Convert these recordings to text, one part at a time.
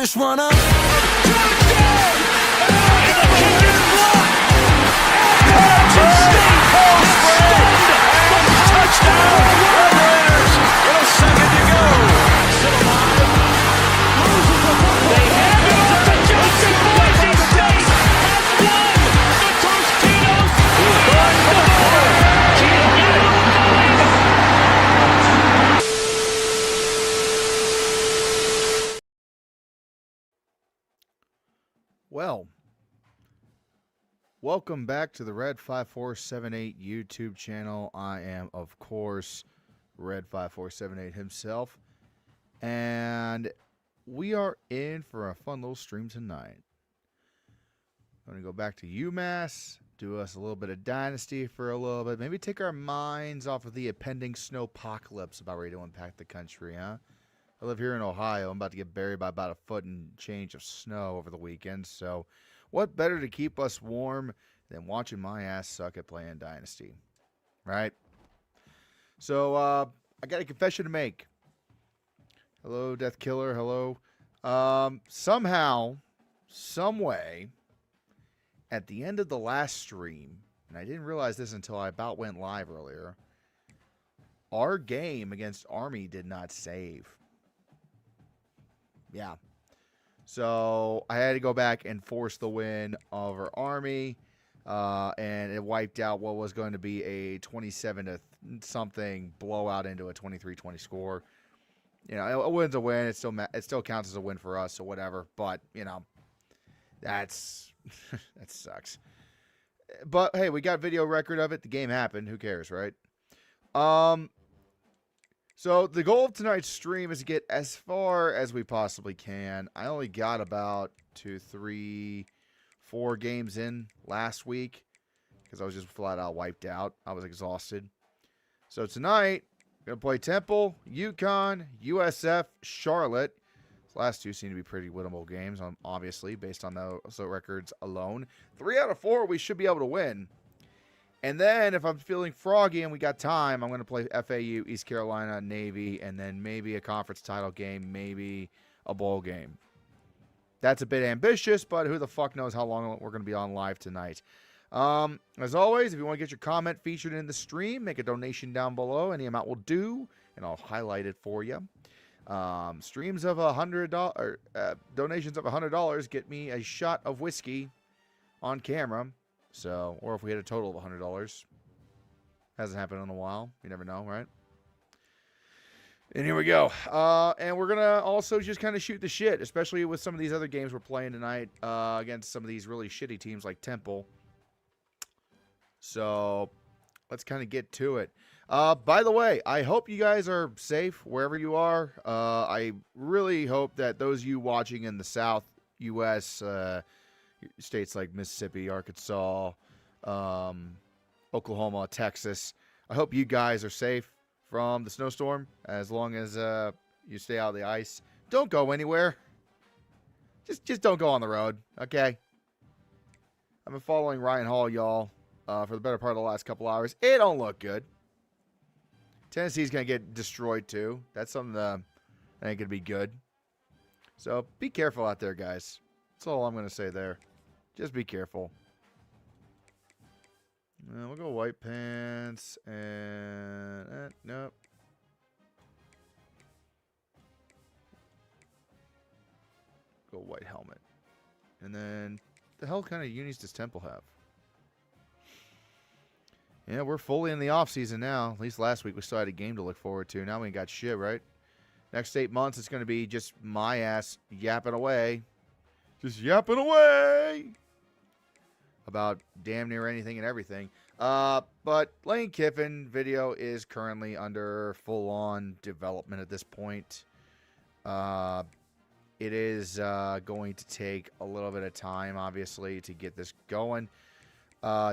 just wanna Well, welcome back to the Red 5478 YouTube channel. I am, of course, Red 5478 himself, and we are in for a fun little stream tonight. I'm going to go back to Umass, do us a little bit of Dynasty for a little bit, maybe take our minds off of the impending snowpocalypse about ready to impact the country, huh? I live here in Ohio. I'm about to get buried by about a foot and change of snow over the weekend. So what better to keep us warm than watching my ass suck at playing Dynasty, right? So I got a confession to make. Hello, Death Killer. Hello. Somehow, some way, at the end of the last stream, and I didn't realize this until I about went live earlier, our game against Army did not save. Yeah. So I had to go back and force the win over Army, and it wiped out what was going to be a 27-something blowout into a 23-20 score. You know, a win's a win. It still counts as a win for us, or whatever. But you know, that sucks. But hey, we got video record of it. The game happened. Who cares, right? So the goal of tonight's stream is to get as far as we possibly can. I only got about 2, 3, 4 games in last week because I was just flat out wiped out. I was exhausted. So tonight, we're going to play Temple, UConn, USF, Charlotte. These last two seem to be pretty winnable games, obviously, based on those records alone. 3 out of 4, we should be able to win. And then, if I'm feeling froggy and we got time, I'm going to play FAU, East Carolina, Navy, and then maybe a conference title game, maybe a bowl game. That's a bit ambitious, but who the fuck knows how long we're going to be on live tonight. As always, if you want to get your comment featured in the stream, make a donation down below. Any amount will do, and I'll highlight it for you. Streams of $100, donations of $100 get me a shot of whiskey on camera. So, or if we had a total of $100. Hasn't happened in a while. You never know, right? And here we go. And we're going to also just kind of shoot the shit, especially with some of these other games we're playing tonight against some of these really shitty teams like Temple. So, let's kind of get to it. By the way, I hope you guys are safe wherever you are. I really hope that those of you watching in the South U.S., states like Mississippi, Arkansas, Oklahoma, Texas. I hope you guys are safe from the snowstorm as long as you stay out of the ice. Don't go anywhere. Just don't go on the road, okay? I've been following Ryan Hall, y'all, for the better part of the last couple hours. It don't look good. Tennessee's going to get destroyed, too. That's something that ain't going to be good. So be careful out there, guys. That's all I'm going to say there. Just be careful. We'll go white pants and... nope. Go white helmet. And then, the hell kind of unis does Temple have? Yeah, we're fully in the off-season now. At least last week we still had a game to look forward to. Now we ain't got shit, right? Next 8 months, it's going to be just my ass yapping away. Just yapping away about damn near anything and everything. But Lane Kiffin video is currently under full-on development at this point. It is going to take a little bit of time, obviously, to get this going.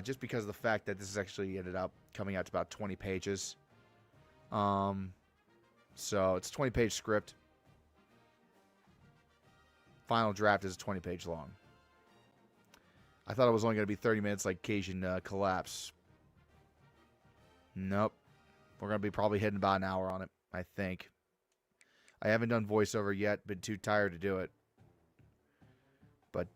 Just because of the fact that this has actually ended up coming out to about 20 pages. So it's a 20-page script. Final draft is 20 page long. I thought it was only going to be 30 minutes like Cajun Collapse. Nope. We're going to be probably hitting about an hour on it, I think. I haven't done voiceover yet, been too tired to do it. But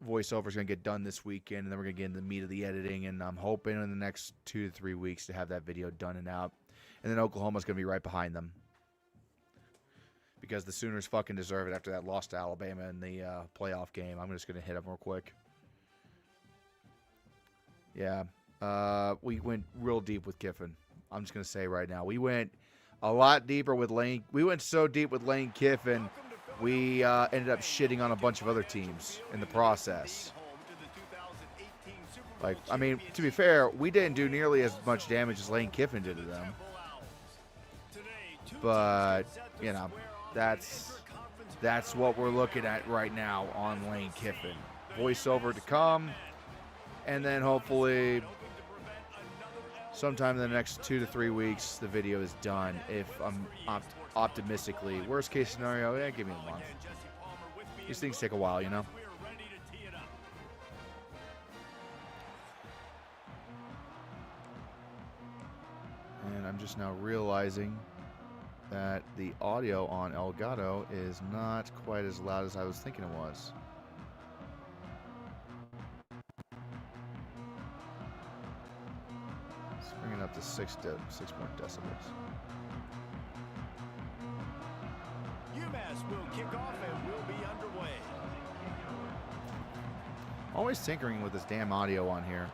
voiceover is going to get done this weekend, and then we're going to get into the meat of the editing, and I'm hoping in the next 2 to 3 weeks to have that video done and out. And then Oklahoma's going to be right behind them. Because the Sooners fucking deserve it after that loss to Alabama in the playoff game. I'm just going to hit them real quick. Yeah, we went real deep with Kiffin. I'm just going to say right now. We went a lot deeper with Lane. We went so deep with Lane Kiffin, we ended up shitting on a bunch of other teams in the process. Like, I mean, to be fair, we didn't do nearly as much damage as Lane Kiffin did to them. But, you know, that's what we're looking at right now on Lane Kiffin. Voiceover to come, and then hopefully sometime in the next 2 to 3 weeks, the video is done. If I'm optimistically, worst case scenario, yeah, give me a month. These things take a while, you know. And I'm just now realizing that the audio on Elgato is not quite as loud as I was thinking it was. Let's bring it up to 6 point decibels. Umass will kick off and will be underway. Always tinkering with this damn audio on here.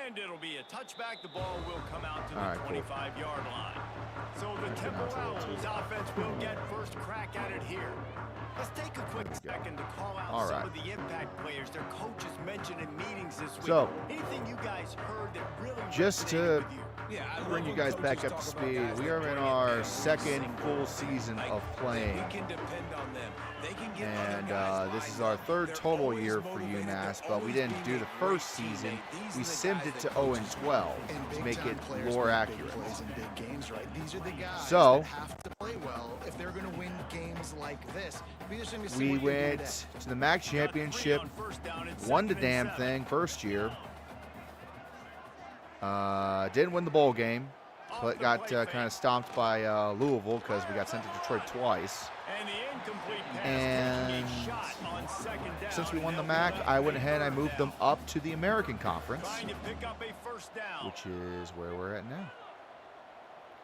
And it'll be a touchback. The ball will come out to the right, 25-yard line. So the Temple Owls offense will get first crack at it here. Let's take a quick second to call out some of the impact players their coaches mentioned in meetings this week. So, anything you guys heard that really just to bring you guys back up to speed, we are in our second full season of playing. And this is our third total year for UMass, but we didn't do the first season. We simmed it to 0-12 to make it more accurate. So, we went to the MAC championship, won the damn thing first year. Didn't win the bowl game, but got kind of stomped by Louisville because we got sent to Detroit twice. And since we won the MAC, I went ahead and I moved them up to the American Conference, which is where we're at now.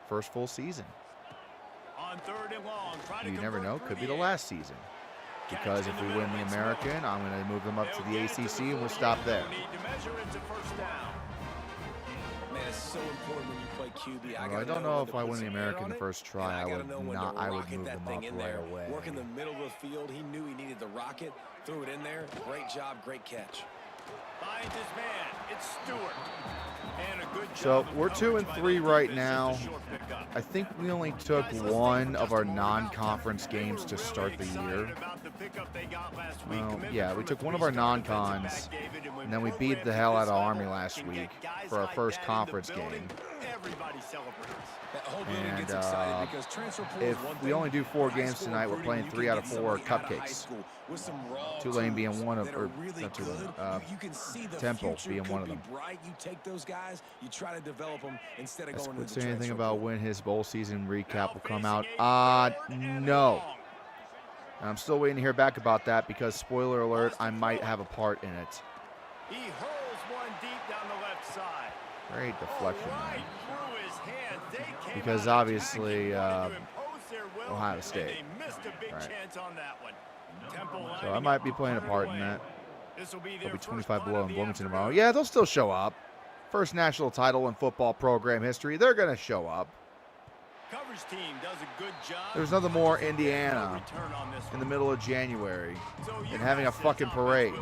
First full season. You never know, could be the last season. Because if we win the American, I'm going to move them up to the ACC and we'll stop there. It's so important when you play QB. I don't know if I win the American the first try. I would move them up right away. Work in the middle of the field. He knew he needed the rocket. Threw it in there. Great job. Great catch. Finds his man. It's Stewart. And a good so we're 2-3 right now. I think we only took one of our non-conference games to start the year. Well, yeah, we took one of our non-cons, and then we beat the hell out of Army last week for our first conference game. And if we only do 4 games tonight, we're playing 3 out of 4 cupcakes. Tulane being one of, or not Tulane, Temple being one of them. Let's say anything about when his bowl season recap will come out. No. I'm still waiting to hear back about that because, spoiler alert, I might have a part in it. He hurls one deep down the left side. Great deflection, man. Because obviously, Ohio State. Right. So I might be playing a part in that. They'll be 25 below in Bloomington tomorrow. Yeah, they'll still show up. First national title in football program history. They're going to show up. There's nothing more Indiana in the middle of January than having a fucking parade.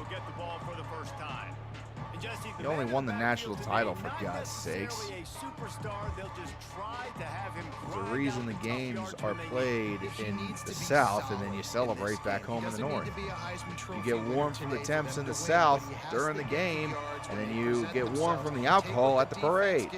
He only won the national title, for God's sakes. There's a reason the games are played in the South, and then you celebrate back home in the North. You get warm from the temps in the South during the game, and then you get warm from the alcohol at the parade.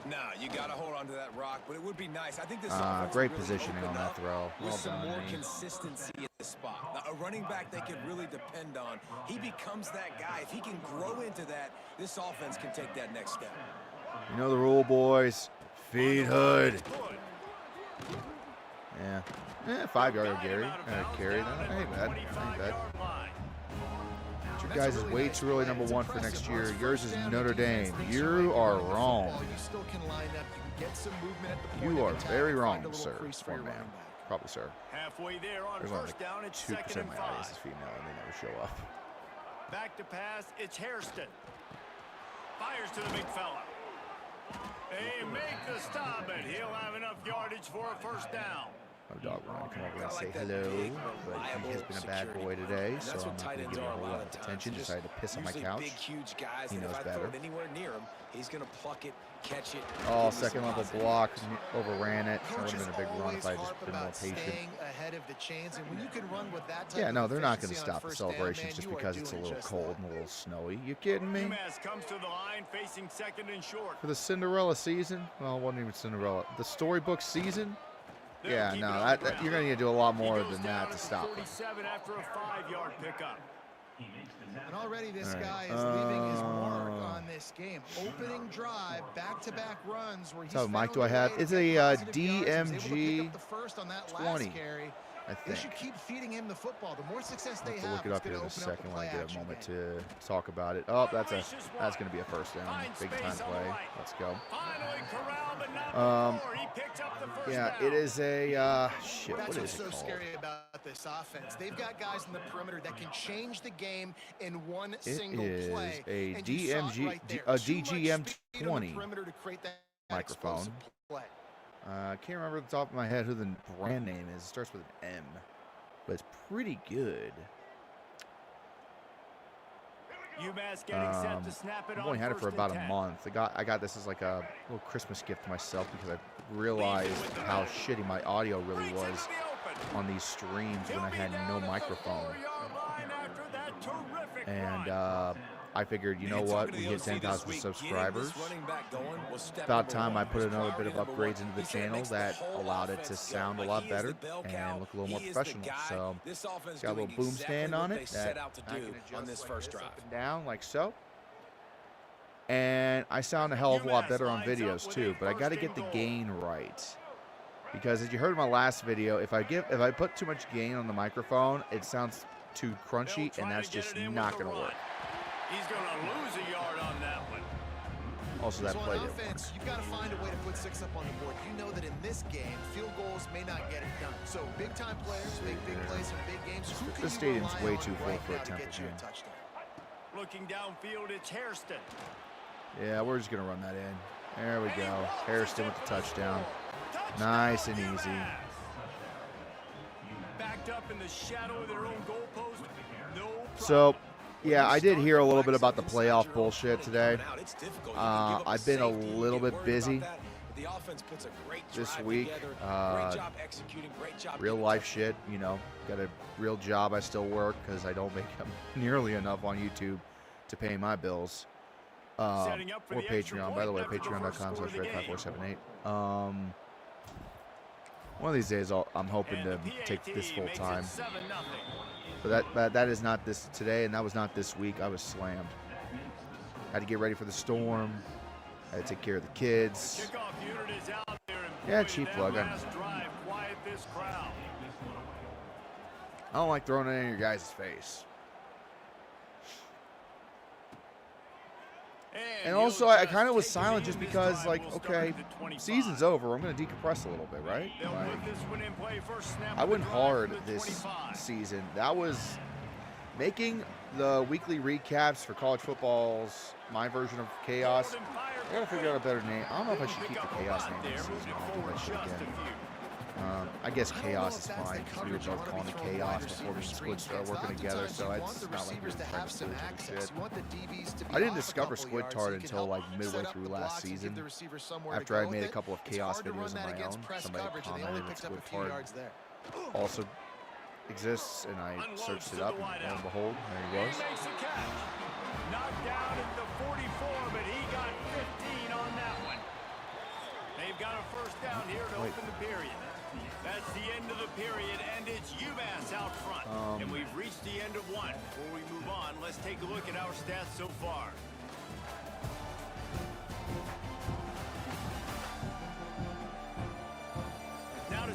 No, you got to hold on to that rock, but it would be nice. I think this great positioning on that throw. With some more consistency in the spot. Now, a running back they can really depend on. He becomes that guy. If he can grow into that, this offense can take that next step. You know the rule, boys. Feed Hood. Yeah. 5-yard Gary. Carry. That ain't bad. Ain't bad. Your guys is way too early number 1 for next year. Yours is Notre Dame. You are wrong. You are very wrong, sir. Or ma'am. Probably, sir. Halfway there on There's only first down, like it's 2% 2nd of and my 5. audience is female, and they never show up. Back to pass, it's Hairston. Fires to the big fella. They make the stop, and he'll have enough yardage for a first down. My dog wanted to come over and say hello, but he has been a bad boy today, so I'm not going to give him a whole lot of attention. Decided to piss on my couch. Big, huge guys, he knows better. Anywhere near him, he's going to pluck it, catch it. Oh, second level block, overran it. That would have been a big run if I had just been more patient. Ahead of the chains, and when you can run with that type Yeah, no, of they're not going to efficiency on stop the first down, celebrations man, just you are because it's a doing little just cold and a little snowy. You kidding me? Umass comes to the line, facing 2nd and short. For the Cinderella season? Well, it wasn't even Cinderella. The storybook season? They'll Yeah, keep no, it on that, the you're ground. going to need to do a lot He more goes than down that to at stop them. 47 after a 5-yard pickup. And already this All right. guy is leaving his mark on this game. Opening drive, back-to-back runs where he's So, Mike, found do I a have? way to It's get a positive yards. He was able to pick DMG up the first on that 20, last carry. I They think. should keep feeding him the football. The more success I'll they have to have, look it it's up here going in to a open up second the when I get a play-action moment game. to talk about it. Oh, that's going to be a first down. Big time play. Let's go. Finally corralled, but not before. He picks up the first Yeah, down. it is a shit. That's What what's is so it called? scary about this offense. They've got guys in the perimeter that can change the game in one It single is play. a And you saw it DMG, right there. a Too much DGM speed on the 20 perimeter to create that microphone. explosive play. I can't remember at the top of my head who the brand name is. It starts with an M, but it's pretty good. Umass getting set to snap it I've on only had it for first about and a 10. month. I got this as like a little Christmas gift to myself because I realized how shitty my audio really Reads into was the open. on these streams when He'll I be had down no at the microphone. 4-yard line after that terrific And run. I figured, you know what, we hit 10,000 subscribers. About time I put another bit of upgrades into the channel that allowed it to sound a lot better and look a little more professional. So it's got a little boom stand on it that I can adjust on this like first this drive. up and down like so. And I sound a hell of a lot better on videos too, but I got to get the gain right. Because as you heard in my last video, if I put too much gain on the microphone, it sounds too crunchy, and that's just not going to work. He's going to lose a yard on that one. Also, that So play on didn't work. offense, you've got to find a way to put 6 up on the board. You know that in this game, field goals may not get it done. So big-time players make big plays in big games. Who can This you stadium's rely way on too full right for a now to Temple get you a game. touchdown? Looking downfield, it's Hairston. Yeah, we're just going to run that in. There we go. Hairston with the touchdown. Nice and easy. Backed up in the shadow of their own goalpost. No So, yeah, I did hear a little bit about the playoff bullshit today. I've been a little bit busy this week. Real life shit, you know. Got a real job I still work because I don't make nearly enough on YouTube to pay my bills. Or Patreon. By the way, patreon.com/red5478. One of these days, I'm hoping to take this full time. But that is not this today, and that was not this week. I was slammed. Had to get ready for the storm. Had to take care of the kids. Yeah, cheap plug. I don't like throwing it in your guys' face. And also, I kind of was silent just because, like, okay, season's over. I'm going to decompress a little bit, right? Like, I went hard this season. That was making the weekly recaps for college football's my version of Chaos. I got to figure out a better name. I don't know if I should keep the Chaos name this season. I'll do that shit again. I guess Chaos is fine because we were both calling it Chaos before we and Squid started working together, so it's not like we were trying to steal each other's shit. I didn't discover Squid Tart until like midway through last season. After I made a couple of Chaos videos on my own, somebody commented that Squid Tart also exists, and I searched it up, and lo and behold, there he was. Knocked down at the 44, but he got 15 on that one. They've got a first down here to open the period. That's the end of the period, and it's Umass out front. And we've reached the end of one. Before we move on, let's take a look at our stats so far.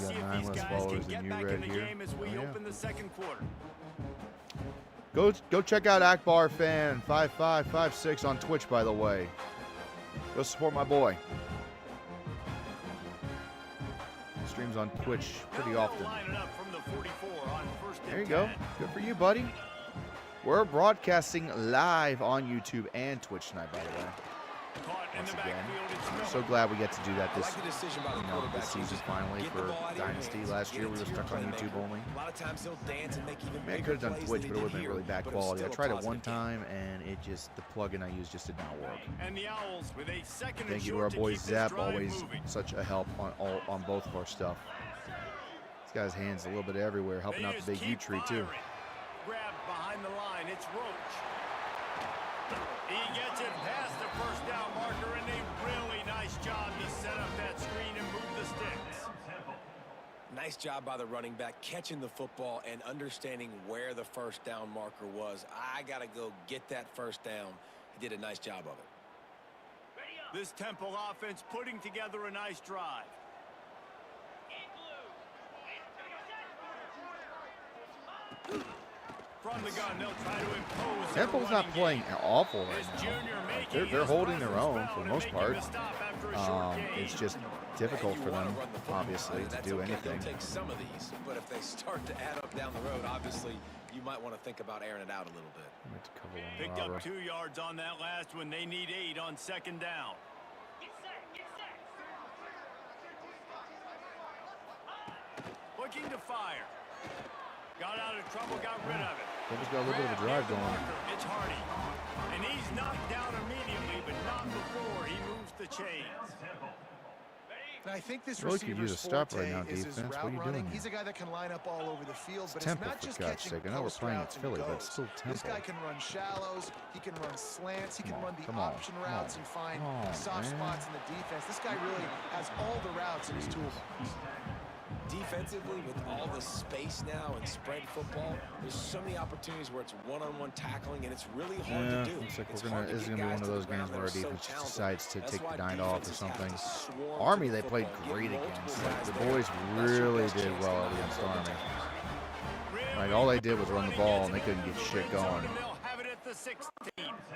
We see got if 9 these less guys followers can than get you back right in the here. game as we open the second quarter. Go check out Akbar Fan 5556 on Twitch, by the way. Go support my boy. Streams on Twitch pretty often. There you go. Good for you, buddy. We're broadcasting live on YouTube and Twitch tonight, by the way. Once again, I'm so glad we get to do that this season finally for Dynasty. Last year we were stuck on YouTube only. Man, I could have done Twitch, but it would have been really bad quality. I tried it one time, and the plugin I used just did not work. Thank you to our boy Zap, always such a help on both of our stuff. This guy's hands a little bit everywhere, helping out the big U tree too. Grab behind the line, it's Roach. He gets it past the first down marker, and a really nice job to set up that screen and move the sticks. Nice job by the running back, catching the football and understanding where the first down marker was. I got to go get that first down. He did a nice job of it. This Temple offense putting together a nice drive. From the gun, they'll try to impose. Temple's not playing awful right now. They're holding their own for the most part. It's just difficult for them, obviously, to do anything. Take some of these, but if they start to add up down the road, obviously, you might want to think about airing it out a little bit. Picked up 2 yards on that last one. They need 8 on second down. Looking to fire. Got out of trouble, got rid of it. Temple's got a little bit of a drive going. It's Hardy. And he's knocked down immediately, but not before he moves the chains. And I think this really could use a stop right now, is his defense. What are route you running. doing? He's a guy that can line up all over the field, but Temple, it's not just for God's catching sake. I know we're post playing routes at Philly, and but it's still goes. Temple. This guy can run shallows, he can run slants, he can run the come on, option routes and find soft man. spots in the defense. This guy really has all the routes in his toolbox. Defensively, with all the space now and spread football, there's so many opportunities where it's one-on-one tackling, and it's really hard to do. Looks like this is going to be one of those games where our defense just decides to take the night off or something. Army, they played great against. Like, the boys really did well against Army. Like, all they did was run the ball, and they couldn't get shit going.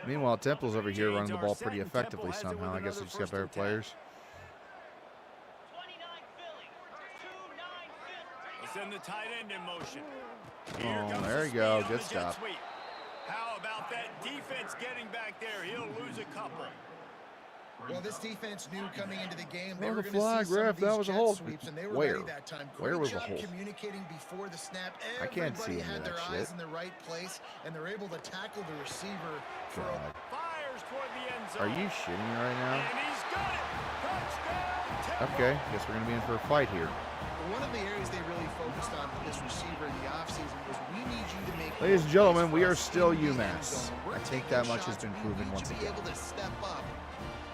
Meanwhile, Temple's over here running the ball pretty effectively somehow. I guess they just got better players. Send the tight end in motion. Oh, there you go. Good stop. How about that defense getting back there? He'll lose a couple. Well, this defense knew coming into the game they Oh, were the going to flag, see some ref, of that these was a jet hole. sweeps, and they were Where? ready that time. Where was the Great hole? job communicating before the snap. I can't see Everybody any of had their that eyes shit. in the right place, and they're able to tackle the receiver for a God. Fires toward the end zone. Are you shitting me right now? And he's got it. Touchdown, Temple. Okay, guess we're going to be in for a fight here. One of the areas they really focused on with this receiver in the offseason was we need you to make. Ladies and gentlemen, we are still UMass. I think that much has been proven once again. again. Able to step up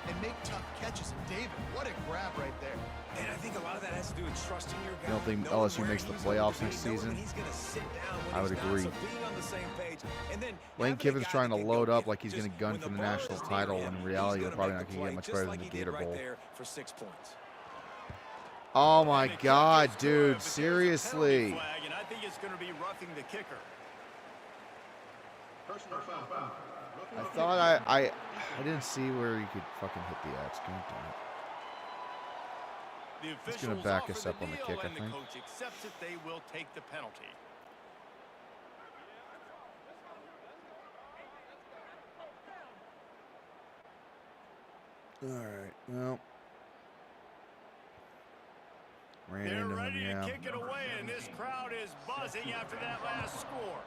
and make tough catches. And David, what a grab right there. And I think a lot of that has to do with trusting your guy. You don't think LSU makes the playoffs next season? I would agree. Lane Kiffin's trying to load up like he's going to gun for the national title, when in reality they're probably not going to get much better than the Gator Bowl. Oh my God, dude! Seriously. And I think it's going to be roughing the kicker. I thought I didn't see where you could fucking hit the X. God damn it. It's going to back us up on the kick, I think. The coach accepts it. They will take the penalty. All right. Well. They're ready to kick it away, and this crowd is buzzing after that last score.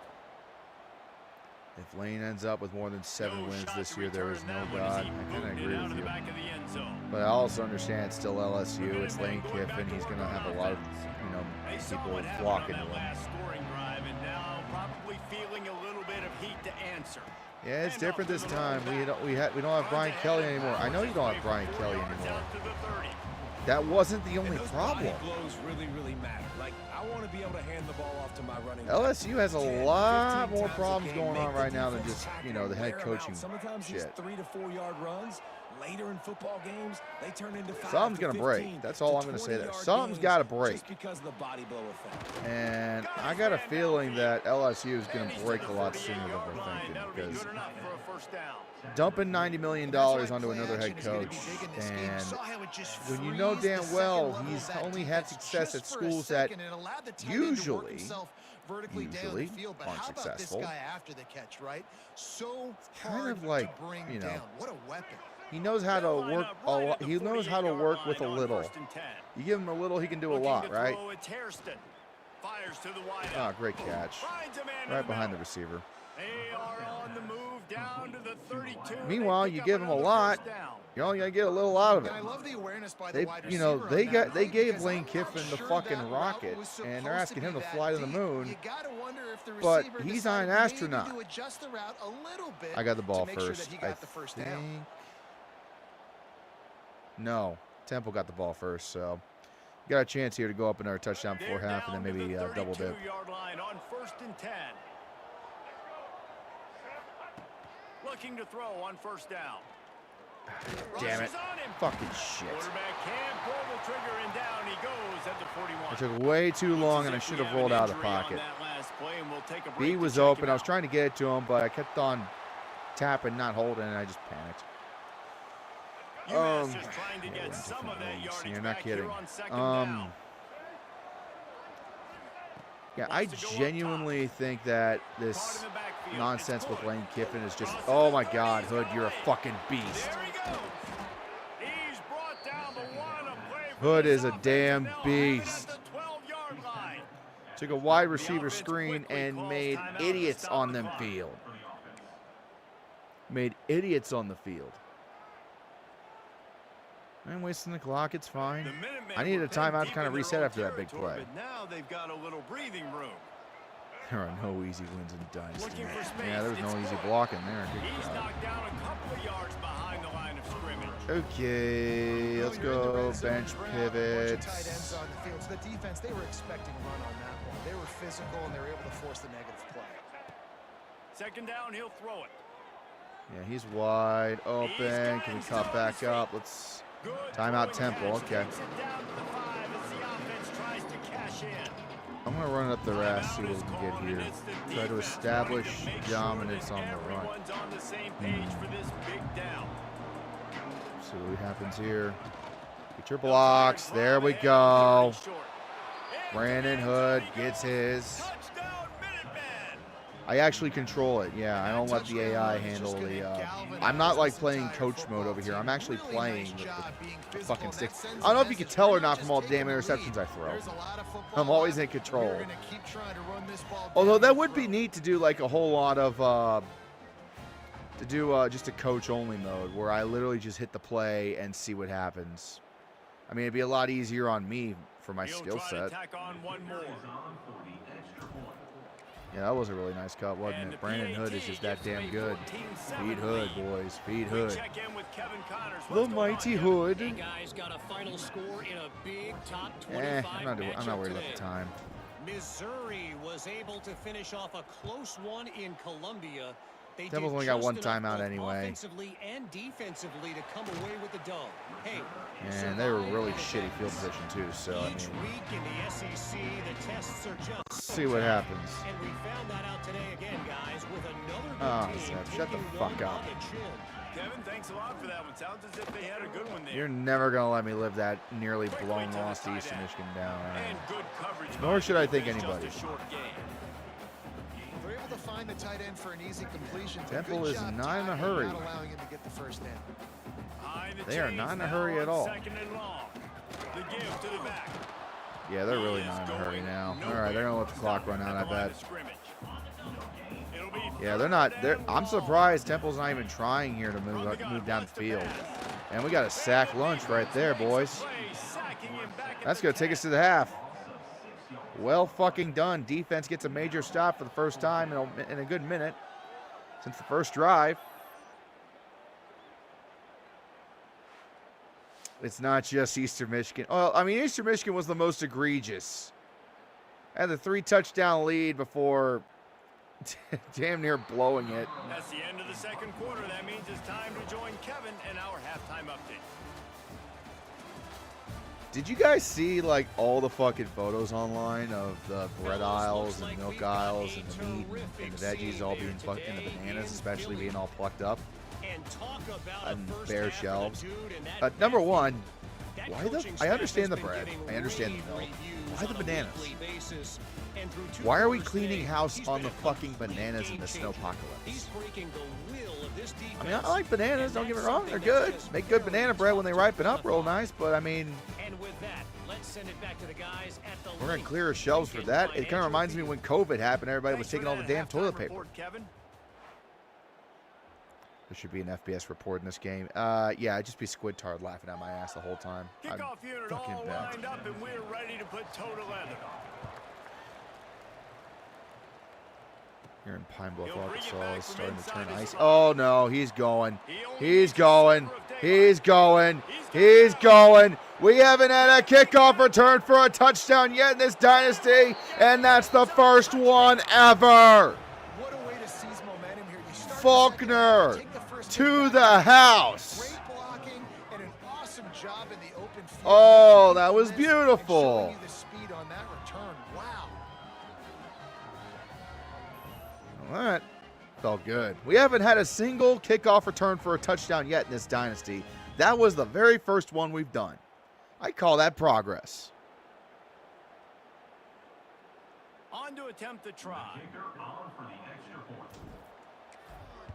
If Lane ends up with more than 7 wins this year, there is no God. I kind of agree with you. But I also understand it's still LSU. It's Lane Kiffin. He's going to have a lot of, people flocking to him. Yeah, it's different this time. We don't have Brian Kelly anymore. I know you don't have Brian Kelly anymore. That wasn't the only problem. LSU has a lot more problems going on right now than just, the head coaching shit. 3 to 4 yard runs. later in football games, they turn into 5 Something's to going to 15 break. That's all I'm going to say there. Something's got to break. Just because of the body blow effect. And I got a feeling that LSU is going to break a lot sooner than we're thinking, because dumping $90 million onto another head coach, and when you know damn well he's only had success at schools that usually aren't successful. Kind of like, you know, he knows how to work a lot. He knows how to work with a little. You give him a little, he can do a lot, right? Oh, great catch. Right behind the receiver. They are on the move down to the 32. Meanwhile, you give him a lot, you're only gonna get a little out of it. They, you know, they gave Lane Kiffin the fucking rocket, and they're asking him to fly to the moon. But he's not an astronaut. I got the ball first. I think. No, Temple got the ball first, so got a chance here to go up another touchdown before half, and then maybe double dip. On 1st and 10. Looking to throw on 1st down. Damn it. Fucking shit. Quarterback can't pull the trigger, and down he goes at the 41. It took way too long, and I should have rolled out of the pocket. B was open. I was trying to get it to him, but I kept on tapping, not holding, and I just panicked. You're not kidding. Yeah, I genuinely think that this nonsense with Lane Kiffin is just, oh my God, Hood, you're a fucking beast. Hood is a damn beast. Took a wide receiver screen and made idiots on them field. Made idiots on the field. I'm wasting the clock. It's fine. I needed a timeout to kind of reset after that big play. Now they've got a little breathing room. There are no easy wins in Dynasty. Yeah, there was no easy blocking there. He's knocked down a couple of yards behind the line of scrimmage. Okay, let's go bench pivot. The defense, they were expecting a run on that one. They were physical, and they were able to force the negative play. 2nd down, he'll throw it. Yeah, he's wide open. Can we cut back up? Let's timeout Temple. Okay. I'm going to run it up the ass, see what we can get here. Try to establish dominance on the run. See what happens here. Get your blocks. There we go. Brandon Hood gets his. I actually control it. Yeah, I don't let the AI handle the... I'm not like playing coach mode over here. I'm actually playing with the fucking stick. I don't know if you can tell or not from all the damn interceptions I throw. I'm always in control. Although that would be neat to do like a whole lot of... just a coach-only mode where I literally just hit the play and see what happens. I mean, it'd be a lot easier on me for my skill set. Yeah, that was a really nice cut, wasn't it? Brandon Hood is just that damn good. Feed Hood, boys. Feed Hood. The mighty Hood. I'm not worried about the time. Missouri was able to finish off a close one in Columbia. Temple's only got one timeout anyway. Offensively and defensively to come away with the dub. Hey, and they were really shitty field position too, so I mean, week in the SEC, the tests are just let's see what happens. And we found that out today again, guys, with another good game. Shut the fuck up. Kevin, thanks a lot for that one. Sounds as if they had a good one there. You're never gonna let me live that nearly blown loss to Eastern Michigan down. And good coverage. Nor should I think anybody. To find the tight end for an easy completion. Temple is not in a hurry. They are not in a hurry at all. Yeah, they're really not in a hurry now. All right, they're gonna let the clock run out, I bet. Yeah, they're not. I'm surprised Temple's not even trying here to move down the field. And we got a sack lunch right there, boys. That's gonna take us to the half. Well fucking done. Defense gets a major stop for the first time in a good minute since the first drive. It's not just Eastern Michigan. Well, I mean, Eastern Michigan was the most egregious. Had the 3-touchdown lead before damn near blowing it. That's the end of the second quarter. That means it's time to join Kevin in our halftime update. Did you guys see like all the fucking photos online of the bread aisles and milk aisles and the meat and the veggies all being fucked, and the bananas especially being all plucked up and bare shelves? Number one, why the? I understand the bread. I understand the milk. Why the bananas? Why are we cleaning house on the fucking bananas in the snowpocalypse? I mean, I like bananas. Don't get me wrong; they're good. Make good banana bread when they ripen up, real nice. But I mean, we're gonna clear our shelves for that. It kind of reminds me when COVID happened. Everybody was taking all the damn toilet paper. There should be an FBS report in this game. Yeah, I'd just be squid tard laughing at my ass the whole time. Kickoff unit all lined up, and we're ready to put toe to leather. Here in Pine Bluff, Arkansas, is starting to turn ice. Oh no, he's going. He's going. He's going. He's going. We haven't had a kickoff return for a touchdown yet in this dynasty, and that's the first one ever. What a way to seize momentum here. You start Faulkner to the house. great blocking and an awesome job in the open field. Oh, that was beautiful. Showing you the speed on that return. Wow. All right. Felt good. We haven't had a single kickoff return for a touchdown yet in this dynasty. That was the very first one we've done. I call that progress. On to attempt the try.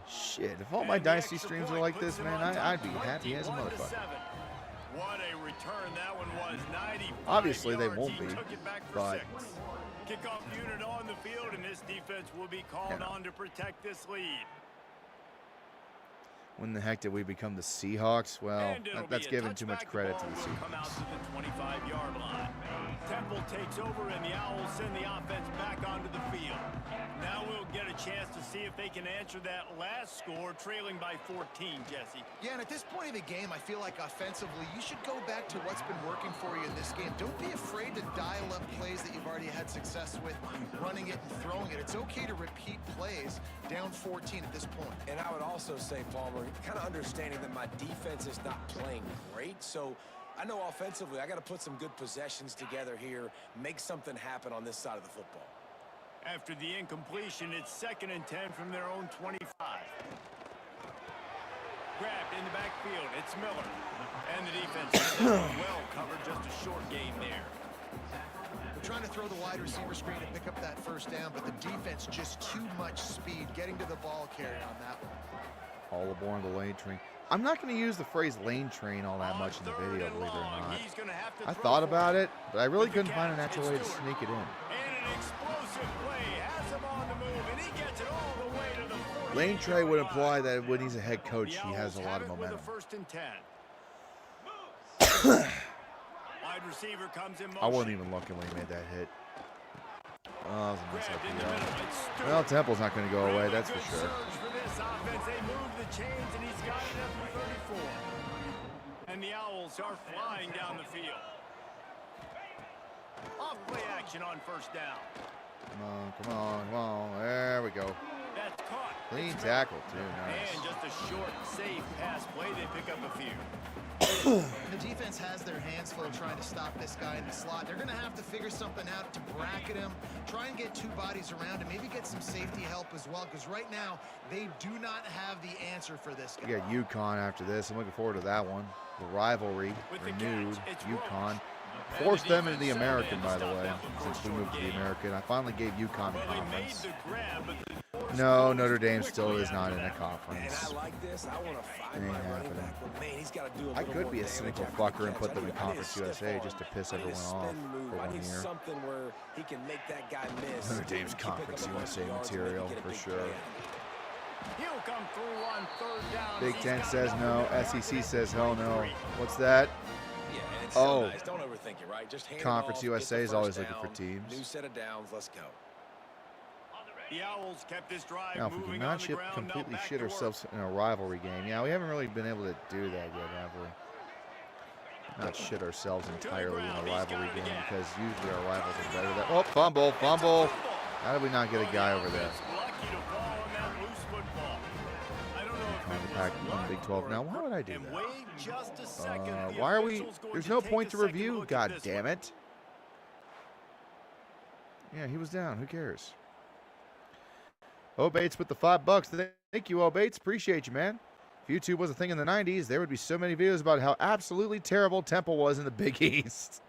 Shit, if all my dynasty streams are like this, man, I'd be happy as a motherfucker. What a return that one was. 95 Obviously, they yards. won't He be, took it back for but 6. Kickoff unit on the field, and this defense will be called on to protect this lead. when the heck did we become the Seahawks? Well, that's giving too much credit to the Come out Seahawks. to the 25-yard line. Temple takes over, and the Owls send the offense back onto the field. Now we'll get a chance to see if they can answer that last score, trailing by 14, Jesse. Yeah, and at this point of the game, I feel like offensively, you should go back to what's been working for you in this game. Don't be afraid to dial up plays that you've already had success with, running it and throwing it. It's okay to repeat plays down 14 at this point. And I would also say, Palmer, kind of understanding that my defense is not playing great, so I know offensively I got to put some good possessions together here, make something happen on this side of the football. After the incompletion, it's 2nd and 10 from their own 25. Grabbed in the backfield, it's Miller. And the defense is well covered, just a short gain there. We're trying to throw the wide receiver screen to pick up that first down, but the defense just too much speed getting to the ball carrier on that one. All aboard the lane train. I'm not going to use the phrase lane train all that much in the video, believe it or not. I thought about it, but I really couldn't find a natural way to sneak it in. And an explosive play has him on the move, and he gets it all the way to the 40. Lane train would imply that when he's a head coach, he has a lot of momentum. First and 10. Wide receiver comes in motion. I wasn't even looking when he made that hit. Oh, that was a nice IPO. Well, Temple's not going to go away, that's for sure. For this offense, they move the chains, and he's got it up to 34. And the Owls are flying down the field. Off play action on first down. Come on, come on, come on. There we go. That's caught. Clean tackle, too. Nice. And just a short, safe pass play. They pick up a few. The defense has their hands full trying to stop this guy in the slot. They're going to have to figure something out to bracket him, try and get two bodies around him, maybe get some safety help as well, because right now they do not have the answer for this guy. We got UConn after this. I'm looking forward to that one. The rivalry renewed. UConn. Forced them into the American, by the way, since we moved to the American. I finally gave UConn a conference. No, Notre Dame still is not in a conference. And I like this. I want to find Ain't my running happening. back, but man, he's got to do a I little could more be a damage cynical after the fucker and catch. put them I in need a Conference stiff USA arm. just to piss I need a everyone off spin move. for I 1 need year. something where he can make that guy miss. Notre Dame's He can pick Conference up a bunch USA of yards and maybe material, get a for big sure. play out of it. He'll come through on third down. Big He's Ten got says enough no. momentum SEC to says get hell to no. 3. What's that? Yeah, and it's Oh. so nice. Don't overthink it, right? Just hand Conference it off, USA get the is always first looking for down, teams. New set of downs. Let's go. The Owls kept this drive Now, if we moving do on not the ground. Now completely back shit to work. ourselves in a rivalry game. Yeah, we haven't really been able to do that yet, have we? Not shit ourselves entirely in a rivalry game because usually our rivals are better than. Oh, fumble, fumble. How did we not get a guy over there? Lucky Pac won Big 12 now. Why would I do And that? wait just a second. The Why are we? official's going There's to no take point a to second review. look at God this damn one. it. Yeah, he was down. Who cares? Bates with the $5. Thank you, Bates. Appreciate you, man. If YouTube was a thing in the 90s, there would be so many videos about how absolutely terrible Temple was in the Big East.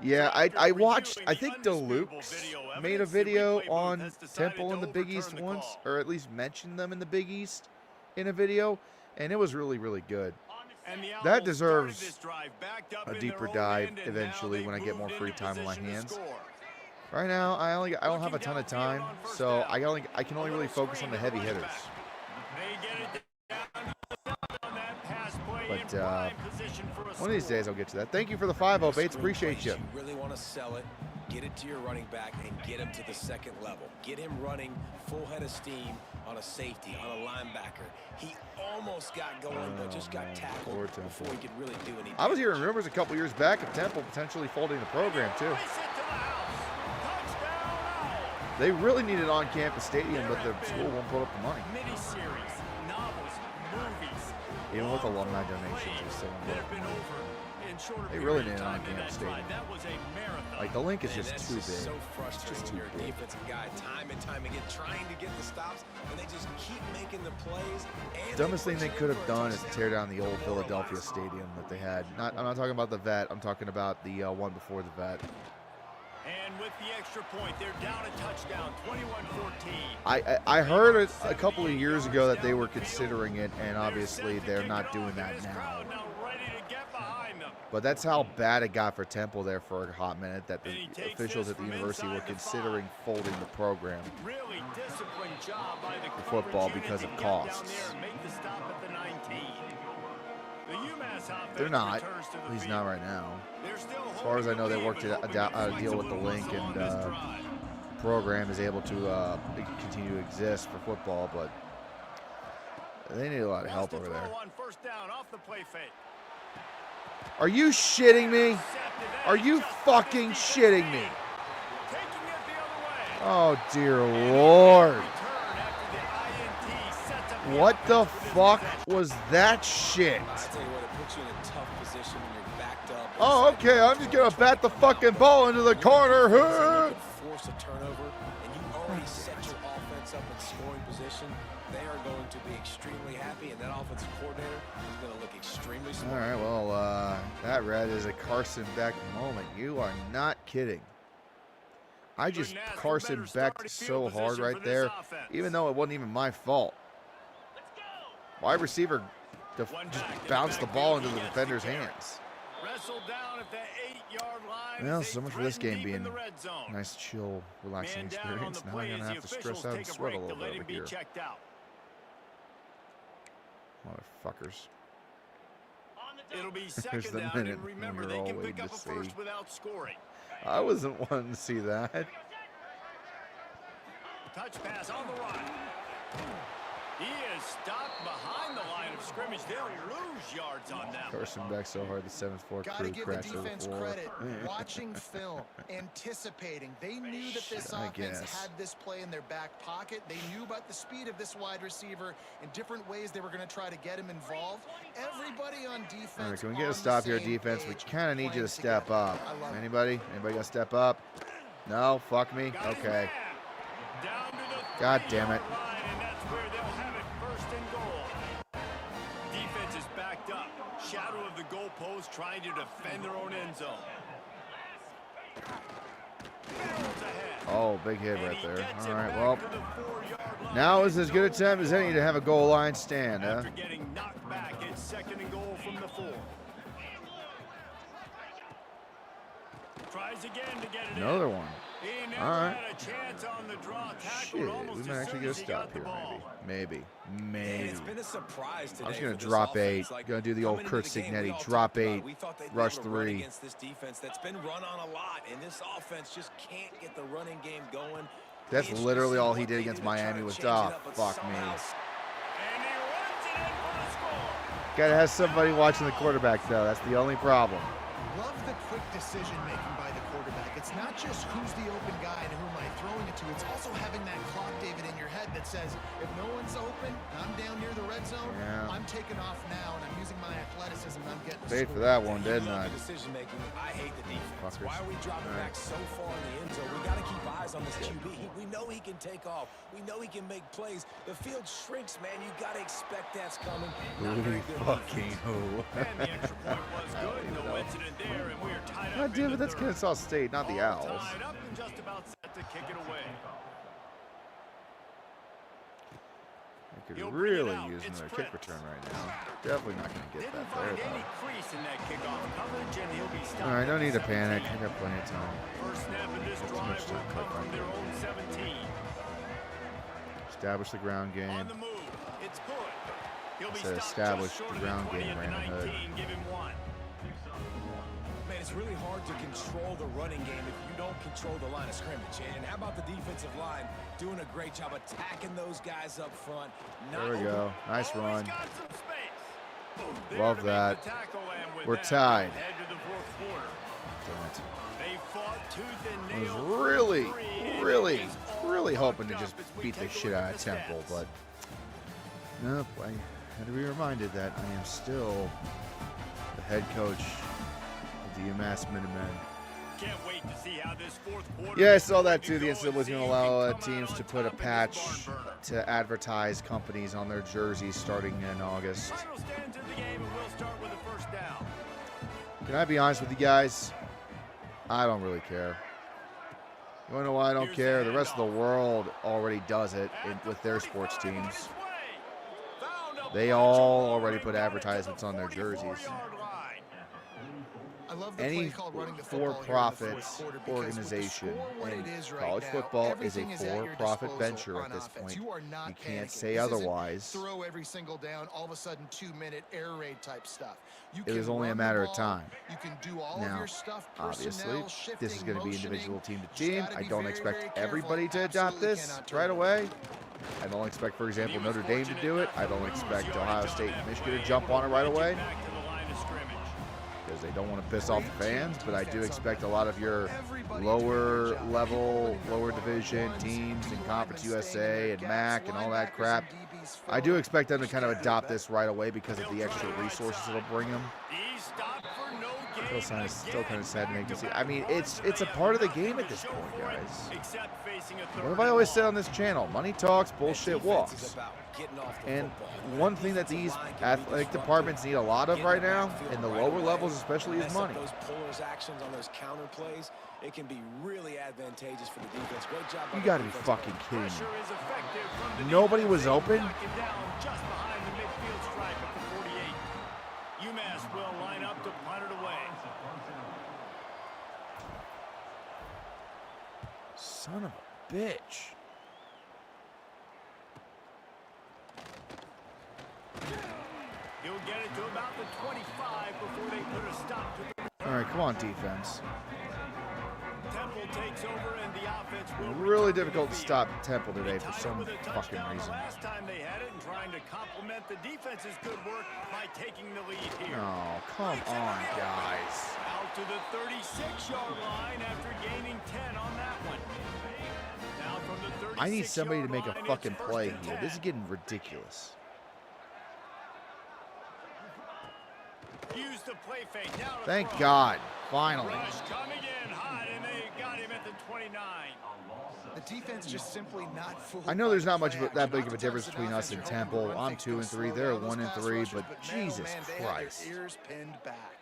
Yeah, I watched, I think Deluxe made a video on Temple in the Big East once, or at least mentioned them in the Big East in a video, and it was really, really good. That deserves a deeper dive eventually when I get more free time on my hands. Right now, I don't have a ton of time, so I can only really focus on the heavy hitters. But one of these days I'll get to that. Thank you for the 5-0, Bates. Appreciate you. You really want to sell it, get it to your running back, and get him to the second level. Get him running full head of steam on a safety, on a linebacker. He almost got going, but just got tackled before he could really do anything. I was hearing rumors a couple years back of Temple potentially folding the program, too. They really need an on-campus stadium, but the school won't put up the money. Miniseries, novels, movies. Even with alumni donations, they still won't put up the money. They really need an on-campus stadium. Like, the link is just too big. So frustrating. You're a defensive guy, time and time again, trying to get the stops, and they just keep making the plays. Dumbest thing they could have done is tear down the old Philadelphia stadium that they had. I'm not talking about the Vet. I'm talking about the one before the Vet. And with the extra point, they're down a touchdown, 21-14. I heard a couple of years ago that they were considering it, and obviously they're not doing that now. But that's how bad it got for Temple there for a hot minute, that the officials at the university were considering folding the program Really disciplined job by the for football because of costs. They're not. At least not right now. As far as I know, they worked a deal with the link, and program is able to continue to exist for football, but they need a lot of help over there. Are you shitting me? Are you fucking shitting me? Oh, dear Lord. What the fuck was that shit? Oh, okay, I'm just gonna bat the fucking ball into the corner. Force a turnover, and you already set your offense up in scoring position. They are going to be extremely happy, and that offensive coordinator is going to look extremely smart. All right, well, that red is a Carson Beck moment. You are not kidding. I just Carson Becked so hard right there, even though it wasn't even my fault. Wide receiver just bounced the ball into the defender's hands. Well, so much for this game being a nice, chill, relaxing experience. Now I'm going to have to stress out and sweat a little bit over here. Motherfuckers. It'll be There's second the down, minute and remember, when they you're all can waiting pick up to a see. first without scoring. I wasn't wanting to see that. Touch pass on the run. He is stopped behind the line of scrimmage. They'll lose yards on that. Carson back so hard, the 7-4 Gotta crew give the crashed over defense the floor. credit. Watching film, anticipating. They knew that this I offense guess. had this play in their back pocket. They knew about the speed of this wide receiver and different ways they were going to try to get him involved. Everybody on defense. All right, can we get a stop here, defense? We kind of need you to step up. Anybody? Anybody got to step up? No? Fuck me? Okay. God damn it. Defense is backed up. Shadow of the goalpost trying to defend their own end zone. Oh, big hit right there. All right, well, now is as good a time as any to have a goal line stand, huh? After getting knocked back, it's second and goal from the 4. Tries again to get it Another in. one. He never All right. had a chance on the draw. Shit, Tackled almost we as might actually soon get a as he stop got the here, ball. maybe. And Maybe. it's been a surprise today. I'm just going for to this drop offense. 8. Like, Going to do the old coming Kurt into the game, we Signetti. all Drop talked about 8, we thought they'd be rush able to run 3. against this defense that's been run on a lot, and this offense just can't get the running game going. That's It's literally just all what he they did against do to try Miami to was, change it up, but fuck me. somehow And he runs it in for the score. Got to have somebody watching the quarterback, though. That's the only problem. Love the quick decision making by the quarterback. It's not just who's the open guy and who am I throwing it to. It's also having that clock, David, in your head that that says, if no one's open, and I'm down near the red zone, I'm taking off now, and I'm using my athleticism, and I'm getting Paid for that one, didn't I? Decision making. I hate the defense. Fuckers. Why are we dropping back so far in the end zone? We got to keep eyes on this QB. We know he can take off. We know he can make plays. The field shrinks, man. You got to expect that's coming. Not very good. Fucking who? And the extra point was good. No incident there, and we're tied up. God damn it, that's Kennesaw State, not the All Owls. tied up and just about set to kick it away. I could really use another kick return right now. Definitely not going to get that there, though. All right, no need to panic. I got plenty of time. First snap of this drive will come from their own 17. Establish the ground game. On the move. It's good. He'll be Said stopped establish just short the of ground 20 game, at the Random 19. Hood. Give him one. Man, it's really hard to control the running game if you don't control the line of scrimmage. And how about the defensive line doing a great job attacking those guys up front? There we go. Nice run. Got some space. Love that. We're tied. Head to the fourth quarter. Damn it. They fought tooth and I nail. was really hoping to just beat the shit out of Temple, but nope. I had to be reminded that I am still the head coach of the Umass Minutemen. Can't wait to see how this fourth quarter. Yeah, I saw that too. The NCAA was going to allow teams to put a patch to advertise companies on their jerseys starting in August. Final stands in the game, and we'll start with a first down. Can I be honest with you guys? I don't really care. You want to know why I don't care? The rest of the world already does it with their sports teams. They all already put advertisements on their jerseys. I love the Any play called running the football for-profit here in the fourth quarter, because with the organization score what in it is right college now, football is a everything at your for-profit disposal venture on at this offense. point. You are not You can't panicking. say This isn't otherwise. throw every single down, all of a sudden 2-minute air raid type stuff. You It is can only a run the matter of ball, time. You can do all Now, of your stuff, obviously, personnel, this is going to be shifting, individual motioning. team to team. Just gotta I be don't very, expect very careful. everybody to adopt Absolutely this cannot do right it. away. I don't expect, for example, Notre Dame to do it. I don't expect Ohio State and Michigan to jump on it right away, because they don't want to piss off the fans, but I do expect a lot of your lower level, lower division teams in Conference USA and MAC and all that crap. I do expect them to kind of adopt this right away because of the extra resources it'll bring them. Still kind of sad to make me see. I mean, it's a part of the game at this point, guys. What have I always said on this channel? Money talks, bullshit walks. And one thing that these athletic departments need a lot of right now, in the lower levels especially, is money. Those puller's actions on those counter plays, it can be really advantageous for the defense. Great job. You got to be fucking kidding me. Nobody was open? Umass will line up to punt it away. Son of a bitch. He'll get it to about the 25 before they put a stop to the... All right, come on, defense. Temple takes over and the offense will Really difficult to stop Temple today for some fucking reason. Last time they had it and trying to complement the defense's good work by taking the lead here. Oh, come on, guys. Out to the 36-yard line after gaining 10 on that one. Now from the 36-yard I need somebody to make a line, fucking it's play first and here. 10. This is getting ridiculous. Use the play fake. Now to Thank throw. God, finally. Rush coming in hot, and they got him at the 29. The defense just simply not fooled. I know there's by not the much play of that action. big of a difference between us and Temple. I'm 2 and 3. They're 1 and 3, but Jesus they had Christ. their ears pinned back.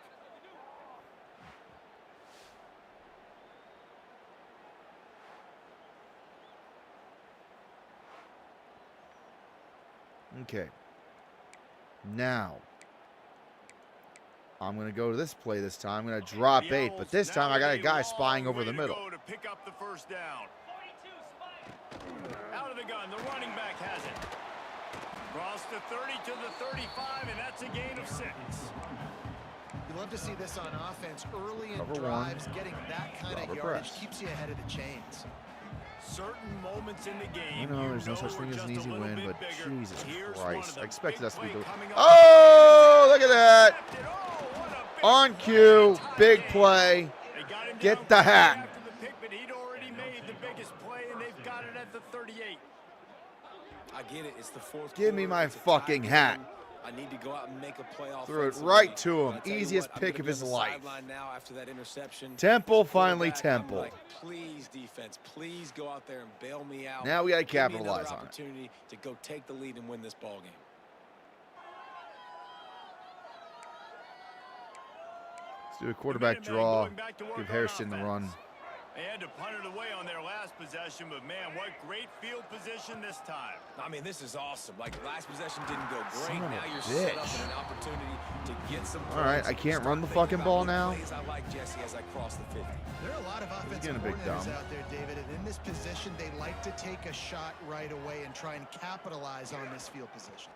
Okay. Now, I'm going to go to this play this time. I'm going to drop 8, but this time I got a guy spying over the middle. To pick up the first down. Out of the gun, the running back has it. Cross the 30 to the 35, and that's a gain of 6. You love to see this on offense early in Cover drives. one. Getting that kind Rubber of yardage press. keeps you ahead of the chains. Certain moments in the I game. know there's no such thing as an easy win, but Jesus Here's Christ. I expected us to be good. coming up. Oh, look at that. Oh, what a big On play. cue, big play. They got him Get down the quickly hat. after the pick, but he'd already made the biggest play, and they've got it at the 38. I get it. It's the fourth Give me quarter. my It's a tie fucking game. hat. I need to go out and make a play. Threw it offensively. right to But him. I tell you Easiest what, I'm pick gonna of be his on the life. sideline now after that interception. Temple As a finally quarterback, I'm Temple. like, please, defense, please go out there and bail me out. Now we got to Give me another capitalize on it. opportunity to go take the lead and win this ball game. Let's do a quarterback draw. Give Harrison the run. They had to punt it away on their last possession, but man, what great field position this time. I mean, this is awesome. Like, last possession didn't go great. Son of a Now you're set up bitch. in an opportunity to get some All right, points. I can't run the Start fucking thinking ball about what now. plays I like, Jesse, as I cross the 50. There are a lot of offensive getting a bit coordinators dumb. out there, David, and in this position, they like to take a shot right away and try and capitalize on this field position.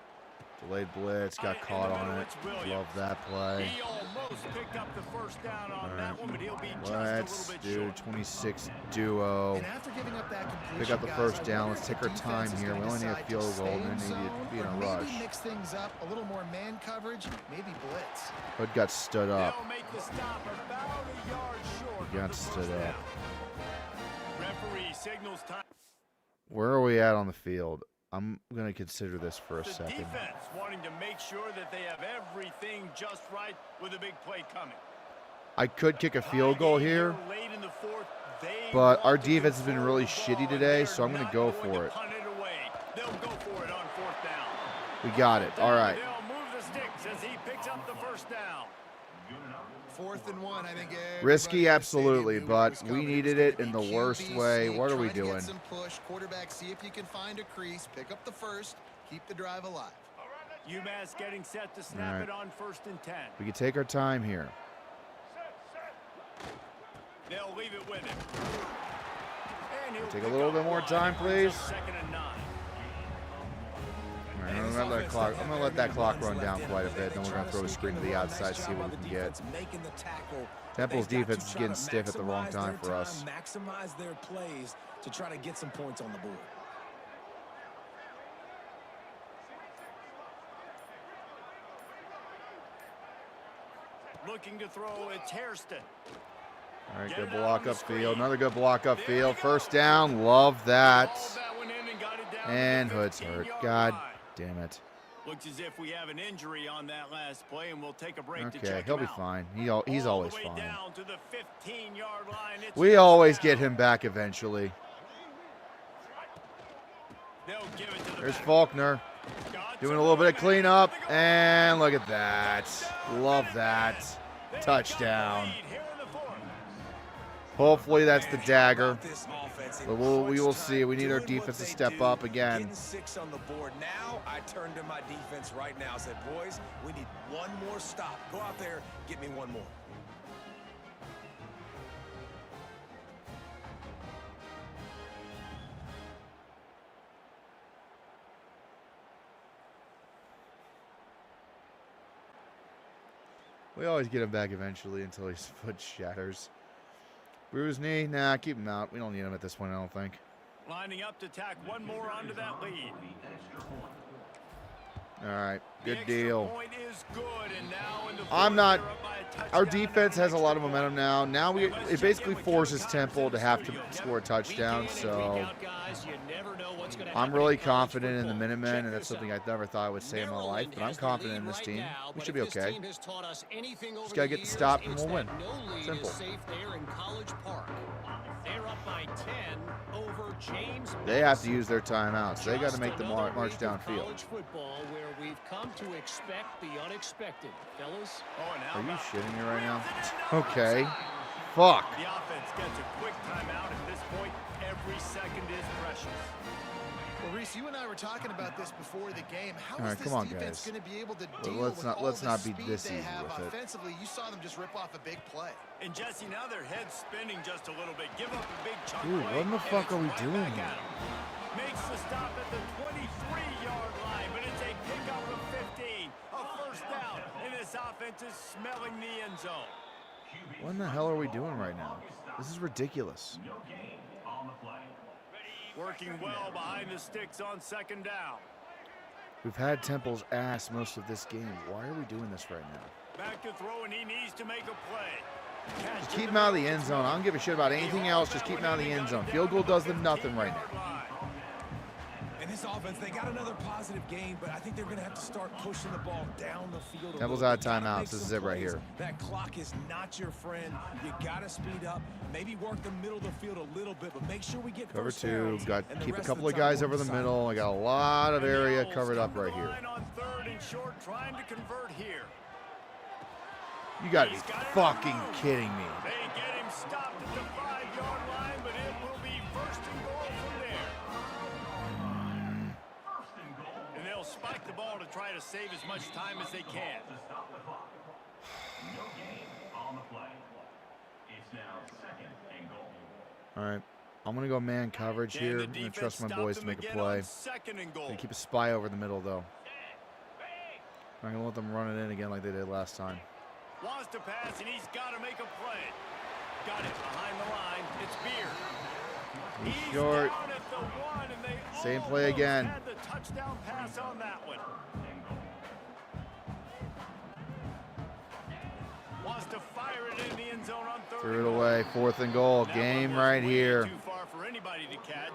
Delayed blitz, got caught on it. Love that play. He almost picked up the first down on that one, but he'll be just Let's a little bit do short. 26 duo. And after giving up that completion, Pick up the guys, first I down. wonder Let's if take the our time defense is here. We gonna only need a decide to field goal, stay and in then need zone, to be in or a maybe rush. mix things up, a little more man coverage, maybe blitz. Hood got stood up. They'll make the stop about a yard short. Got of the stood first up. down. Referee signals time. Where are we at on the field? I'm going to consider this for a The second. defense wanting to make sure that they have everything just right with a big play coming. I could kick a field goal here, Late in the fourth, they but want our to defense has been control really the shitty ball, today, and so I'm they're going to go not going for to it. punt it away. They'll go for it on fourth down. We got it. All right. They'll move the sticks as he picks up the first down. 4th and 1, I think. Risky, everybody in the absolutely, stadium knew what but was we coming. needed It's it gonna in the be worst QB way. sneak, What are we try to get doing? some push. Quarterback, see if you can find a crease, pick up the first, keep the drive alive. Umass getting set to snap right. it on 1st and 10. We can take our time here. They'll leave it with him. And he'll Take a pick little up bit more one. time, It brings please. up 2nd and 9. All right, I'm going to let that clock run down quite a bit. Then we're going to throw a screen to the outside, see what we can get. Temple's defense is getting stiff at the wrong time for us. Maximize their plays to try to get some points on the board. Looking to throw, it's Hairston. All right, good block upfield. Another good block upfield. First down. Love that. Hauled that one in and got it down to And the Hood's hurt. 15-yard God line. damn it. Looks as if we have an injury on that last play, and we'll take a break to Okay, check he'll him be out. fine. He's All always the way fine. down to the 15-yard line. It's We first always down. get him back eventually. They'll give it to the There's back. Faulkner Got doing to a little bit of run. cleanup. Here they go. And look at that. Love that. They got Touchdown. the lead here in the fourth. Hopefully that's the dagger. This offense in But we will crunch see. time, We need our doing what defense to they step do, up again. Getting 6 on the board. Now I turn to my defense right now. Said, boys, we need one more stop. Go out there, get me one more. We always get him back eventually until his foot shatters. Bruised knee? Nah, keep him out. We don't need him at this point, I don't think. Lining up to tack one more onto that lead. All right, The good extra deal. point is good, and now in the I'm fourth, not. they're up by a Our touchdown defense and has a lot of extra momentum point. now. It basically forces Temple to have to score a touchdown. Week in and So week out, guys, you never know what's gonna I'm happen really in college confident in the football. Minutemen, Check and that's this something out. I never thought I would say in my life. Maryland But I'm has the confident lead in this right team. now, We but should if be this okay. team has taught us anything over Just gotta the get the years, stop and it's we'll win. that no lead Simple. is safe there in College Park. They're up by 10 over James. They have to Madison. use their timeouts. They got to Just make the another march week of downfield. College football where we've come to expect the unexpected, fellas. Oh, and how Are you about shitting me right now? the Okay. Fuck. The offense gets a quick timeout. At this point, every second is precious. Well, Reese, you and I were talking about this before the game. How All is right, this come on, defense guys. going to be able to Well, deal let's with not- all let's the not be speed this they easy have with it. offensively? You saw them just rip off a big play. And Jesse, now their head's spinning just a little bit. Give up a big chunk Dude, play, what in the and fuck it's are we right doing back here? at 'em. Makes the stop at the 23-yard line, but it's a pickup of 15. A first down, and this offense is smelling the end zone. What in the hell are we doing right now? This is ridiculous. Working well behind the sticks on 2nd down. We've had Temple's ass most of this game. Why are we doing this right now? Back to throw, and he needs to make a play. Just keep him out of the end zone. I don't give a shit about anything else. Just keep him out of the end zone. Field goal does them nothing right now. And this offense, they got another positive game, but I think they're going to have to start pushing the ball down the field. Temple's out of timeouts. This is it right here. That clock is not your friend. You got to speed up, maybe work the middle of the field a little bit, but make sure we get Cover first 2. downs, Got and the keep a rest couple of the time guys over the on middle. I got a lot of area covered up right here. On 3rd and short, trying to convert here. You got to be fucking kidding me. They get him stopped at the 5-yard line, but it will be 1st and goal from there. And they'll spike the ball to try to save as much time as they can. All right. I'm going to go man coverage here. I'm going to trust my boys to make a play. They keep a spy over the middle, though. I'm going to let them run it in again like they did last time. Wants to pass, and he's got to make a play. Got it behind the line. It's Beard. He's short. Down at the 1, and they Same play again. had the touchdown pass on that one. Wants to fire it in the end zone on 3rd. Threw it away. 4th and goal. Game right here. Too far for anybody to catch.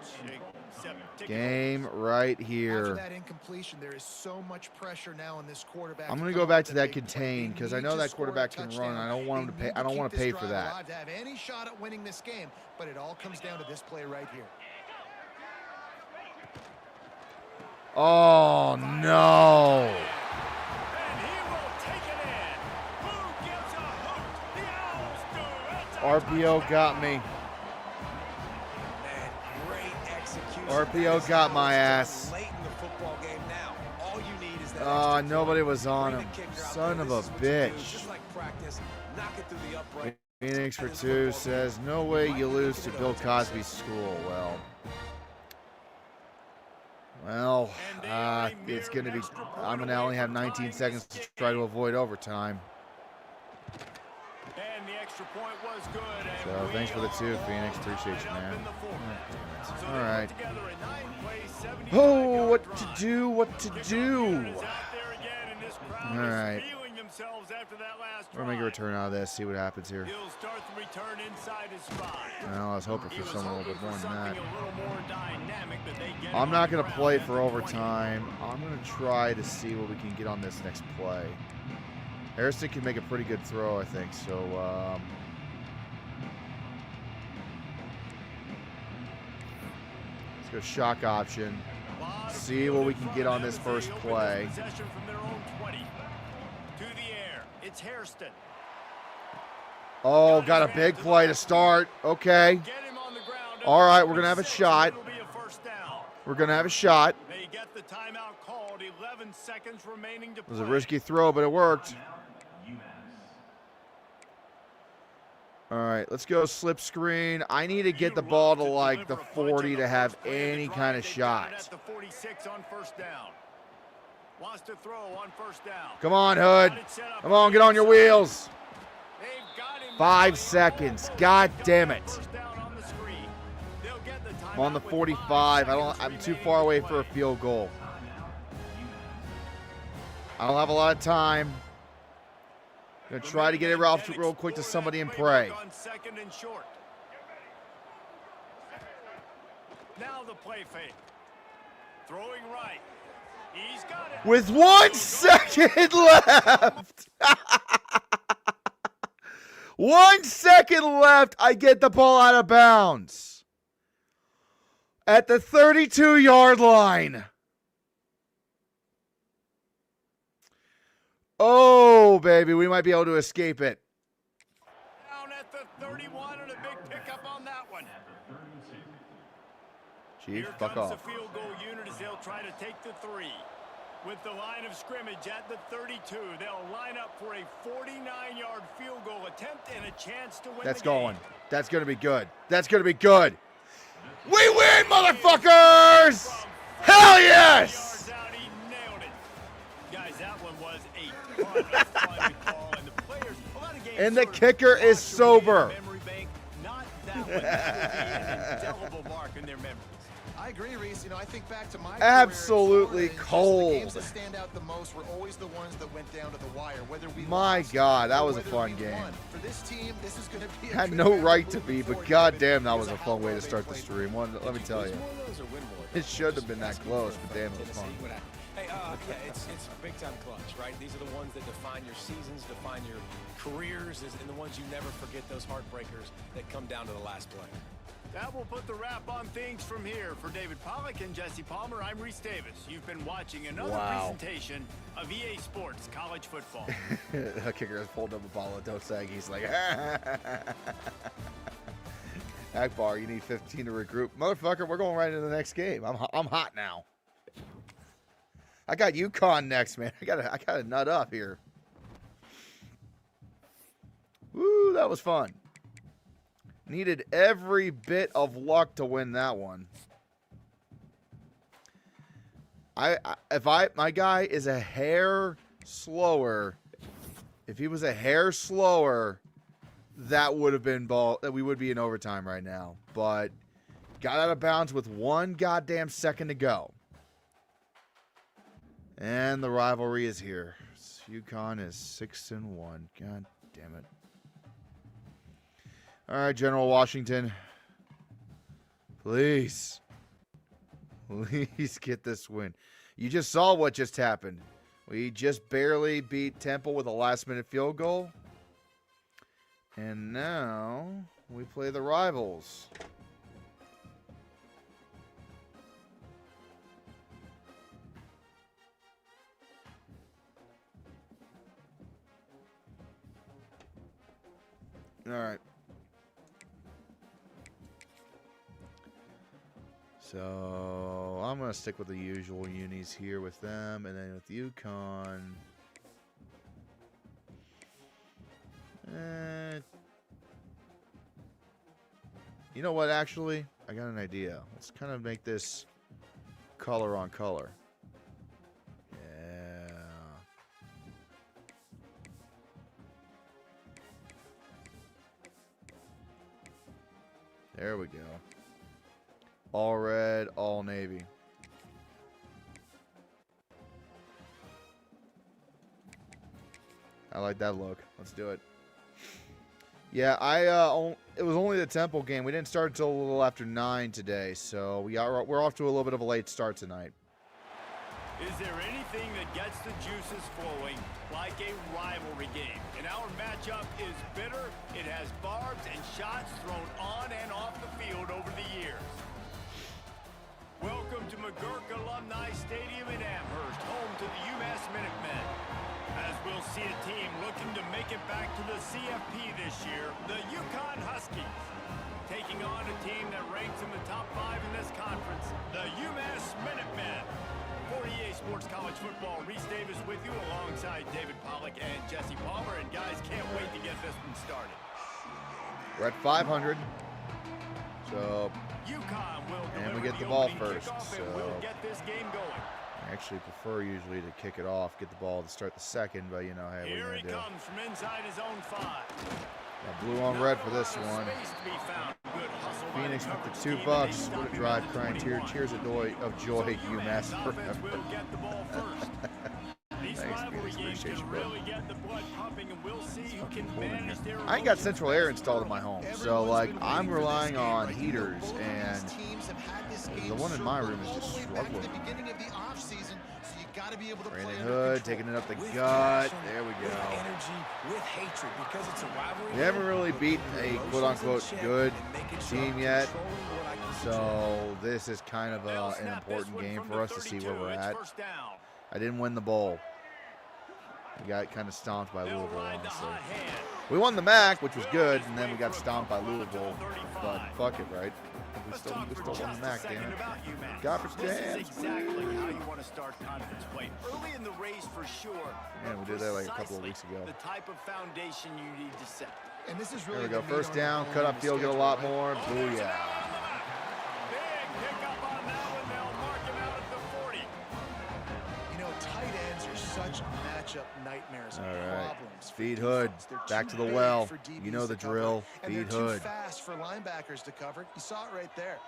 Game right After here. that incompletion, there is so much pressure now on this quarterback. I'm going to go back to that contain because I know that quarterback can run. I don't want him to pay. I don't want to pay for that. To have any shot at winning this game, but it all comes down to this play right here. Oh no! And he will take it in. Who gives a hoot? The Owls do. It's a RPO got me. Man, great execution. RPO got my ass. Late in the football game now. All you need is that Oh, extra nobody play. was on Bring him. the kicker out Son there. of This a is what you do. bitch. Just like practice, knock it through the upright. Phoenix for 2 says, no way you lose to Bill Cosby's school. Well, it's going to be, I'm going to only have 19 seconds to try to avoid overtime. And the extra point was good. And So thanks for the 2, Phoenix. Appreciate you, man. All right. Oh, what to do, what to do. All right. We're going to make a return out of this, see what happens here. He'll start the return inside his 5. Well, I was hoping for something a little bit more than that. A little more dynamic, but they get I'm him not going to around play at for the 20. overtime. I'm going to try to see what we can get on this next play. Harrison can make a pretty good throw, I think. So, let's go shock option. See what we can get on this first play. Possession from their own 20. To the air. It's Hairston. Oh, got a big play to start. Okay. Get him on the ground. All right, we're going to have a shot. It'll be a first down. We're going to have a shot. They get the timeout called. 11 seconds remaining to It was a play. risky throw, but it worked. All right, let's go slip screen. I need to get the ball to like the 40 to have any kind of shot. At the 46 on first down. Wants to throw on first down. Come on, Hood. Come on, get on your wheels. 5 seconds. God damn it. First down on the screen. They'll get the I'm on the timeout with 45. 5 I'm too far away for a field goal. I don't have a lot of time. Gonna try to get it off real quick to somebody and pray. On 2nd and short. Now the play fake. Throwing right. He's got it. With 1 second left. 1 second left. I get the ball out of bounds. At the 32-yard line. Oh, baby, we might be able to escape it. Down at the 31 and a big pickup on that one. Chief, Here fuck comes off. the field goal unit as they'll try to take the 3. With the line of scrimmage at the 32, they'll line up for a 49-yard field goal attempt and a chance to win That's the game. going. That's going to be good. That's going to be good. We win, motherfuckers! Hell yes! Yards out, he nailed it. Guys, that one was a ton of fun to call, and the players, a lot of games And the sort of kicker is wash away in sober. their memory bank. Not that one. That will be an indelible mark in their memories. I agree, Reese. You know, I think back to my Absolutely career, cold. the games that stand out the most were always the ones that went down to the wire. Whether we My lost God, that or was a whether fun we game. won. For this team, this is going to be a Had good no battle right to moving be, but forward, goddamn, that because was a of how fun way well to they start the played. stream. Let me tell you. Lose more of those or win more? It shouldn't have been that close, but damn, it was fun. Hey, yeah, it's big time clutch, right? These are the ones that define your seasons, define your careers, and the ones you never forget, those heartbreakers that come down to the last play. That will put the wrap on things from here. For David Pollack and Jesse Palmer, I'm Reese Davis. You've been watching another presentation of EA Sports College Football. The kicker has pulled up Apollo. Don't sag. He's like, Akbar, you need 15 to regroup. Motherfucker, we're going right into the next game. I'm hot now. I got UConn next, man. I gotta nut up here. Woo, that was fun. Needed every bit of luck to win that one. My guy is a hair slower. If he was a hair slower, that would have been we would be in overtime right now. But got out of bounds with 1 goddamn second to go. And the rivalry is here. UConn is 6-1. God damn it. All right, General Washington. Please get this win. You just saw what just happened. We just barely beat Temple with a last-minute field goal. And now we play the rivals. All right. So I'm going to stick with the usual unis here with them, and then with UConn. You know what, actually? I got an idea. Let's kind of make this color on color. Yeah. There we go. All red, all navy. I like that look. Let's do it. Yeah, it was only the Temple game. We didn't start until a little after 9 today, so we're off to a little bit of a late start tonight. Is there anything that gets the juices flowing like a rivalry game? And our matchup is bitter. It has barbs and shots thrown on and off the field over the years. Welcome to McGurk Alumni Stadium in Amherst, home to the Umass Minutemen. As we'll see a team looking to make it back to the CFB this year, the UConn Huskies. Taking on a team that ranks in the top 5 in this conference, the Umass Minutemen. For EA Sports College Football, Reese Davis with you alongside David Pollack and Jesse Palmer. And guys, can't wait to get this one started. We're at 500. So, UConn will and we get the ball first. So, we'll get this game going. I actually prefer usually to kick it off, get the ball to start the second, but you know, hey, what are you Here going he to do? comes from inside his own 5. Got blue on red for this one. Phoenix with the $2. What a drive, crying cheers of joy, UMass forever. Thanks, Phoenix. Appreciate you, bro. I ain't got central air installed in my home, so like I'm relying on heaters, and the one in my room is just struggling. Brandon Hood taking it up the gut. There we go. We haven't really beaten a quote-unquote good team yet, so this is kind of an important game for us to see where we're at. I didn't win the bowl. We got kind of stomped by Louisville, honestly. We won the MAC, which was good, and then we got stomped by Louisville. But fuck it, right? We still won the MAC, damn it. Conference champs. Exactly how you want to start conference play. Early in the race for sure. Man, we did that like a couple of weeks ago. The type of foundation you need to set. And this is There really we go. First down, cut up field, get a lot more. Booyah. Big pickup on that one. They'll mark him out at the 40. You know, tight ends are such matchup nightmares. All right. Problems. Feed Hood. They're Back too to the big well. for DBs You know the to cover, drill. and Feed they're Hood. too fast for linebackers to cover. You saw it right there.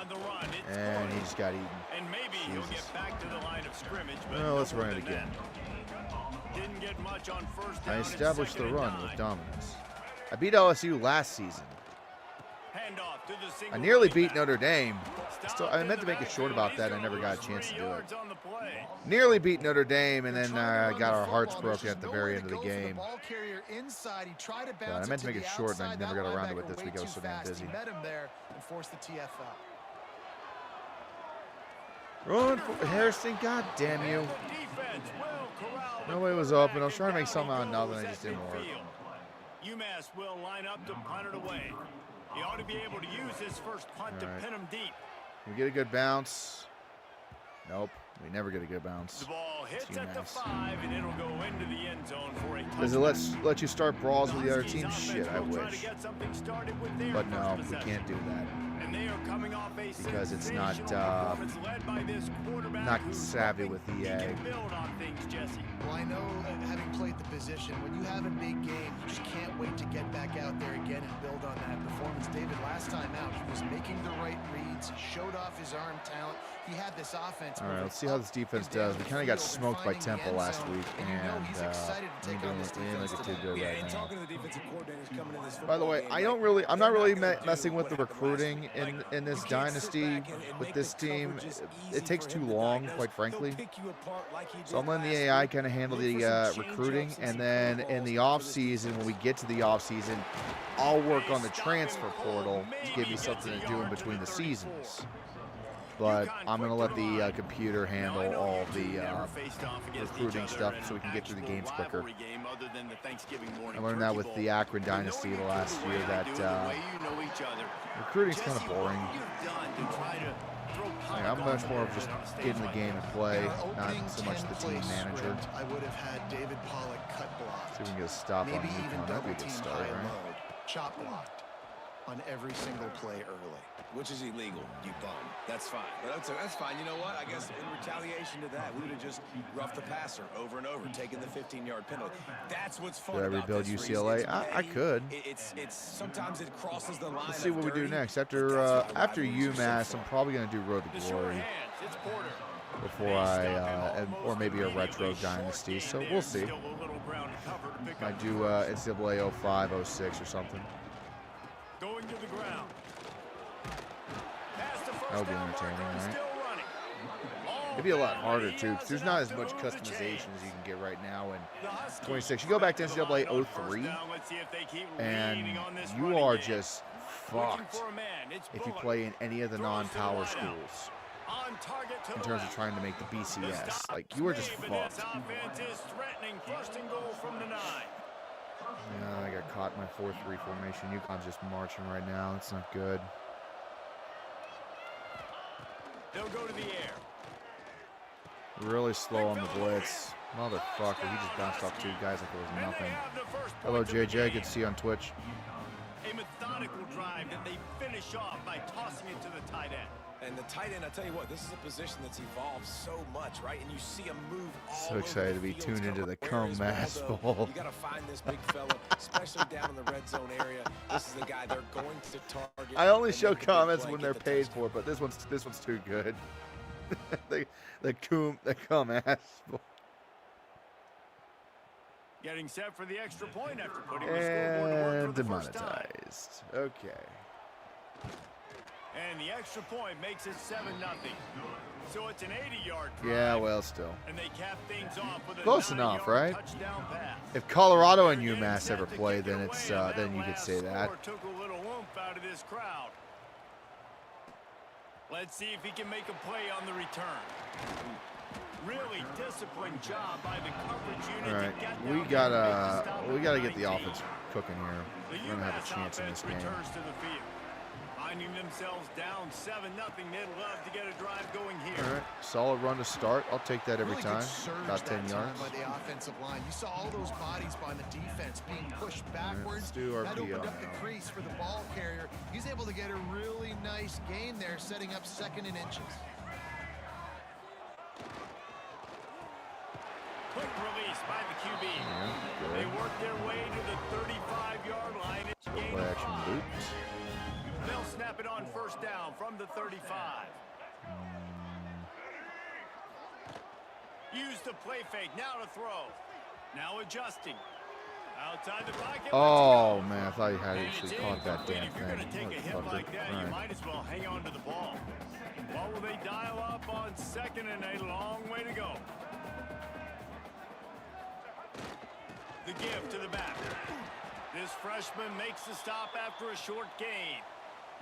on the run. It's And he just got eaten. And maybe he'll get back to the line of scrimmage. But Well, let's run it again. Didn't get much on first down. I established the run with dominance. I beat LSU last season. I nearly beat Notre Dame. I meant to make it short about that. I never got a chance to do it. Nearly beat Notre Dame, and then got our hearts broken at the very end of the game. But I meant to make it short, and I never got around to it this week. I was so damn busy. Run for Harrison, god damn you. Nobody was open. I was trying to make something out of nothing. It just didn't work. Umass will line up to punt it away. He ought to be able to use his first punt to pin him deep. We get a good bounce. Nope, we never get a good bounce. The ball hits at the 5, and it'll go into the end zone for a touchdown. Does it let you start brawls with the other team? Shit, I wish. But no, we can't do that. And they are coming off a because it's not savvy with EA. Well, I know, having played the position, when you have a big game, you just can't wait to get back out there again and build on that performance. David, last time out, he was making the right reads, showed off his arm talent. He had this offense. All right, let's see how this defense does. We kind of got smoked by Temple last week, and we didn't look too good right now. By the way, I'm not really messing with the recruiting in this dynasty with this team. It takes too long, quite frankly. So I'm letting the AI kind of handle the recruiting, and then in the off season, when we get to the off season, I'll work on the transfer portal to give me something to do in between the seasons. But I'm going to let the computer handle all the recruiting stuff so we can get through the games quicker. I learned that with the Akron Dynasty the last year that recruiting's kind of boring. I'm much more of just getting the game and play, not so much the team manager. I would have had David Pollock cut block. See if we can get a stop on Yukon. That'd be a good start, right? Chop blocked on every single play early. Which is illegal, you bum. That's fine. But that's fine. You know what? I guess in retaliation to that, we would have just roughed the passer over and over, taking the 15-yard penalty. That's what's fun. Should I rebuild UCLA? I could. It's sometimes it crosses the line. Let's see what we do next. After UMass, I'm probably going to do Road to Glory before or maybe a retro dynasty. So we'll see. I do NCAA 05, 06 or something. Going to the ground. That would be entertaining, right? It'd be a lot harder, too, because there's not as much customization as you can get right now in 26. You go back to NCAA 03, and you are just fucked if you play in any of the non-power schools in terms of trying to make the BCS. Like, you are just fucked. I got caught in my 4-3 formation. UConn's just marching right now. It's not good. They'll go to the air. Really slow on the blitz. Motherfucker, he just bounced off 2 guys like it was nothing. Hello, JJ. Good to see you on Twitch. A methodical drive that they finish off by tossing it to the tight end. And the tight end, I tell you what, this is a position that's evolved so much, right? And you see him move all so excited to be tuned into the Umass Bowl. You got to find this big fella, especially down in the red zone area. This is the guy they're going to target. I only show comments when they're paid for, but this one's too good. the Umass Bowl. Getting set for the extra point after putting the scoreboard to work for the first time. Demonetized. Okay. And the extra point makes it 7-0. So it's an 80-yard drive. Yeah, well, still. And they cap things off with a close enough, right? Touchdown pass. If Colorado and UMass ever play, then it's then you could say that. Took a little oomph out of this crowd. Let's see if he can make a play on the return. Really disciplined job by the coverage unit. All right, we gotta get the offense cooking here. We're gonna have a chance in this game. Finding themselves down 7-0, they'd love to get a drive going here. All right, solid run to start. I'll take that every time. About 10 yards. By the offensive line, you saw all those bodies by the defense being pushed backwards. Let's do our that PO opened up now. the crease for the ball carrier. He's able to get a really nice gain there, setting up 2nd and inches. Quick release by the QB. Yeah, they work their way to the 35-yard line. play action boots. They'll snap it on first down from the 35. Use the play fake. Now to throw. Now adjusting. Outside the pocket. Oh, man. I thought he had actually caught that damn If you're going to thing. take a hit like that, you might as well hang on to the ball. What will they dial up on 2nd and a long way to go? The give to the back. This freshman makes the stop after a short gain.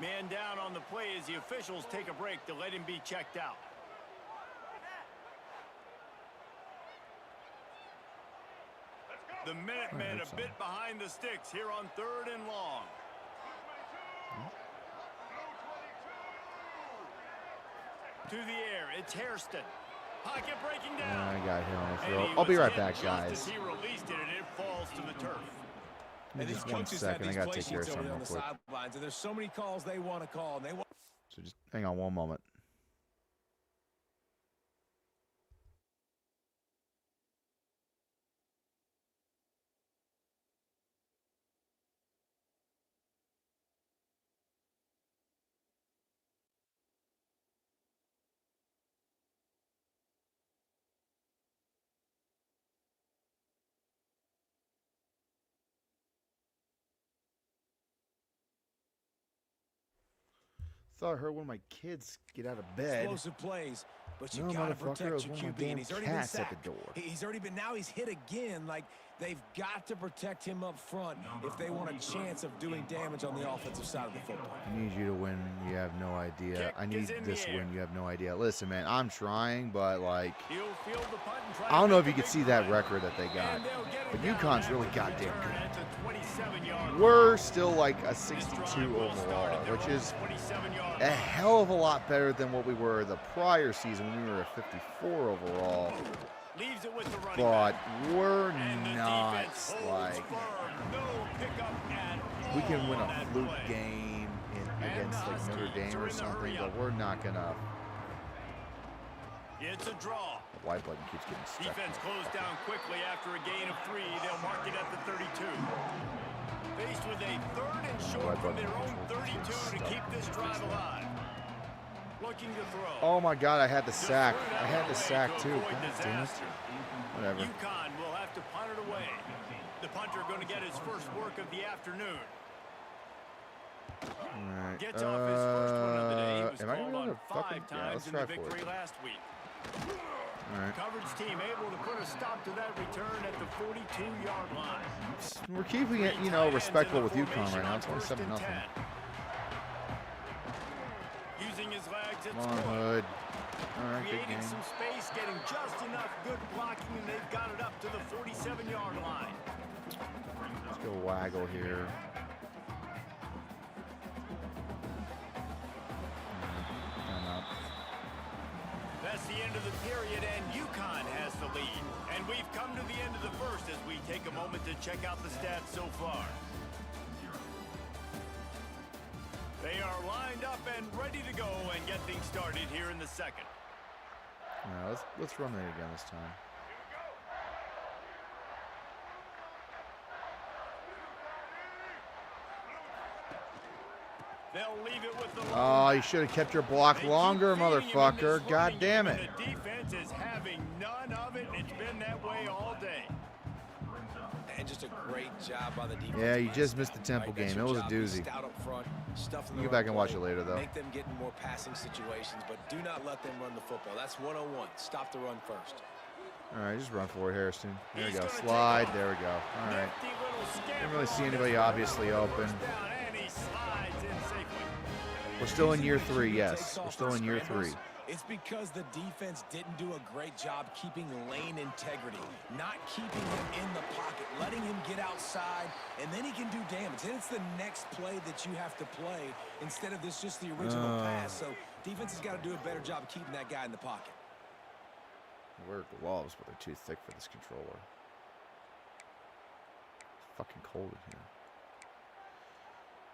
Man down on the play as the officials take a break to let him be checked out. The Minutemen a bit behind the sticks here on 3rd and long. To the air, it's Hairston. Pocket breaking down. I got hit on the throw. I'll be right back, guys. He released it and it falls to the turf. Give me just 1 second. I got to take care of something real quick. And there's so many calls they want to call. And they want So just hang on 1 moment. Thought I heard one of my kids get out of bed. explosive plays, but you No, gotta motherfucker, it protect was your one of QB. my And he's damn already been cats at the sacked. door. He's already been, now he's hit again. Like, they've got to protect him up front if they want a chance of doing damage on the offensive side of the football. I need you to win. You have no idea. Kick I need is in this the air. win. You have no idea. Listen, man, I'm trying, but like, He'll field the punt and try I don't to know make if you a could big see that play. record that they got. And they'll get it But down UConn's after really the goddamn return good. at the 27-yard We're still like a This drive 62 will start overall, at their which own is 27-yard a line. hell of a lot better than what we were the prior season when we were at 54 overall. Leaves it with the running But back. we're And the not defense holds like firm. No pickup at we all can win on a that fluke play. game And against the like Notre Huskies Dame are or in the something, hurry but up. we're not gonna. It's a draw. The white button keeps getting stuck. Defense closed down quickly after a gain of 3. They'll mark it at the 32. Faced with a 3rd and short from their own 32 to keep this drive alive. Looking to throw. Oh my God! I had the sack. I had the sack too. Avoid God damn it. disaster. Whatever. UConn will have to punt it away. The punter going to get his first work of the afternoon. All right. Gets off his first one of the day. He was am I called gonna on go to 5 fucking? Yeah, times let's in try the for victory it. last week. All right. Coverage team able to put a stop to that return at the 42-yard line. We're keeping it, you know, respectable with UConn right now. It's only 7-0. Using his legs, it's Come on, good. Hood. All right, good Creating game. some space, getting just enough good blocking, and they've got it up to the 47-yard line. Let's go waggle here. Time That's the end of the period, and UConn has the lead. And we've come to the end of the first as we take a moment to check out the stats so far. They are lined up and ready to go and get things started here in the second. Yeah, let's run it again this time. They'll leave it with the Oh, you should have kept your block longer, motherfucker. God damn it. The defense is having none of it. It's been that way all day. And just a great job by the defense. Yeah, you just missed the Temple Right, that's game. It your was a job. Be doozy. stout up front, stuff in You the go back run and watch play, it later, though. Make them get in more passing situations, but do not let them run the football. That's 101. Stop the run first. All right, just run for it, Hairston. There we He's go. gonna take Slide. off. There we go. All right. Nifty little scamper Didn't really see on anybody this one. obviously open. First down, and he slides in safely. We're still in year Easy 3, QB yes. takes We're off still on in year scrambles. 3. It's because the defense didn't do a great job keeping lane integrity, not keeping him in the pocket, letting him get outside, and then he can do damage. Then it's the next play that you have to play instead of this just the original pass. So defense has got to do a better job keeping that guy in the pocket. I wear gloves, but they're too thick for this controller. It's fucking cold in here.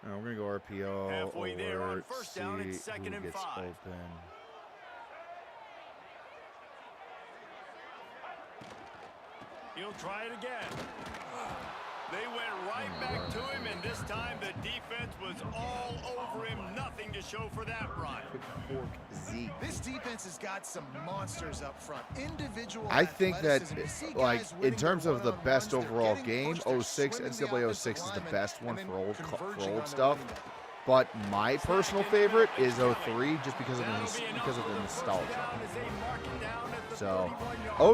All right, we're going to go RPO. Halfway there on alert, first down, it's see 2nd who and gets 5. open. He'll try it again. They went right back to him, and this time the defense was all over him. Nothing to show for that run. This defense has got some monsters up front. Individual I think that, athleticism. You see like, guys in winning terms their of the one-on-ones, best they're overall getting game, pushed, they're 06, swimming the NCAA offensive 06 is the linemen, best one and for then old converging on the stuff. running back. But my personal favorite is 03 just because of the nostalgia. So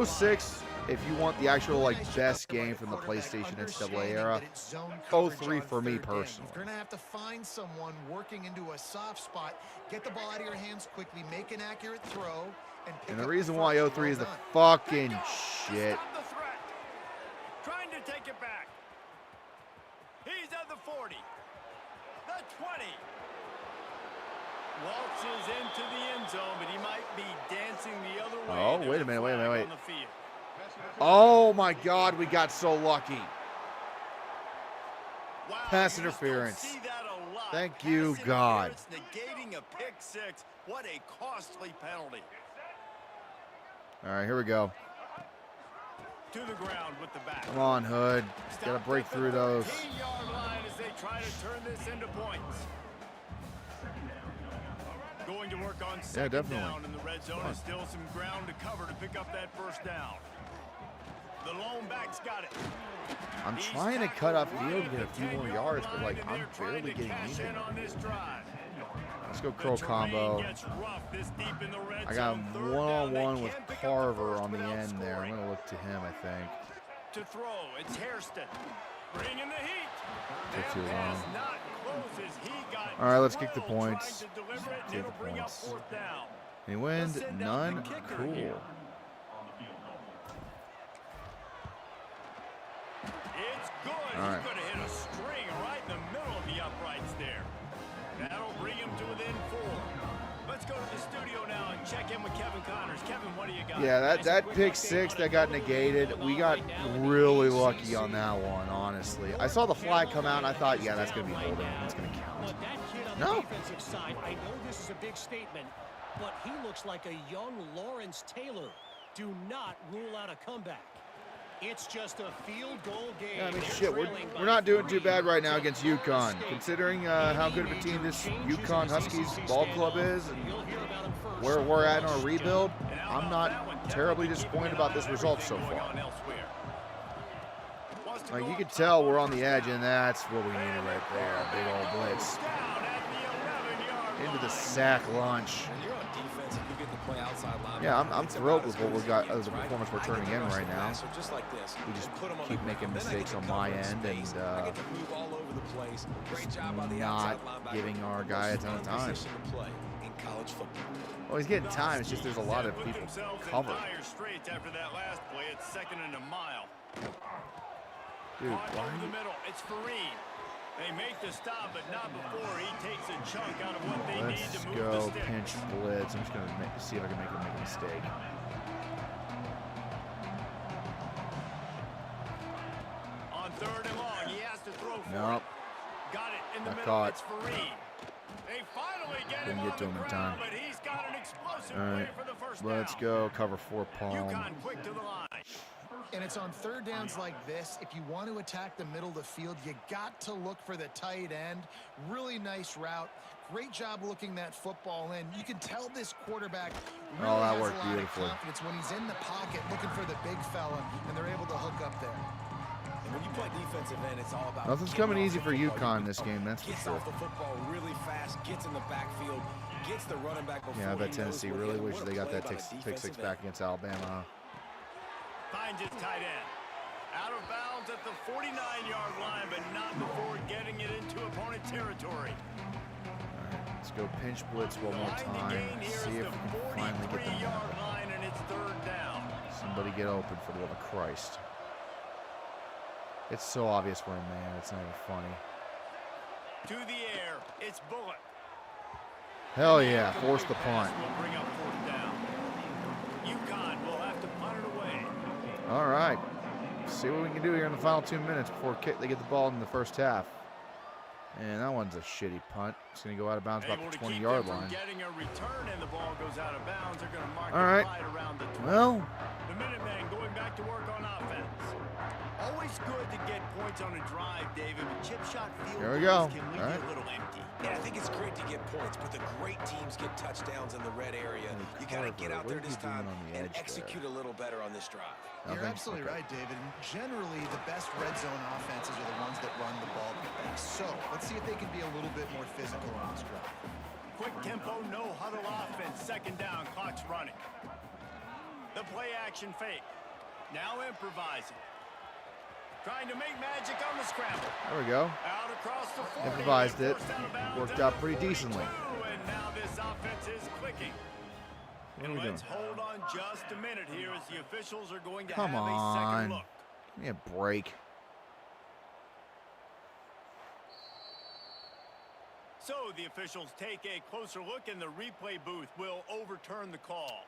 06, if you want the actual like best game from the PlayStation NCAA era, 03 for me personally. You're going to have to find someone working into a soft spot, get the ball out of your hands quickly, make an accurate throw, and the reason why 03 is the fucking shit. Trying to take it back. He's at the 40. The 20. Waltzes into the end zone, but he might be dancing the other way. Oh, There's wait a minute, wait. on the field. Oh my God, we got so lucky. Wow, Pass you just interference. don't see that a lot. Thank you, Pass God. interference Negating a pick six. What a costly penalty. All right, here we go. To the ground with the back. Come on, Hood. Got to break through those. 14-yard line as they try to turn this into points. Going to work on second down in the red zone, and still some ground to cover to pick up that first down. The lone back's got it. I'm trying to cut off field and get a few more yards, but like I'm barely getting anything. Let's go curl combo. I got him one-on-one with Carver on the end there. I'm gonna look to him, I think. To throw, it's Hairston. Bringing the heat. Took too long. All right, let's kick the points. Take the points. Any wind? None? Cool. It's good. All right. He's going to hit a string right in the middle of the uprights there. That'll bring him to within 4. Let's go to the studio now and check in with Kevin Connors. Kevin, what do you got? Yeah, that pick six that got negated, we got really lucky on that one, honestly. I saw the flag come out and I thought, yeah, that's going to be holding. It's going to count. No. Defensive side, I know this is a big statement, but he looks like a young Lawrence Taylor. Do not rule out a comeback. It's just a field goal game. Yeah, I mean, shit, we're not doing too bad right now against UConn, considering how good of a team this UConn Huskies ball club is and where we're at in our rebuild. I'm not terribly disappointed about this result so far. Like, you can tell we're on the edge, and that's what we needed right there, a big old blitz. Into the sack lunch. Yeah, I'm thrilled with what we got as a performance we're turning in right now. We just keep making mistakes on my end and just not giving our guy a ton of time. Well, he's getting time. It's just there's a lot of people covered. Dude, why? They make the stop, but not before he takes a chunk out of what they need to move Let's the go sticks. pinch blitz. I'm just going to see if I can make him make a mistake. On 3rd and long, he has to throw for Nope. it. Got it in the Not middle. caught. It's Fareed. They finally get Didn't him get on to the him in ground, time. but he's got an explosive All right, play for the first let's down. go cover 4 palm. UConn quick to the line. And it's on 3rd downs like this. If you want to attack the middle of the field, you got to look for the tight end. Really nice route. Great job looking that football in. You can tell this quarterback really that has worked a lot beautifully. of confidence when he's in the pocket looking for the big fella, and they're able to hook up there. And when you play defensive end, it's all about Nothing's getting coming off easy the for football. UConn this game, that's for Gets sure. off the football really fast, gets in the backfield, gets the running back before Yeah, I bet he knows Tennessee where really he is. wishes What a they got play that by the pick six defensive back end. against Alabama. Finds his tight end. Out of bounds at the 49-yard line, but not before getting it into opponent territory. Let's go pinch blitz one more time. See if we can finally get the 43-yard line, and it's 3rd down. Somebody get open for the love of Christ. It's so obvious we're in man. It's not even funny. To the air, it's Bullock. Hell yeah, force the punt. Will bring up 4th down. UConn will have to punt it away. All right. See what we can do here in the final 2 minutes before they get the ball in the first half. And that one's a shitty punt. It's going to go out of bounds about the 20-yard line. Getting a return and the ball goes out of bounds. They're going to mark All right. around the 20. Well, The Minutemen going back to work on offense. Always good to get points on a drive, David, but chip shot field There we go. goals can leave you a little empty. Yeah, I think it's great to get points, but the great teams get touchdowns in the red area. You got to get out there this time and execute a little better on this drive. You're absolutely right, David. And generally, the best red zone offenses are the ones that run the ball the best. So let's see if they can be a little bit more physical on this drive. Quick tempo, no huddle offense. Second down, clock's running. The play action fake. Now improvising. Trying to make magic on the scramble. There we go. Out across the 40. Improvised it. Worked out pretty decently. And now this offense is clicking. What are And we doing? let's hold on just a minute here as the officials are going to Come have a on. second look. Give me a break. So the officials take a closer look and the replay booth will overturn the call.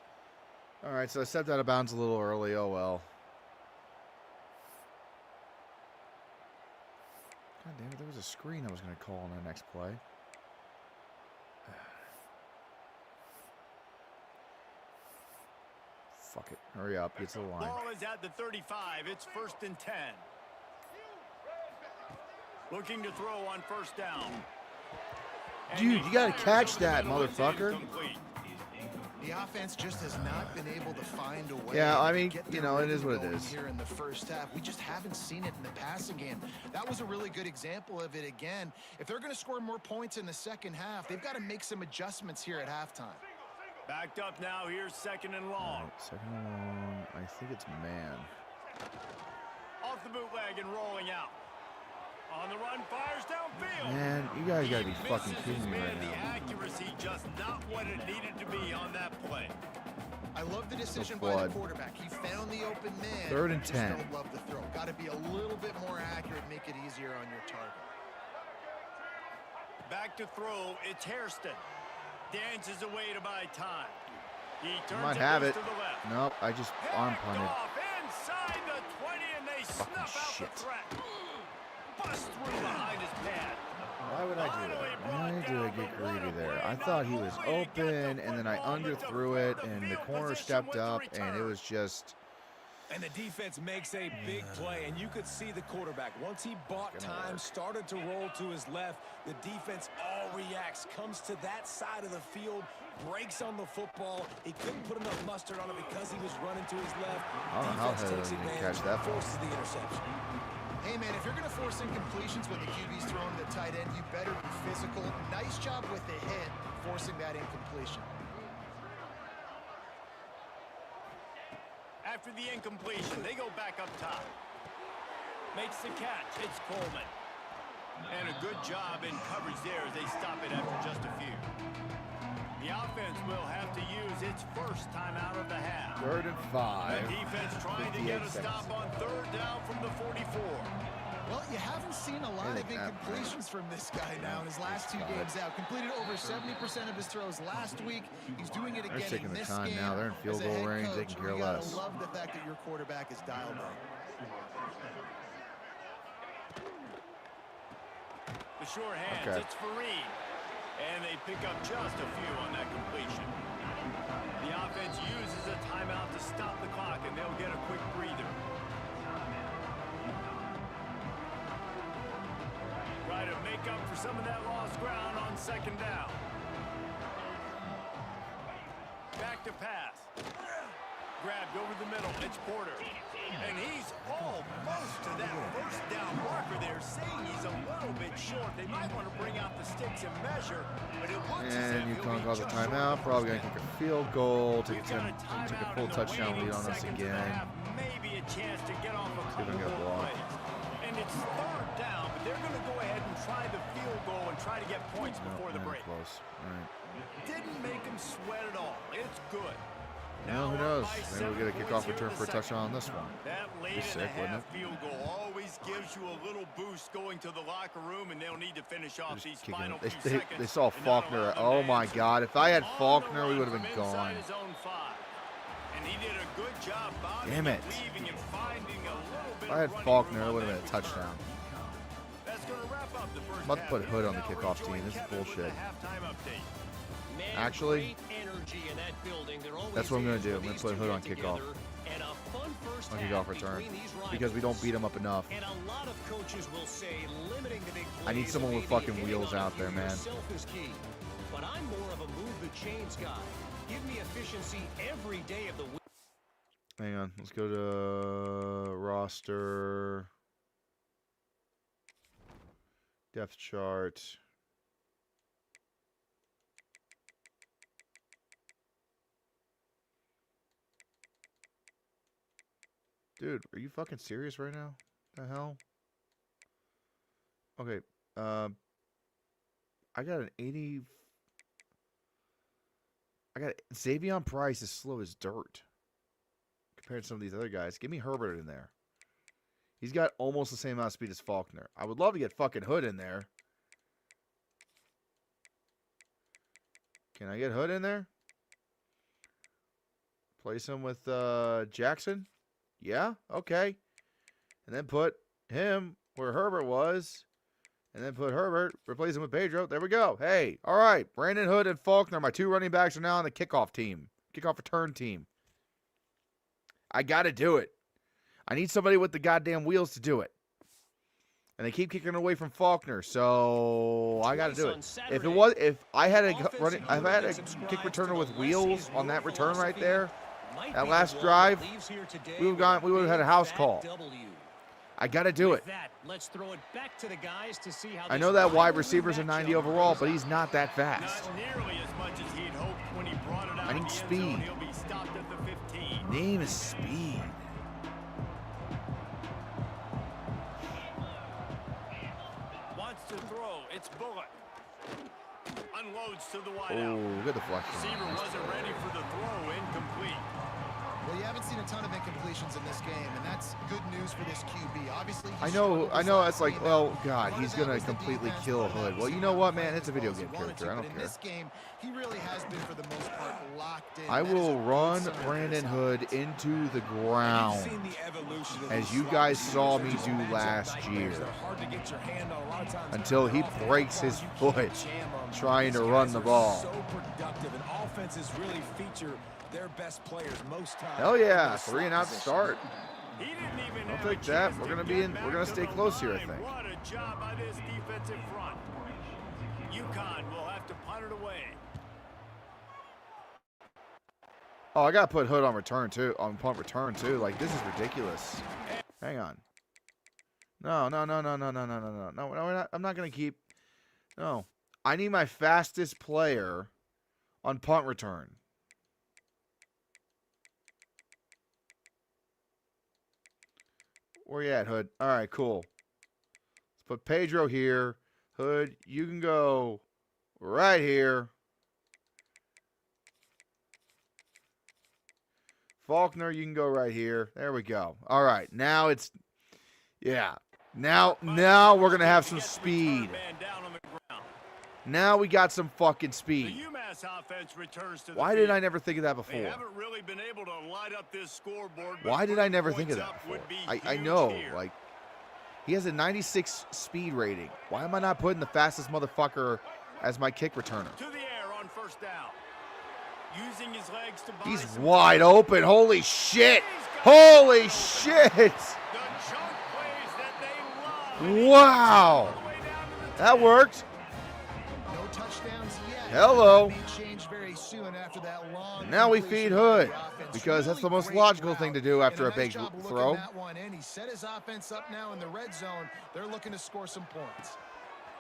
All right, so I stepped out of bounds a little early. Oh, well. God damn it, there was a screen I was going to call on the next play. Fuck it. Hurry up. Get to the line. Ball is at the 35. It's 1st and 10. Looking to throw on first down. Dude, you got to catch that, motherfucker. The offense just has not been able to find a way. Yeah, I mean, to get you the know, it rhythm is what it going is. Here in the first half, we just haven't seen it in the passing game. That was a really good example of it again. If they're going to score more points in the second half, they've got to make some adjustments here at halftime. Backed up now. Here's 2nd and long. Right, 2nd and long. I think it's man. Off the bootleg and rolling out. On the run, fires downfield. Man, you guys got to be He fucking misses kidding his me man. right The now. accuracy just not what it needed to be on that play. I love the decision The by the flood. quarterback. He found the open man. 3rd and Just 10. don't love the throw. Got to be a little bit more accurate, make it easier on your target. Back to throw. It's Hairston. Dances away to buy time. He turns Might have loose it. to the left. Nope, I just arm Picked punted. off inside the 20, and they Fucking snuff out shit. the threat. Bust through behind his pad. Why would I do that? Why did I get greedy there? I thought he was open, and then I underthrew it, and the corner stepped up, and it was just... And the defense makes a big play, and you could see the quarterback. Once he bought time, started to roll to his left, the defense all reacts, comes to that side of the field, breaks on the football. He couldn't put enough mustard on it because he was running to his left. I don't know how Defense the hell takes he didn't advantage, catch that ball. forces the interception. Hey, man, if you're going to force incompletions when the QB's throwing to the tight end, you better be physical. Nice job with the hit, forcing that incompletion. After the incompletion, they go back up top. Makes the catch. It's Coleman. And a good job in coverage there as they stop it after just a few. The offense will have to use its first time out of the half. 3rd and 5. The defense trying to get a stop on 3rd down from the 44. Well, you haven't seen a lot of think that- incompletions from this guy now in his last 2 games out. Completed over 70% of his throws last week. He's doing it again taking in the this time game. now. They're in field As a goal head range. They coach, can care you gotta less. love the fact that your quarterback is dialed in. The short hands, Okay. it's Fareed. And they pick up just a few on that completion. The offense uses a timeout to stop the clock, and they'll get a quick breather. Try to make up for some of that lost ground on 2nd down. Back to pass. Grabbed over the middle. It's Porter. And he's almost to that 1st down marker there, saying he's a little bit short. They might want to bring out the sticks and measure, but it looks as And if you he'll can't be call the just short timeout. of the Probably going first to kick down. a field goal to We've got a take a timeout full in the touchdown waning lead on us seconds of the again. half. Maybe a chance to get off a See if couple we can get a more block. plays. And it's 3rd down, but they're going to go ahead and try the field goal and try to get points before the Man, break. close. All right. Didn't make him sweat at all. It's good. Well, who up knows? by Maybe 7 we'll get a points kickoff here in return the for a second. touchdown on this one. That late Be in sick, the wouldn't half field goal always gives you a little boost going to the locker room, and they'll need to finish off Just these kicking final it. few seconds. They saw and not Faulkner. allow them Oh to my answer. God! If I had On the Faulkner, we run would have from been inside gone. his own 5. And he did a good job bobbing Damn it. and weaving and finding a little bit If I had of running Faulkner, room it on would have that been a return. touchdown. That's going to wrap up the first I'm about to half. put Hood on the Now kickoff rejoin team. This is Kevin with bullshit. the halftime update. Man, Actually, great energy in that building. There always that's what I'm gonna is do. when I'm gonna these put two Hood get on kickoff. together. And a first on half kickoff return between these because we don't beat them up enough. and a lot of coaches will say limiting the big plays I need someone with and maybe fucking hitting wheels on a out few there, man. yourself is key. But I'm more of a move the chains guy. Give me efficiency every day of the week. Hang on. Let's go to roster. Depth chart. Dude, are you fucking serious right now? The hell? Okay. I got an 80. I got Xavier Price is slow as dirt compared to some of these other guys. Give me Herbert in there. He's got almost the same amount of speed as Faulkner. I would love to get fucking Hood in there. Can I get Hood in there? Place him with Jackson? Yeah? Okay. And then put him where Herbert was. And then put Herbert, replace him with Pedro. There we go. Hey, all right. Brandon Hood and Faulkner, my two running backs, are now on the kickoff team. Kickoff return team. I got to do it. I need somebody with the goddamn wheels to do it. And they keep kicking away from Faulkner, so I got to do it. If I had a kick returner with wheels on that return right there, that last drive, we would have had a house call. I got to do it. I know that wide receiver's a 90 overall, but he's not that fast. I need speed. Name is speed. Wants to throw. It's Bullock. Unloads to the wide Oh, out. good deflection. Receiver wasn't ready for the throw. Incomplete. Well, you haven't seen a ton of incompletions in this game, and that's good news for this QB. Obviously, I know. It's like, well, God, he's gonna completely kill Hood. Well, you know what, man? It's a video game character. I don't care. In this game, he really has been for the most part locked in. I will run Brandon Hood into the ground, as you guys saw me do last year, until he breaks his foot trying to run the ball. So productive, and offenses really feature their best players most times. Hell yeah, 3 and out start. He didn't even I'll have a take that. chance We're to gonna be get in. back We're gonna to stay the close here, I line. think. What a job by this defensive front. UConn will have to punt it away. Oh, I gotta put Hood on return too. On punt return too. Like, this is ridiculous. Hang on. No. We're not, I'm not gonna keep. No, I need my fastest player on punt return. Where you at, Hood? All right, cool. Let's put Pedro here. Hood, you can go right here. Faulkner, you can go right here. There we go. All right, now it's, yeah. Now we're going to have some speed. Now we got some fucking The speed. Umass offense returns to the Why did field. I never think of that They before? haven't really been able to light up this scoreboard. but Why did I putting never think of points that up before? would be I huge know, here. like, he has a 96 speed rating. Why am I not putting the fastest motherfucker as my kick returner? To the air on first down. Using his legs to buy He's some wide time. open. Holy shit. Holy shit. The chunk plays that they love. Wow. All the way down to the That 10. worked. No touchdowns yet. Hello. That may change very soon after that long And now we completion feed by Hood, the offense. because that's the Really most great logical route. thing to do after And a big nice job looking throw. that one in. He set his offense up now in the red zone. They're looking to score some points.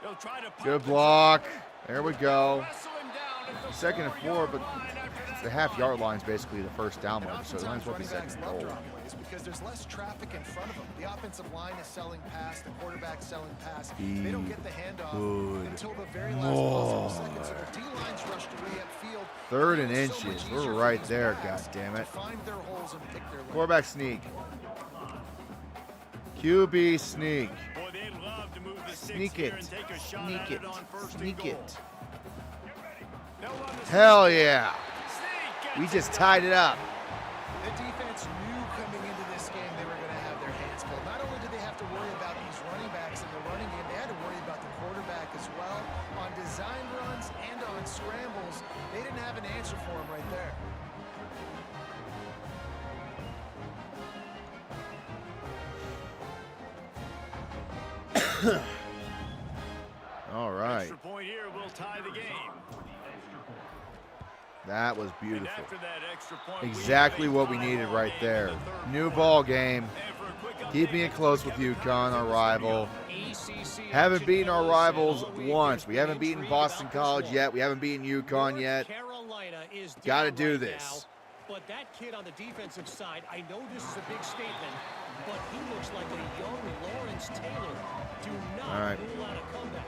They'll try to Good punt block. There we go. wrestle him down at the 2nd and 4, 4-yard but line after the that half-yard penalty. line is basically the first down And mark, so it might as well be oftentimes 2nd running and backs goal. love drop plays because there's less traffic in front of them. The offensive line is selling pass, the quarterback's selling pass. They don't get the handoff Good until the very last possible second. So their D-line's rushed away upfield. 3rd and It's so much inches. easier We're for right these there, backs goddammit. to find their holes and pick their lanes. Quarterback sneak. QB sneak. Boy, they'd love to move the six Sneak here it. and take a shot Sneak at it. on first and Sneak goal. it. They'll run the Hell yeah. sneak. We Gets just it tied it up. The defense knew coming into this game they were going to have their hands full. Not only did they have to worry about these running backs in the running game, they had to worry about the quarterback as well. On design runs and on scrambles, they didn't have an answer for him right there. All right. Extra point here will tie the game. That was And beautiful. after that extra point, Exactly we have a what we tie needed ball right game there. in the third New quarter. ball game. And for a quick update, Keeping it close with Kevin UConn, our Connors rival. ACC Haven't beaten our action rivals follows all week. once. There's We been haven't beaten intrigue Boston about this College one. yet. We haven't beaten UConn North yet. Carolina is Gotta down do right this. now, but that kid on the defensive side, I know this is a big statement, but he looks like a young Lawrence Taylor. Do not All right. rule out a comeback.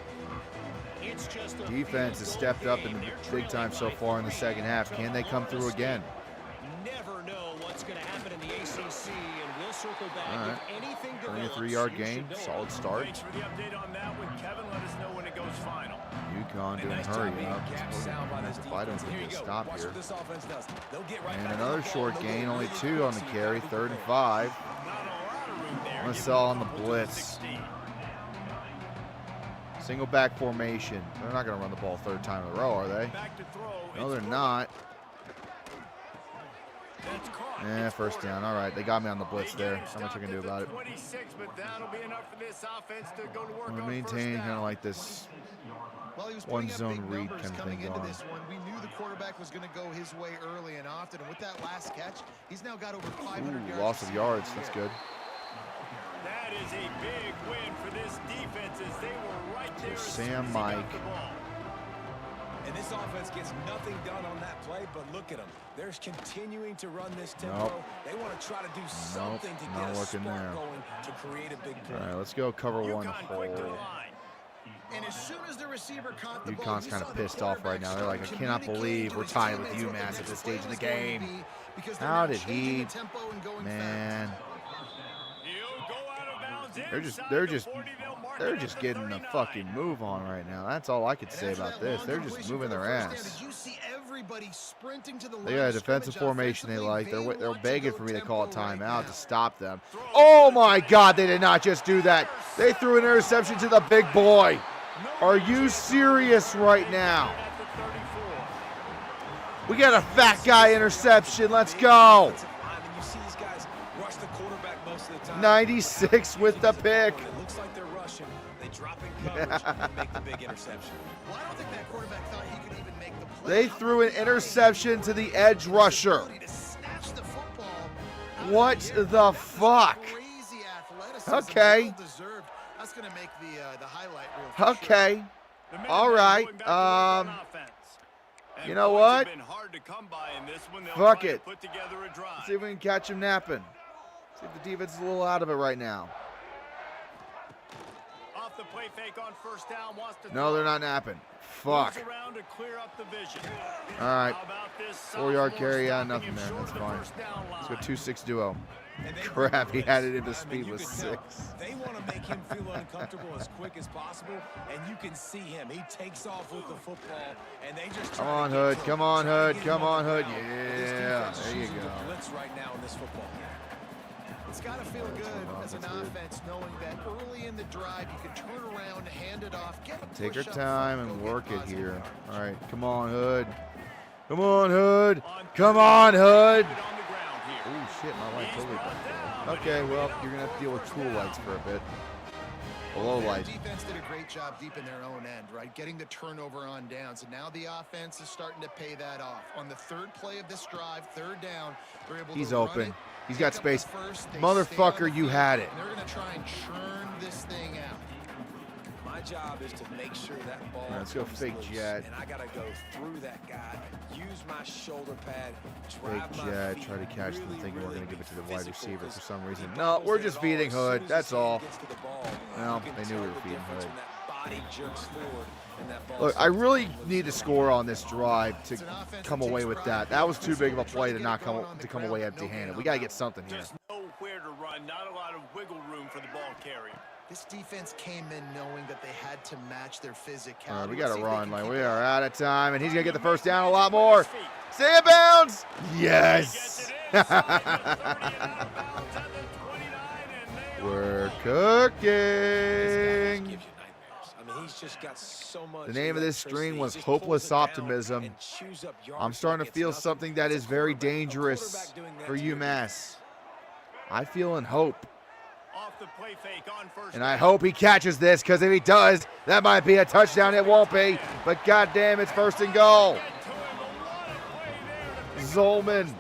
It's just a Defense has field stepped goal up in game. the They're big time so trailing by far in the 3 second half. to Can they come through Florida again? State. Never know what's going to happen in the ACC, and we'll circle back. All right. If anything Only a develops, 3-yard you gain. should know Solid it. start. Thanks for the update on that one, Kevin. Let us know when it goes final. UConn And doing nice hurry job being up. gap sound by this If I don't defense. Here get you this go. stop Watch here. what this offense does. They'll get right And back on another the ball, short and they'll gain, go only really 2 quick, on the so you carry, gotta be 3rd and prepared. 5. Not a lot of room there. I'm gonna Give sell them on the a couple to blitz. 16. Single back formation. They're not going to run the ball 3rd time in a row, are they? Back to throw. No, It's they're Cook. not. That's caught. It's First Porter. down. All right, they got me on the blitz They there. get him Not much I can stopped do at the about it. 26, but that'll be enough for this offense to go to work I'm on going to first maintain down. kind of like this. Well, he was One putting up zone big read numbers kind of coming thing into going. this one. We knew the quarterback was going to go his way early and often, and with that last catch, he's now got over 500 yards. Ooh, loss of yards. receiving That's for the year. good. That is a big win for this defense as they were right there. as soon Sam as he got Mike. the ball. And this offense gets nothing done on that play, but look at them. They're continuing to run this tempo. Nope. They want to try to do something to not get a working spark there. going to create a big All play. right, let's go cover 1 UConn quick to the hole. line. And as soon as the receiver caught the ball, UConn's you kind saw of the pissed off right quarterback now. They're like, I start cannot communicating believe to we're his tying with teammates what the UMass at next this play stage in the was going to game. be, because they're How now did changing he? the tempo and going Man. He'll go out of bounds They're just inside they're the just 40. They'll mark they're it just at the getting a 39. fucking move on right now. That's all I could And say after about that this. long They're just completion moving for the their first down, ass. did you see everybody sprinting to the They line got a of defensive scrimmage formation they like. offensively? They're want to begging go for me to call a tempo right timeout now. to stop them. Oh my God, they did not just do that. They threw an interception to the big boy. Are you serious right now? At the 34. We got a fat guy interception. Let's go. You see these guys rush the quarterback most of the time. 96 with the pick. It looks like they're rushing. They drop in coverage and make the big interception. Well, I don't think that quarterback thought he could even make the play. They threw an interception to the edge rusher. Ability to snatch the football out of What the air. the That's fuck? Crazy athleticism. Okay. Well deserved. That's going to make the highlight reel. for sure. Okay. The Minutemen All right, going back to work on offense. And you know points what? have been hard to come by in this one. They'll Fuck try to it. put together a drive. See if we can catch him napping. See if the defense is a little out of it right now. Off the play fake on first down, wants to No, throw. they're not napping. Fuck. Moves around to clear up the vision. All right. How about this 4-yard sophomore carry, yeah, stopping nothing him there. short That's of the fine. first down Let's go line. 2-6 duo. And they Crap, he blitz. had it into I mean, speed you with could tell 6. They want to make him feel uncomfortable as quick as possible, and you can see him. He takes off with the football, and they just Come try to on, get Hood. to him, Come on, try to Hood. get him Come on on, the Hood. ground. But this Yeah, defense is there you choosing to go. blitz right now in this football game. It's got to feel good as an That's weird. offense knowing that early in the drive you can turn around, hand it off, get a Take your push up time front, and go get work it positive here. yards. All right, come on, Hood. Come on, Hood. On Come third on, down, Hood. keep it on the ground here. Oh, shit, my light He's totally brought broke. down, but Okay, he'll well, get up you're going to have to deal with first cool down. lights for a bit. Below Their light. defense did a great job deep in their own end, right? Getting the turnover on downs. And now the offense is starting to pay that off. On the third play of this drive, third down, they're able He's to run open. it, He's pick got up the space. first, they Motherfucker, stay on the you field, had it. And they're going to try and churn this thing out. My job is to make sure that ball All right, let's go comes fake loose, jet. and I gotta go through that guy, use my shoulder pad, drive Fake my jet, feet, try to catch them, really, thinking we're really going to give it to the be wide physical, receiver 'cause for some he reason. No, bobbles we're it just all feeding as Hood. soon as That's his hand all. gets to the ball. Well, You can they knew tell we were the feeding difference Hood. when that body jerks forward and that ball Look, I starts really coming need to loose. score on this drive to It's an offense come that away takes with pride that. in That was too physical, big of a try play to to get not it come going on the to come ground, away but no empty-handed. gain We on got to that get something here. Just nowhere to run. Not a lot of wiggle room for the ball carrier. This defense came in knowing that they had to match their physicality. All right, we Let's got see to if they run. can Like, keep we it are up. out of time, and he's going to get the first down a lot more. Stay in bounds. Yes. Gets it inside the 30 and out of bounds at the 29, and they We're are This guy cooking. just gives you nightmares. I mean, he's just got so much The name of this electricity. string He was just pulls Hopeless it down Optimism. and chews up yards I'm starting like to it's feel nothing. something that As a is very quarterback, a dangerous quarterback doing that for to your UMass. I feel in hope. Off the play fake on first. And I hope he catches this, because if he does, that might be a touchdown. It won't be, but goddamn, it's first and goal. Zolman,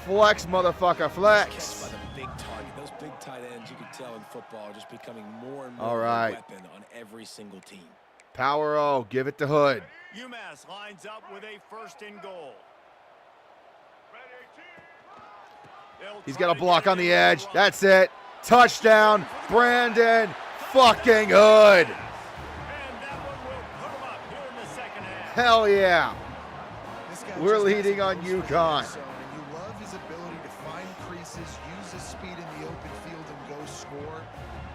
flex, motherfucker, flex. By the big target. Those big tight ends, you can tell in football, are just becoming more and more All right. of a weapon on every single team. Power O, give it to Hood. Umass lines up with a first and goal. He's got a block on the edge. That's it. Touchdown, Brandon fucking Hood. And that one will put him up here in the second half. Hell yeah. This guy We're just leading has on a close UConn. zone, and you love his ability to find creases, use his speed in the open field, and go score.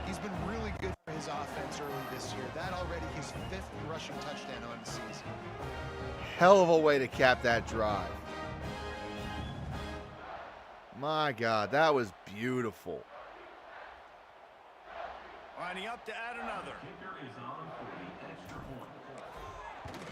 He's been really good for his offense early this year. That already his 5th rushing touchdown on the season. Hell of a way to cap that drive. My God, that was beautiful. Lining up to add another.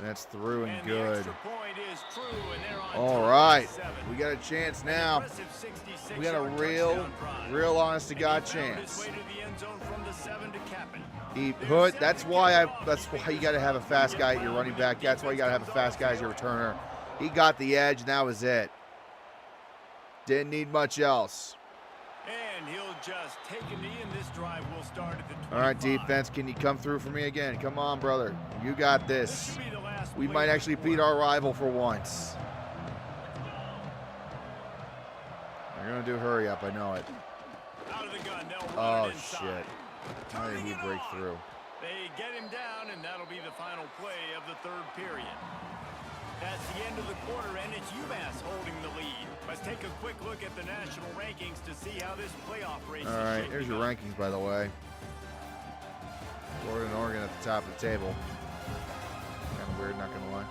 That's through and And the good. extra point is true, and they're on All top right, by 7. we got a chance now. Impressive 66 We got a yard real, touchdown drive. real honest to And God he found his chance. way to the end zone from the 7 to cap it. Hood, that's why you got to have a fast guy at your running back. That's why you got to have a fast guy as your returner. He got the edge, and that was it. Didn't need much else. And he'll just take a knee, and this drive will start at the 25. All right, defense, can you come through for me again? Come on, brother. You got This this. should be the last We play might of the actually quarter. beat our rival for once. They're going to do hurry up, I know it. Out of the gun, they'll Oh, run it inside. shit. How did he break through? They get him down, and that'll be the final play of the third period. That's the end of the quarter, and it's UMass holding the lead. Let's take a quick look at the national rankings to see how this playoff race All is right, shaping here's your up. rankings, by the way. Florida and Oregon at the top of the table. Kind of weird, not going to lie.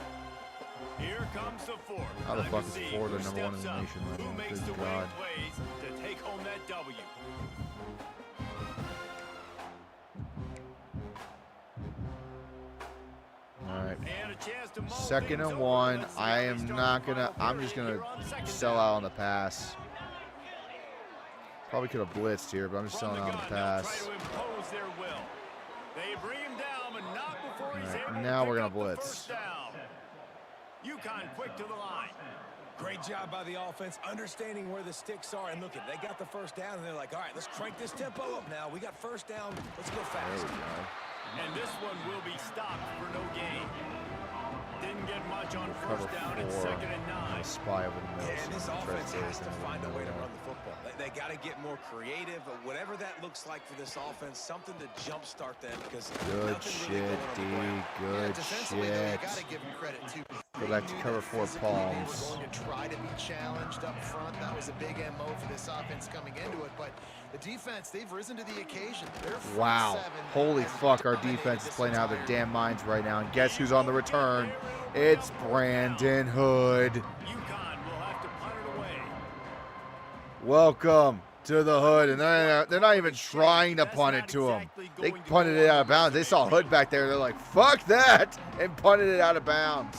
Here comes the fourth. How the Time fuck to is see Florida who number one in steps the up, nation right who now? makes Good the winning God. plays to take home that W. All right. And a chance to mull Second things and over. one. Let's see I how we am start not the going to, final I'm just going period here on to second sell down. out on the pass. Probably could have blitzed here, but I'm just From selling out on the gun, they'll pass. try to impose their will. They bring him down, but not before he's All right, able now to we're pick gonna up the blitz. first down. UConn quick to the line. Great job by the offense, understanding where the sticks are. And look, they got the first down, and they're like, all right, let's crank this tempo up now. We got first down. Let's go There fast. we go. And this one will be stopped for no gain. Didn't get much on Cover first down. It's 4. second and 9. A spy over the middle. Yeah, and this so I'm gonna offense try has stay to within find a the way to middle. run the football. They got to get more creative, or whatever that looks like for this offense, something to jumpstart them, because Good nothing really shit, D. going on the ground. Good defensively, though, you shit. got to give him credit, too. Go back to They knew cover that 4 physically They palms. were going to try to be challenged up front. That was a big MO for this offense coming into it. But the defense, they've risen to the occasion. They're front Wow. 7 Holy has fuck, our dominated defense is this playing out of their entire damn minds right now. And guess who's on the return? It's Brandon Hood. UConn will have to punt it away. Welcome to the Hood. And they're not even trying to punt it to him. They punted it out of bounds. They saw Hood back there. They're like, fuck that, and punted it out of bounds.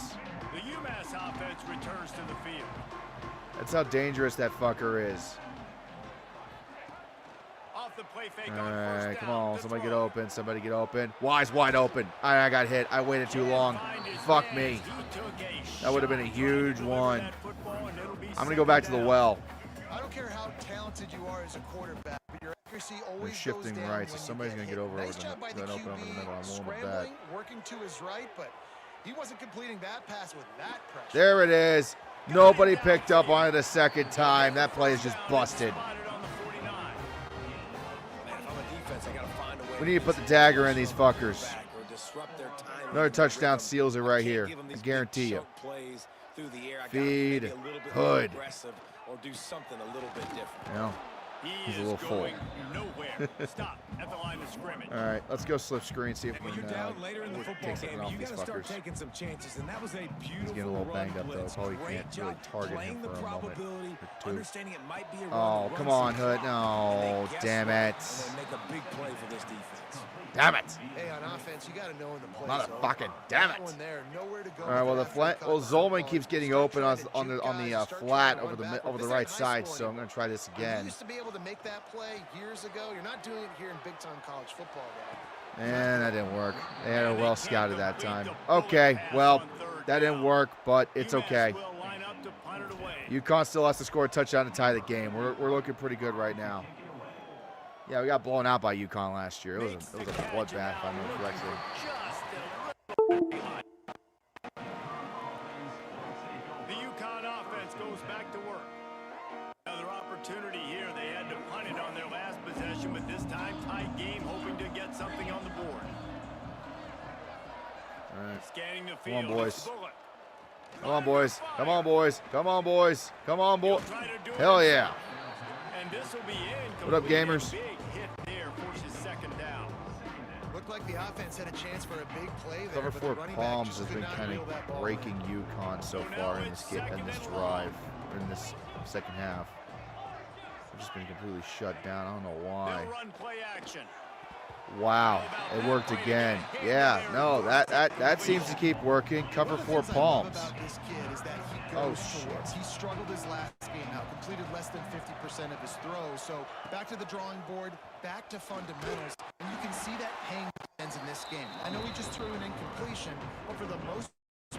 The UMass offense returns to the field. That's how dangerous that fucker is. Off the play fake All on first right, come down. on. The Somebody get throw. open. Somebody get open. Wise wide open. I got hit. I waited too long. Find his Fuck man. me. He took a That would have been a shot trying to huge deliver one. that football, and it'll be I'm going to go back to the second well. I don't care how talented you are as a quarterback, but your accuracy always They're shifting goes down right, so when you somebody's get gonna hit. get over Nice the- job by the that open up in the QB, middle. I'm willing to bet. scrambling, working to his right, but he wasn't completing that pass with that pressure. There it is. Nobody picked up on it a second time. That play is just busted. Spotted on the 49. Man, if I'm a defense, I got to find a way We need to put the dagger in these fuckers. back or disrupt their timing Another and touchdown rhythm. seals it right I can't here. give them I these big guarantee you. choke plays through the air. I gotta Feed maybe a little bit more Hood. aggressive or do something a little bit different. You know? He He's a is little full. going nowhere. Stop at the line of scrimmage. All right, let's go slip screen, see if we When can you're down later in the football take something game, off you these got to start fuckers. taking some chances, and that was a beautiful He's getting a little run banged up, though. blitz. Probably Great can't really job target him playing for the a moment probability, or two. understanding it might be a run. Oh, the come run on, seems Hood. right, No, and they guess damn what? it. And they make a big play for this defense. Damn it. Hey, on offense, you got to know when the play Motherfucking damn That it. one there, nowhere to go. All right, well, the after flat, he well, caught the football. Zolman keeps getting Start open trying to on juke the guys, start flat trying over to the run over the backwards. right This ain't high side, school so I'm going to try this again. You used to be able able to make that play years ago. You're not doing it here in big-time college football, though. And that didn't work. They had a well scouted that time. Okay, well, that didn't work, but it's okay. UConn still has to score a touchdown to tie the game. We're looking pretty good right now. Yeah, we got blown out by UConn last year. It was a bloodbath, if I remember correctly. The UConn offense goes back to work. Another opportunity here. They had to punt it on their last possession, but this time tight game, hoping to get something on the board. All right. Scanning the Come on, field. boys. Come on, boys. Come on, boys. Come on, boys. Come on, boys. Hell yeah. And this will be in. What up, gamers? Big hit there forces second down. Looked like the offense had a chance for a big play there. Cover but the 4 running back Palms just has could been not kind reel that of ball breaking UConn so far in this drive, in this second half. They've just been completely shut down. I don't know why. They'll run play action. Wow, it worked again. Yeah, no, that seems to keep working. Cover 4 Palms. Oh shit. He struggled his last game out, completed less than 50% of his throws. So back to the drawing board, back to fundamentals, and you can see that paying dividends in this game. I know he just threw an incompletion, but for the most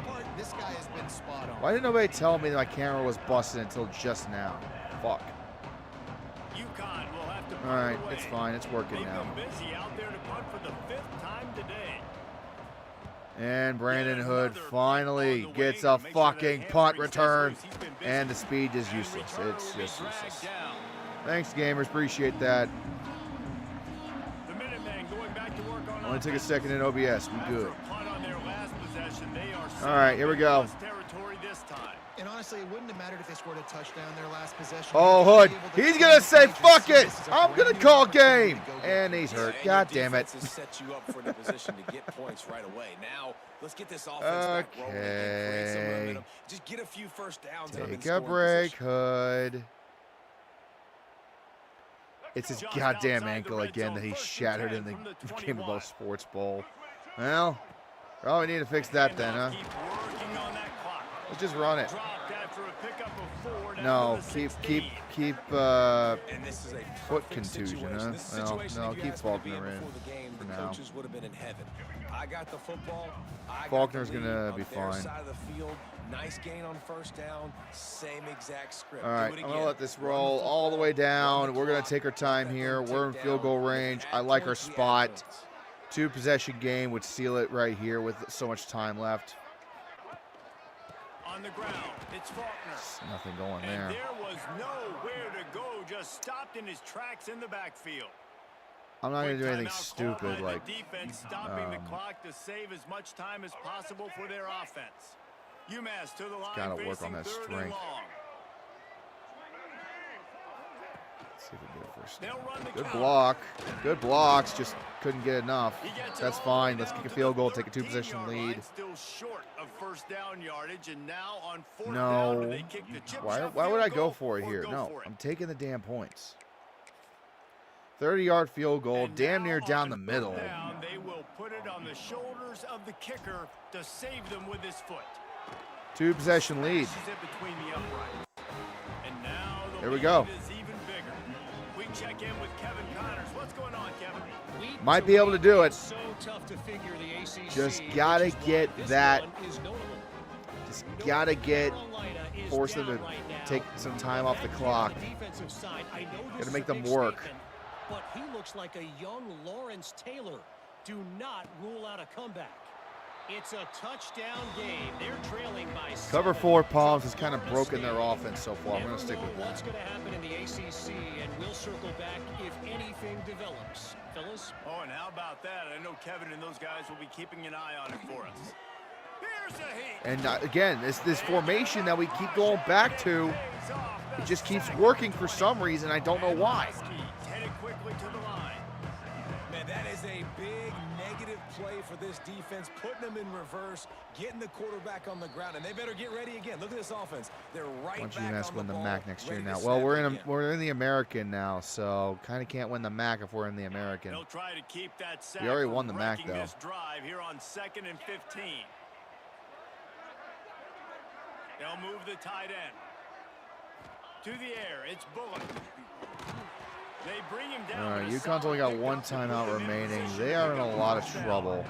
part, this guy has been spot on. Why didn't nobody tell me that my camera was busted until just now? Fuck. UConn will have to punt All right, away. it's fine. It's working They've now. been busy out there to punt for the 5th time today. And Brandon Hood finally gets a fucking punt return, and the speed is useless. It's just useless. Thanks, gamers. Appreciate that. The Minutemen going back to work on Only took a second in OBS. We good. After a punt on their last possession, they are All right, here we go. territory this time. And honestly, it wouldn't have mattered if they scored a touchdown their last possession. Oh, Hood. He's going to say, fuck it. I'm going to call game. And he's hurt. God damn it. Set you up for a position to get points right away. Now, let's get this offense back rolling and create some momentum. Just get a few first downs. Take a break, Hood. It's his goddamn ankle again that he shattered in the Game of All Sports Bowl. Well, probably need to fix that then, huh? Let's just run it. No, keep foot contusion, huh? No, keep Faulkner in for now. Faulkner's gonna be fine. Nice gain on first down, same exact script. All right, I'm gonna let this roll all the way down. We're gonna take our time here. We're in field goal range. I like our spot. 2 possession game would seal it right here with so much time left. On the ground, it's Faulkner. Nothing going there. And there was nowhere to go, just stopped in his tracks in the backfield. I'm not gonna do anything stupid like defense stopping the clock to save as much time as possible for their offense. Umass to the line. Gotta work on that facing 3rd and strength. long. Let's see if we can get a first They'll down. run the Good counter. block. Good blocks. Just couldn't get enough. He gets it That's all fine. the way Let's down kick a to field the goal, take a 2-possession 13-yard lead. line, still short of first down yardage, and now on 4th No. down, do they kick the chip Why shot would field I go goal for it or here? go No, for it? I'm taking the damn points. 30-yard field goal, And damn now near down on the middle. down, they will put it on the shoulders of the kicker to save them with his foot. 2-possession lead. Smashes it between the uprights. And now the There we lead go. is even bigger. We check in with Kevin Connors. What's going on, Kevin? Might be able to do it. So tough to figure the ACC, Just gotta which is why get this that. one is notable. Just North gotta get Carolina is force them down to right now. take some time off the Back here clock. on the defensive side, I know this Gotta is make a them big work. statement, but he looks like a young Lawrence Taylor. Do not rule out a comeback. It's a touchdown game. They're trailing by 7. Cover 4 Palms has kind of broken their offense so far. I'm going to stick with What's that. going to happen in the ACC, and we'll circle back if anything develops. Phyllis? Oh, and how about that? I know Kevin and those guys will be keeping an eye on it for us. Here's a heat. And again, this formation that we keep going back to, it just keeps working for some reason. I don't know why. Headed quickly to the line. Man, that is a big negative play for this defense, putting them in reverse, getting the quarterback on the ground, and they better get ready again. Look at this offense. They're right Why don't back UMass on win the ball, MAC next year ready now? to Well, snap we're it in again. we're in the American now, so kind of can't win the MAC if we're in the American. They'll try to keep that sack. We already from won the MAC, wrecking though. This drive here on 2nd and 15. They'll move the tight end. To the air, it's Bullock. They bring him down. All right, UConn's only got one timeout remaining. They are in a lot of trouble.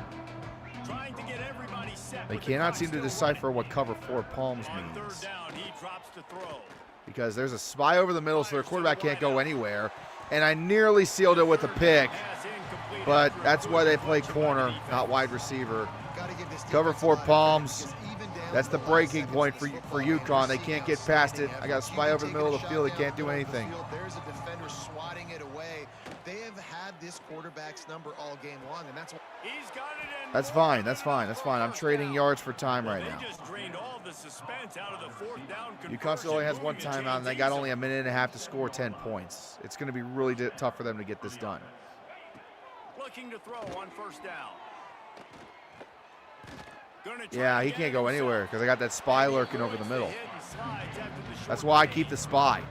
Trying to get everybody set. They cannot seem to decipher what cover 4 palms On means. third down, he drops to throw. Because there's a spy over the middle, so their quarterback can't go anywhere. And I nearly sealed it with a pick, but that's why they play corner, not wide receiver. Cover 4 palms. That's the breaking point for UConn. They can't get past it. I got a spy over the middle of the field. They can't do anything. There's a defender swatting it away. They have had this quarterback's number all game long, and that's He's got it in. That's fine. That's fine. That's fine. I'm trading yards for time right now. They just drained all the suspense out of the fourth down UConn still only has one timeout, and they got only a minute and a half to score 10 points. It's going to be really tough for them to get this done. Looking to throw on first down. Yeah, he can't go anywhere because I got that spy lurking over the middle. That's why I keep the spy.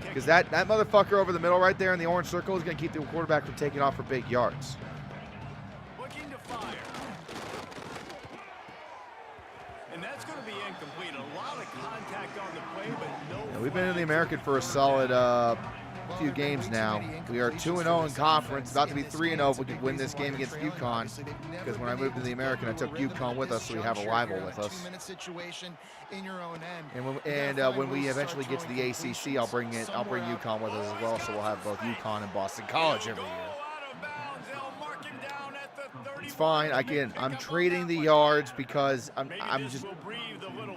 Because that motherfucker over the middle right there in the orange circle is going to keep the quarterback from taking off for big yards. Looking to fire. And that's going to be incomplete. A lot of contact on the play, but no. Yeah, we've been in the American for a solid few games now. We are 2-0 in conference, about to be 3-0 if we can win this game against UConn. Because when I moved to the American, I took UConn with us, so we have a rival with us. And when we eventually get to the ACC, I'll bring UConn with us as well, so we'll have both UConn and Boston College every year. It's fine. I'm trading the yards because I'm just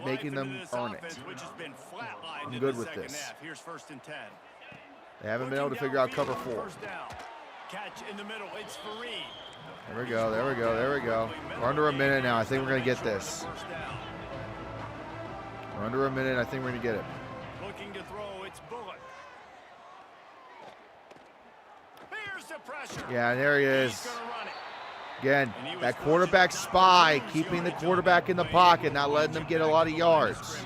making them earn it. I'm good with this. Here's first and 10. They haven't been able to figure out cover 4. Catch in the middle. It's Fareed. There we go. There we go. There we go. We're under a minute now. I think we're going to get this. We're under a minute. I think we're going to get it. Looking to throw. It's Bullock. Here's the pressure. Yeah, there he is. Again, that quarterback spy, keeping the quarterback in the pocket, not letting them get a lot of yards.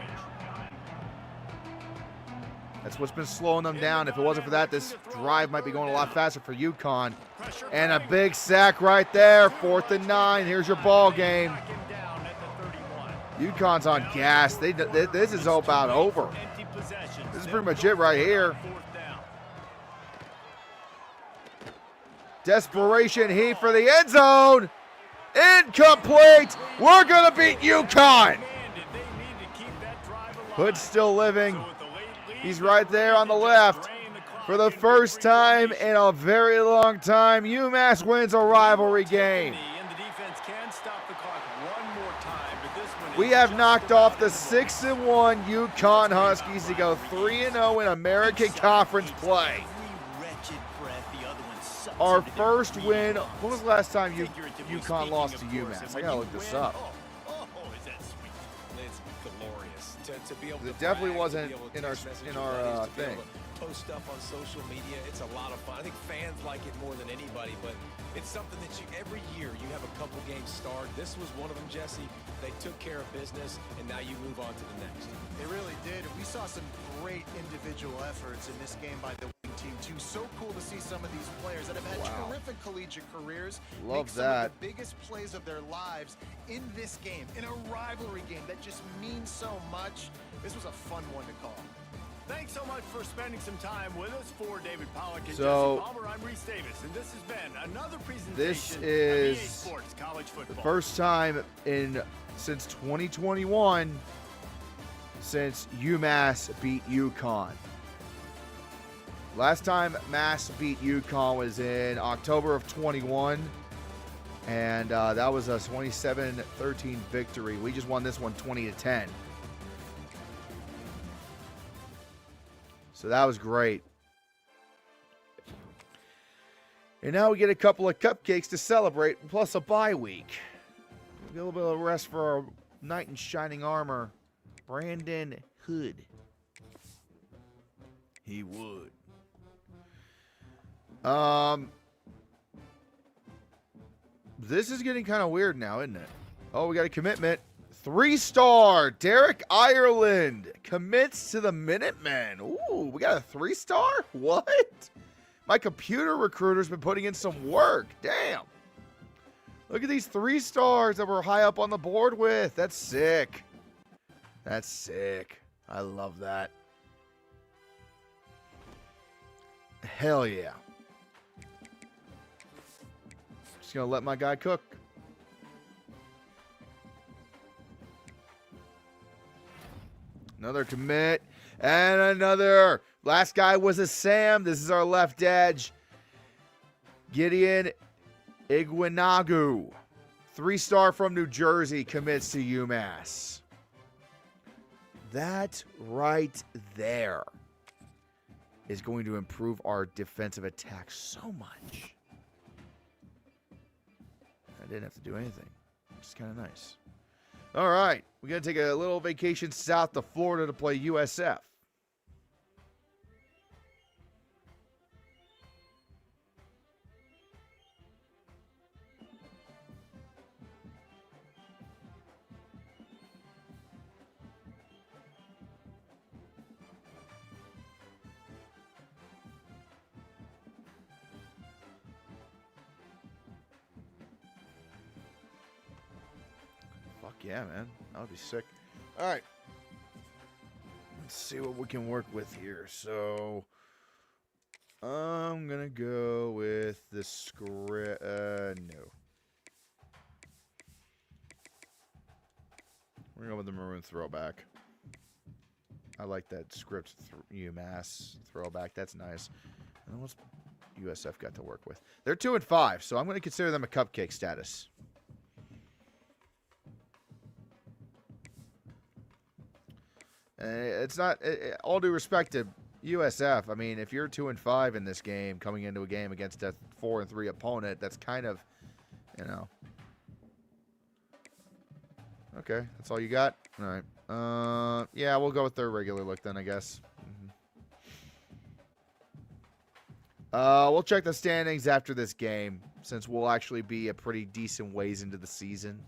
That's what's been slowing them down. If it wasn't for that, this drive might be going a lot faster for UConn. And a big sack right there. 4th and 9. Here's your ball game. UConn's on gas. This is all about over. This is pretty much it right here. Desperation heat for the end zone. Incomplete. We're going to beat UConn. Hood's still living. He's right there on the left. For the first time in a very long time, UMass wins a rivalry game. We have knocked off the 6-1 UConn Huskies to go 3-0 in American Conference play. Our first win. When was the last time UConn lost to UMass? I gotta look this up. It definitely wasn't in our thing. Post stuff on social media. It's a lot of fun. I think fans like it more than anybody, but it's something that every year you have a couple games start. This was one of them, Jesse. They took care of business, and now you move on to the next. They really did. We saw some great individual efforts in this game by the winning team, too. So cool to see some of these players that have had terrific collegiate careers make some of the biggest plays of their lives in this game, in a rivalry game that just means so much. This was a fun one to call. Thanks so much for spending some time with us. For David Pollack and So, Jesse Palmer, I'm Reese Davis, and this has been another presentation this of is EA Sports College Football. The first time since 2021 since UMass beat UConn. Last time Mass beat UConn was in October of 21, and that was a 27-13 victory. We just won this one 20-10. So that was great. And now we get a couple of cupcakes to celebrate, plus a bye week. A little bit of rest for our knight in shining armor, Brandon Hood. He would. This is getting kind of weird now, isn't it? Oh, we got a commitment. 3-star Derek Ireland commits to the Minutemen. Ooh, we got a 3-star? What? My computer recruiter's been putting in some work. Damn. Look at these 3 stars that we're high up on the board with. That's sick. That's sick. I love that. Hell yeah. Just going to let my guy cook. Another commit. And another. Last guy was a Sam. This is our left edge. Gideon Iguanagu. 3-star from New Jersey commits to UMass. That right there is going to improve our defensive attack so much. I didn't have to do anything. It's kind of nice. All right. We're going to take a little vacation south to Florida to play USF. Yeah, man. That would be sick. All right. Let's see what we can work with here. So, I'm going to go with the script. No. We're going to go with the maroon throwback. I like that script UMass throwback. That's nice. And then what's USF got to work with? They're 2-5, so I'm going to consider them a cupcake status. It's not, all due respect to USF. I mean, if you're 2-5 in this game, coming into a game against a 4-3 opponent, that's kind of, you know. Okay, that's all you got? All right. Yeah, we'll go with their regular look then, I guess. We'll check the standings after this game, since we'll actually be a pretty decent ways into the season.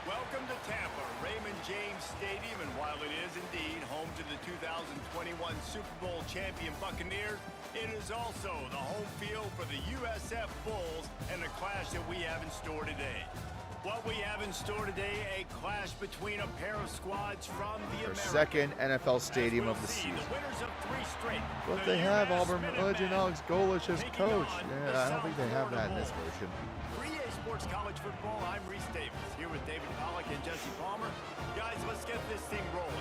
Welcome to Tampa, Raymond James Stadium, and while it is indeed home to the 2021 Super Bowl champion Buccaneers, it is also the home field for the USF Bulls and the clash that we have in store today. What we have in store today, a clash between a pair of squads from the Their second NFL stadium of the season. But they have Auburn legend Alex Golesh as coach. Yeah, I don't think they have that in this version. Sports College Football, I'm Reese Davis, here with David Pollack and Jesse Palmer. Guys, let's get this thing rolling.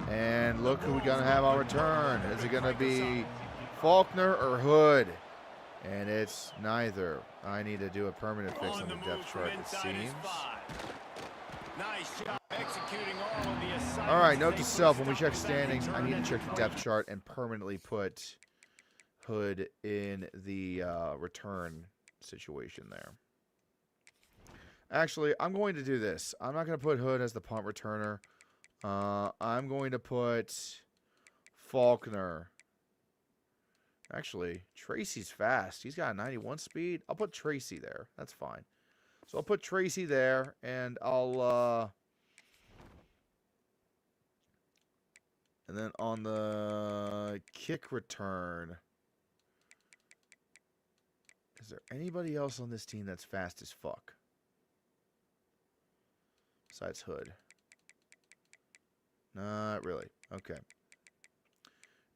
And look who we're going to have on return. Is it going to be Faulkner or Hood? And it's neither. I need to do a permanent fix on the depth chart, it seems. Nice job executing all of the assignments. All right, note to self, when we check standings, I need to check the depth chart and permanently put Hood in the return situation there. Actually, I'm going to do this. I'm not going to put Hood as the punt returner. I'm going to put Faulkner. Actually, Tracy's fast. He's got a 91 speed. I'll put Tracy there. That's fine. So I'll put Tracy there, and I'll, and then on the kick return, is there anybody else on this team that's fast as fuck? Besides Hood. Not really. Okay.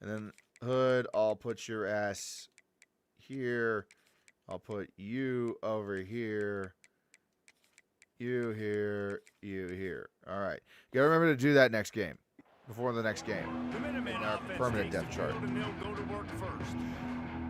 And then Hood, I'll put your ass here. I'll put you over here. You here, you here. All right. You got to remember to do that next game. Before the next game. In our permanent depth chart. Go to work first.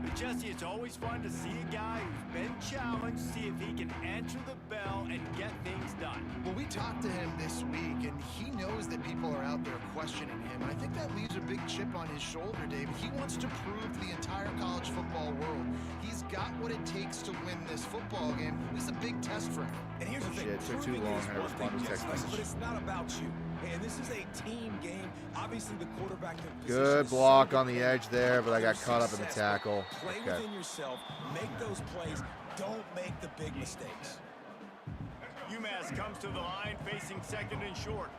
But Jesse, it's always fun to see a guy who's been challenged, see if he can answer the bell and get things done. Well, we talked to him this week, and he knows that people are out there questioning him. And I think that leaves a big chip on his shoulder, Dave. He wants to prove to the entire college football world he's got what it takes to win this football game. This is a big test for him. And here's the thing. Shit, took too long. I had to respond to a text message. But it's not about you. And this is a team game. Obviously, the quarterback. Good block on the edge there, but I got caught up in the tackle. Play within yourself. Make those plays. Don't make the big mistakes. Umass comes to the line, facing second and short.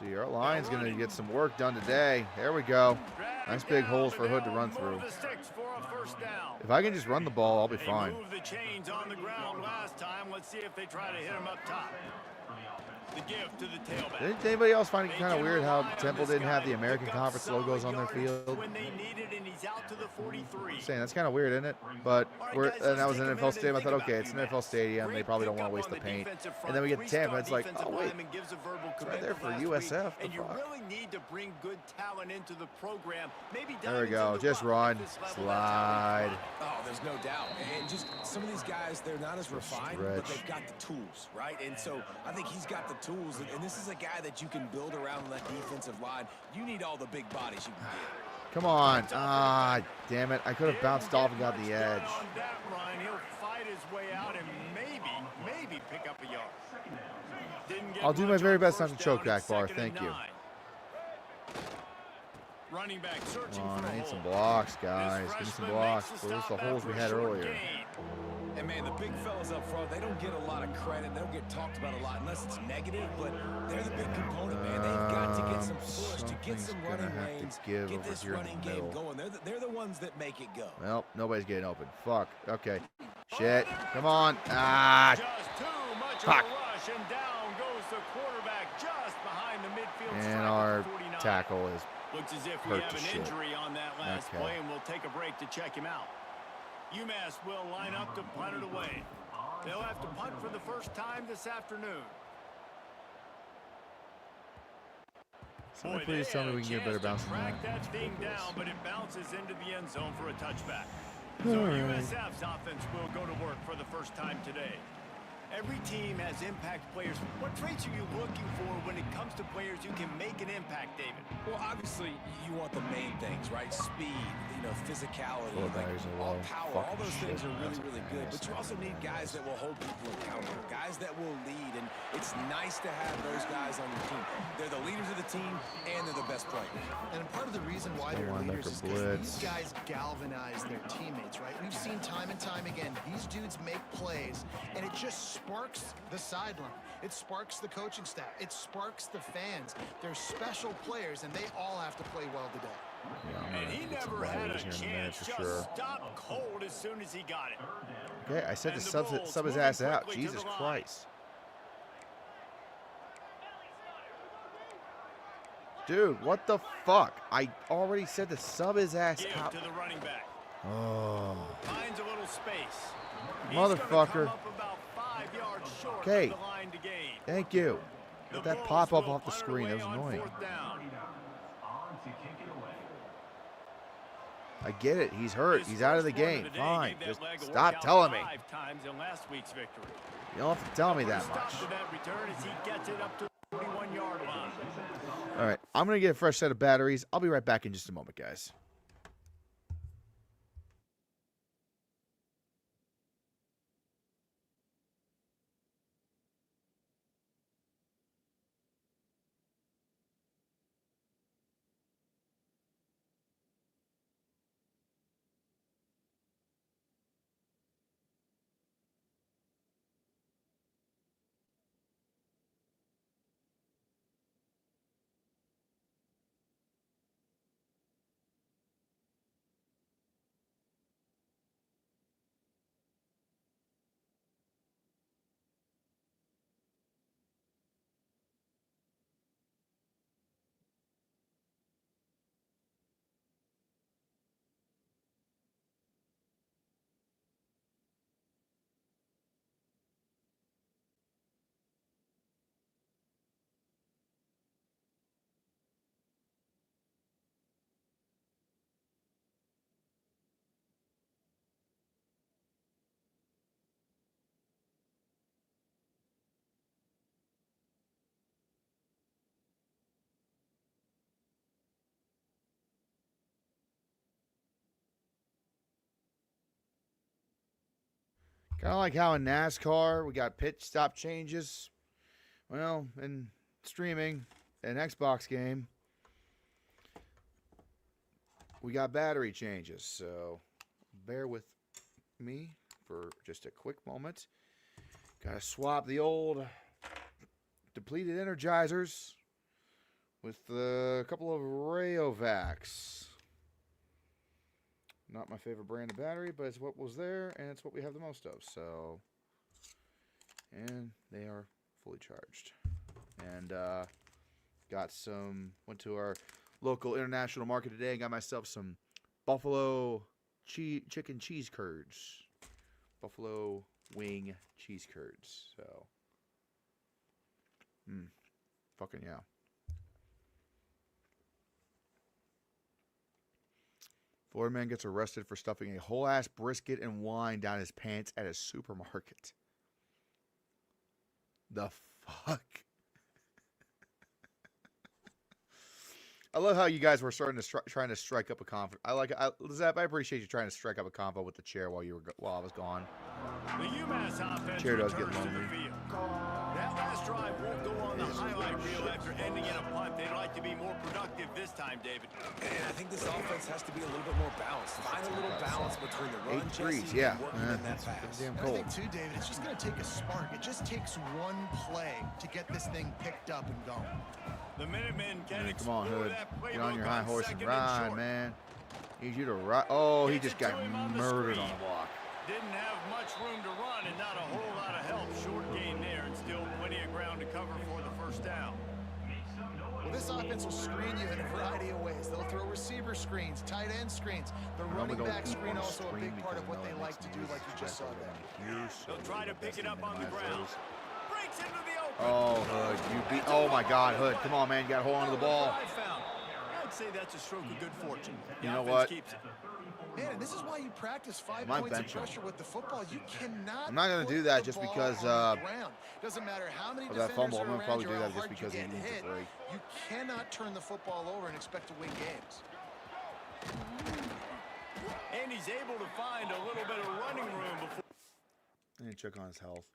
See, our line's going to get some work done today. There we go. Nice big holes for Hood to run through. If I can just run the ball, I'll be fine. Moved the chains on the ground last time. Let's see if they try to hit him up top. The give to the tailback. Did anybody else find it kind of weird how Temple didn't have the American Conference logos on their field? When they needed, and he's out to the 43. I'm saying that's kind of weird, isn't it? But and that was an NFL stadium. I thought, okay, it's an NFL stadium. They probably don't want to waste the paint. And then we get to Tampa. It's like, oh wait, it's right there for USF. And you really need to bring good talent into the program. Maybe there we go. Just run, slide. Oh, there's no doubt. And just some of these guys, they're not as refined, but they've got the tools, right? And so I think he's got the tools, and this is a guy that you can build around that defensive line. You need all the big bodies you can get. Come on. Ah, damn it. I could have bounced off and got the edge. On that run, he'll fight his way out and maybe pick up a yard. I'll do my very best not to choke that bar. Thank you. Running back searching Come on, for I a need some hole. blocks, guys. Give me some blocks. Those are the holes we had earlier. And man, the big fellas up front, they don't get a lot of credit. They don't get talked about a lot unless it's negative, but they're the big component, man. They've got to get some push, to get some running lanes, get this running game going. They're the ones that make it go. Well, nobody's getting open. Fuck. Okay. Shit. Come on. Ah. Just too much Fuck. of a rush, and down goes the quarterback just behind the midfield stripe And at our 49. tackle is Looks as if we hurt have to an shit. injury on that last Okay. play, and we'll take a break to check him out. Umass will line up to punt it away. They'll have to punt for the first time this afternoon. Somebody please tell me we can get a better bounce than that. Track that thing down, but it bounces into the end zone for a touchback. So USF's offense will go to work for the first time today. Every team has impact players. What traits are you looking for when it comes to players who can make an impact, David? Well, obviously, you want the main things, right? Speed, physicality, all power. All those things are really, really good. But you also need guys that will hold people accountable, guys that will lead. And it's nice to have those guys on your team. They're the leaders of the team, and they're the best players. And part of the reason why they're leaders is because these guys galvanize their teammates, right? We've seen time and time again, these dudes make plays, and it just sparks the sideline. It sparks the coaching staff. It sparks the fans. They're special players, and they all have to play well today. Yeah, And he never had a chance. Just stopped cold as soon as he got it. Okay, I said to sub his ass out. Jesus Christ. Dude, what the fuck? I already said to sub his ass Give out. to the running back. Oh. Finds a little space. Motherfucker. Okay. Okay. Thank you. Let that pop up off the screen. That was annoying. I get it. He's hurt. He's out of the game. Fine. Just stop telling me. You don't have to tell me that much. All right. I'm going to get a fresh set of batteries. I'll be right back in just a moment, guys. Kind of like how in NASCAR we got pit stop changes. Well, in streaming, an Xbox game, we got battery changes. So bear with me for just a quick moment. Got to swap the old depleted energizers with a couple of Rayovacs. Not my favorite brand of battery, but it's what was there, and it's what we have the most of. So, and they are fully charged. And went to our local international market today and got myself some buffalo chicken cheese curds. Buffalo wing cheese curds. So, fucking yeah. Florida man gets arrested for stuffing a whole ass brisket and wine down his pants at a supermarket. The fuck? I love how you guys were starting to trying to strike up a convo. Zap, I appreciate you trying to strike up a convo with the chair while I was gone. The Umass offense Chair does get returns to the lonely. field. That last drive won't go on the highlight reel after ending in a punt. They'd like to be more productive this time, David. And I think this offense has to be a little bit more balanced. Find a little balance between the run, 8 threes, Jesse, yeah. and working in that pass. Damn I cold. think too, David, it's just going to take a spark. It just takes one play to get this thing picked up and going. The Minutemen can Come on, explore Hood. that playbook Get on your high horse and second ride, short. man. Need you to ride. Oh, he Gets just it to got him on the murdered screen. on the block. Didn't have much room to run and not a whole lot of help. Short gain there and still plenty of ground to cover for the first down. Well, this offense will screen you in a variety of ways. They'll throw receiver screens, tight end screens. The running back screen also a big part of what they like to do, like you just saw there. They'll try to pick it up on the ground. Breaks into the open. Oh, Hood, you beat. Oh my God, Hood, come on, man, you got to hold on to the ball. I'd say that's a stroke of good fortune. The You know offense what? keeps it. Man, and this is why you practice 5 Might points of bench him. pressure with the football. You cannot. I'm not gonna put do that the just ball because, on the ground. Doesn't matter how many of that defenders fumble. are I'm gonna around probably you do or that how just hard because you he get needs a hit. break. You cannot turn the football over and expect to win games. And he's able to find a little bit of running room before. I need to check on his health.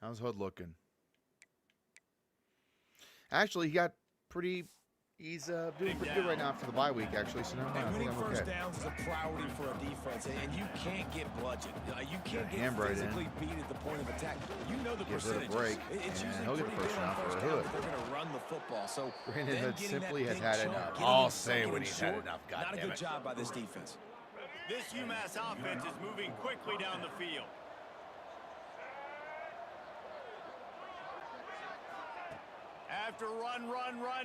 How's Hood looking? Actually, he got pretty. He's doing pretty good right now after the bye week, actually. So never mind. I And think winning I'm first okay. downs is a priority for a defense, and you can't get bludgeoned. You can't get hand right in. physically beat at the point of attack. You know the Gives it a percentages. break, It's and usually he'll get the pretty first good on down for a down, Hood. but they're going to run the football. So Brandon them Hood getting simply that has big had chunk, enough. getting I'll it say second when and he's had short, enough, Not a goddammit. good job by this defense. This UMass offense is moving quickly down the field. After run,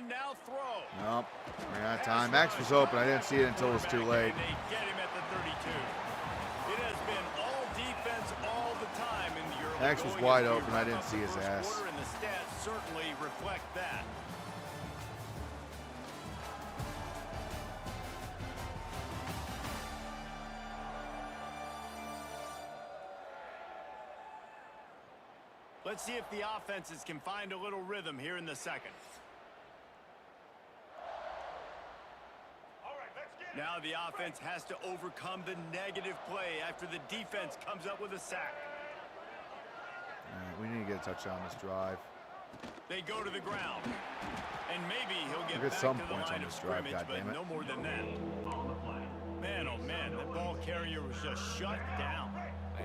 now throw. Nope. Ran out of time. Max was open. I didn't see it until it was too late. And they get him at the 32. It has been all defense all the time in the early Max was going wide as we open. I wrap didn't up see the his first ass. quarter, and the stats certainly reflect that. Let's see if the offenses can find a little rhythm here in the second. Now the offense has to overcome the negative play after the defense comes up with a sack. We need to get a touchdown on this drive. They go to the ground. And maybe he'll get We'll get back some to the points on line of this drive, scrimmage, but goddammit. no more than that. Man, oh man, the ball carrier was just shut down.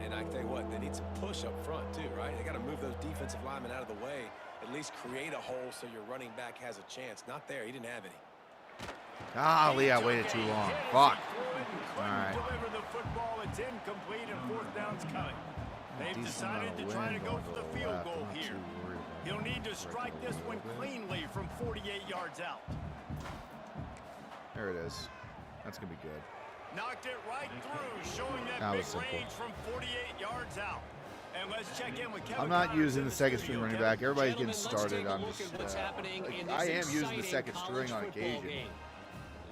And I tell you what, they need some push up front too, right? They got to move those defensive linemen out of the way, at least create a hole so your running back has a chance. Not there. He didn't have any. Golly, I waited too long. Fuck. All right. Deliver the football. It's incomplete and fourth down's coming. They've Decent amount decided of to try to wind go going for to the the field left. goal I'm not here. too worried about He'll need to breaking strike the this ball one a little bit. cleanly from 48 yards out. There it is. That's going to be good. Knocked it right through, showing that That big was simple. range from 48 yards out. And let's check in with Kevin I'm not Connors using in the second studio. string running Kevin? back. Everybody's getting Gentlemen, let's started. take a I'm look just. at what's happening in I this am using the exciting second college string on football occasion. game.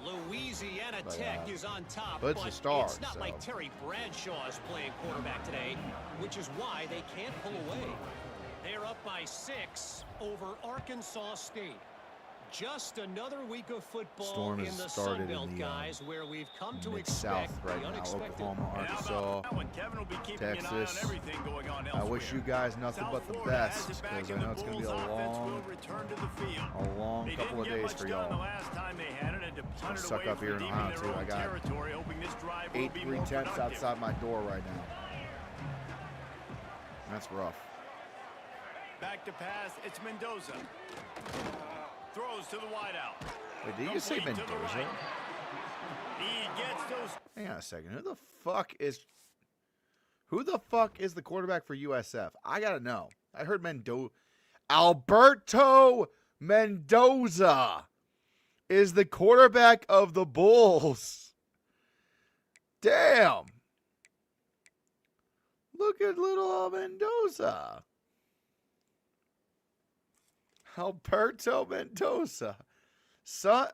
Louisiana But, Tech is on top, but it's a star, it's not so. like Terry Bradshaw is playing quarterback today, which is why they can't pull away. They're up by 6 over Arkansas State. Just another week of football Storm in has the started Sun Belt, in the, guys, where we've come to Mid-South expect right the now. unexpected. Oklahoma, And how Arkansas. about that one? Kevin will be keeping an eye on Texas. everything going on I elsewhere. wish you guys nothing South but the Florida has best, it back, because I and know the it's going to be Bulls a offense long, will return to the field. They couple of didn't get days much for done the y'all. last time they had it, and to punt it suck away up from here in deep Ohio, their too. own I got territory, hoping this drive will 8 be more 3/10 productive. outside my door right now. That's rough. Back to pass, it's Mendoza. Throws to the wideout. Wait, did you just say Complete to the Mendoza? right. He gets those. Hang on a second. Who the fuck is the quarterback for USF? I gotta know. I heard Alberto Mendoza is the quarterback of the Bulls. Damn. Look at little Mendoza. Alberto Mendoza. Son,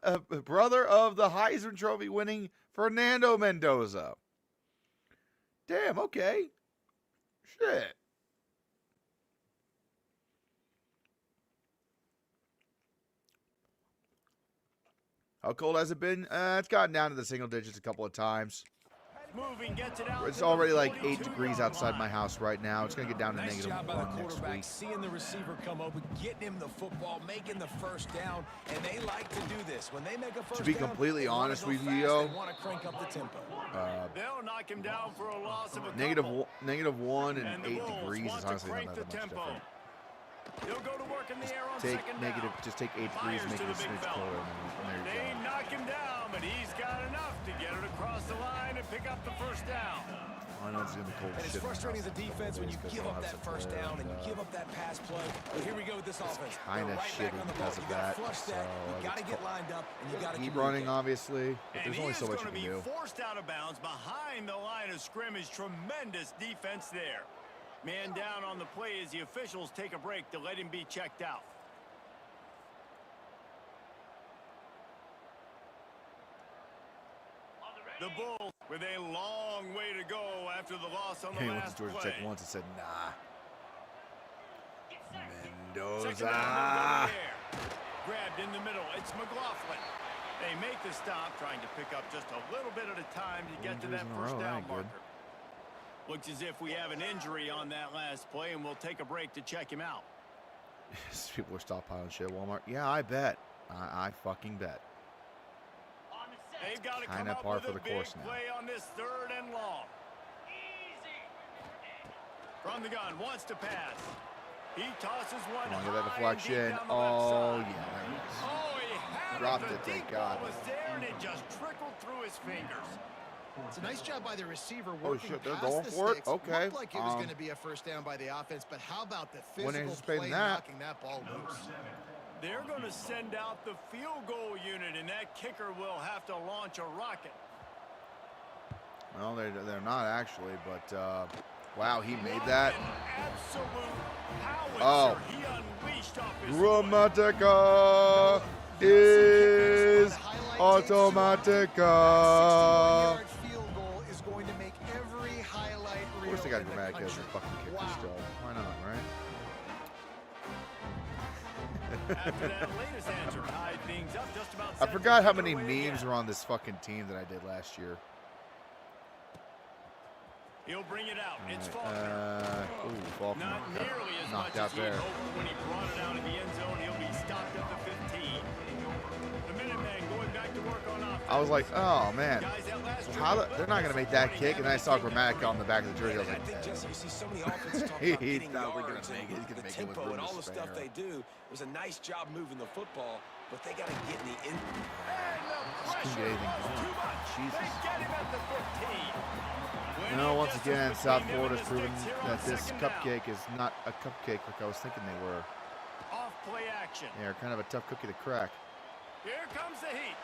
brother of the Heisman Trophy winning Fernando Mendoza. Damn, okay. Shit. How cold has it been? It's gotten down to the single digits a couple of times. Moving, gets it out. It's already like 8 degrees outside my house right now. It's going to get down to Nice negative job by the 1 next quarterback, week. seeing the receiver come open, getting him the football, making the first down, and they like to do this. When they make a first To be down, completely they wanna honest go with you, fast, yo, they want to crank up the tempo. They'll knock him down for a loss of a negative couple. -1 And and the 8 Bulls degrees is want to honestly crank not the that much tempo. different. He'll go to work in the air on Take second negative, down. just take 8 degrees Fires and make to it a the big smidge fella. colder, and there They you go. knock him down, but he's got enough to get it across the line and pick up the first down. I know it's going to be cold And it's shit in my frustrating as house a defense when you because give I'll up have that some first air down and you and, give up that pass play. But here we go with this offense. kinda They're right back shitty on the because ball. of You gotta that, flush that. so You gotta it's get cold. lined up, and you gotta Keep communicate. running, obviously, but And there's he only is so much going you to can be do. forced out of bounds behind the line of scrimmage. Tremendous defense there. Man down on the play as the officials take a break to let him be checked out. The Bulls with a long way to go after the loss on the He went last to Georgia play. Tech once and said, nah. Second Mendoza. down, grabbed in the middle. It's McLaughlin. They make the stop, trying to pick up just a little bit at a time to get to that injuries in a first row, that down ain't good. marker. Looks as if we have an injury on that last play, and we'll take a break to check him out. People are stockpiling shit at Walmart. Yeah, I bet. I fucking bet. They've got to come Kinda up par with for a the big course now. play on this 3rd and long. From the gun, wants to pass. He tosses one Come on, high get that and deflection. deep down the Oh, left yeah, side. there it is. Oh, he had Dropped it. it, The thank deep ball God. was there, and it just trickled through his fingers. It's a nice job by the receiver Oh, working shit, they're past going the for it? sticks. Okay. Looked like it was going to be a first down by the offense, but how about the Wasn't physical anticipating play that. knocking that ball loose? They're going to send out the field goal unit, and that kicker will have to launch a rocket. Well, they're not actually, but wow, he made that. An absolute howitzer. Oh. He unleashed off his Gramatica is automatica. 61-yard field goal is going to make every highlight Of reel course they got in the Gramatica as a country. fucking kicker Wow. still. Why not, right? After that latest answer tied things up just about I set forgot to how get many underway memes again. were on this fucking team that I did last year. He'll bring it out. It's Alright, Faulkner. Faulkner Not got nearly as knocked much out as he there. hoped when he brought it out of the end zone. He'll be stopped at the 15. The Minutemen going back to work on offense. I was like, oh man, Guys, that last how drive, they're not gonna make that kick, and I saw Gramatica on the back of the jersey. I was And I like, think, Jesse, you see so many offenses talk about He's getting not yards gonna make it. He's and gonna the make it with tempo room and to all the stuff spare. they do. It was a nice job moving the football, but they got to get in the end. and the couldn't pressure get anything was going. too much. Jesus. They get him at the 15. You know, once again, South Florida's proven Florida's that this cupcake is not a cupcake like I was thinking they were. Off play action. They're kind of a tough cookie to crack. Here comes the heat.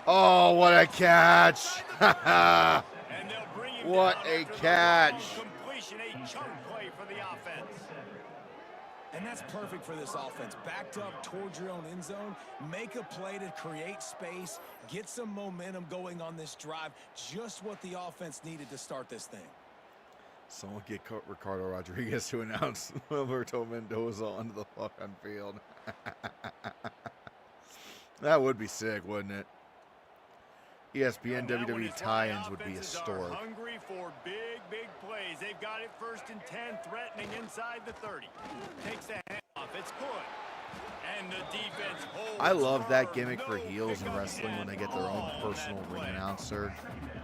Oh, what a catch! And they'll bring him What down a after the catch. completion, a chunk play for the offense. And that's perfect for this offense. Backed up towards your own end zone, make a play to create space, get some momentum going on this drive. Just what the offense needed to start this thing. Someone get Ricardo Rodriguez to announce Alberto Mendoza onto the fucking field. That would be sick, wouldn't it? ESPN Now when WWE it's tie-ins like would be offenses are historic. hungry for big plays. They've got it 1st and 10, threatening inside the 30. Takes the hand off. It's good. And the defense holds I love that firm. gimmick for No heels in pickup wrestling when they and get their own all personal that ring play. announcer.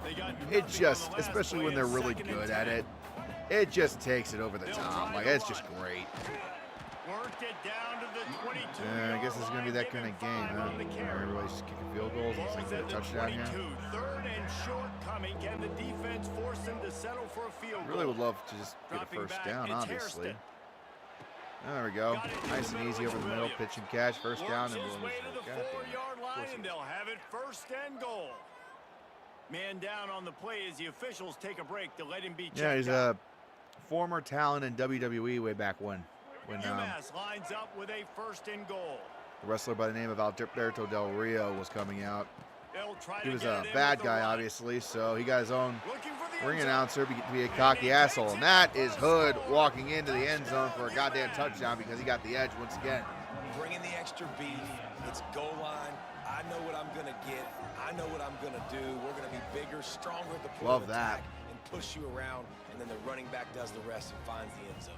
They got It nothing just, on the last especially play when they're and really 2nd and good at 10. it, It just takes it over the top. Like, it's just great. Worked it down to the 22. I guess it's going to be that kind of game, huh? Where everybody's just kicking field goals and it's like a touchdown here. Third and short coming. Can the defense force them to settle for a field goal? Really would love to just get a first down, obviously. There we go. Nice and easy over the middle. Pitch and catch. First down. And we'll to the 4-yard line, and they'll have it first and goal. Man down on the play as the officials take a break to let him be checked. Yeah, he's a former talent in WWE way back when Umass lines up with a first and goal. The wrestler by the name of Alberto Del Rio was coming out. He was a bad guy, obviously, so he got his own ring announcer to be a cocky asshole. And that is Hood walking into the end zone for a goddamn touchdown because he got the edge once again. Bringing the extra beef. It's goal line. I know what I'm going to get. I know what I'm going to do. We're going to be bigger, stronger at the point of attack and push you around, and then the running back does the rest and finds the end zone.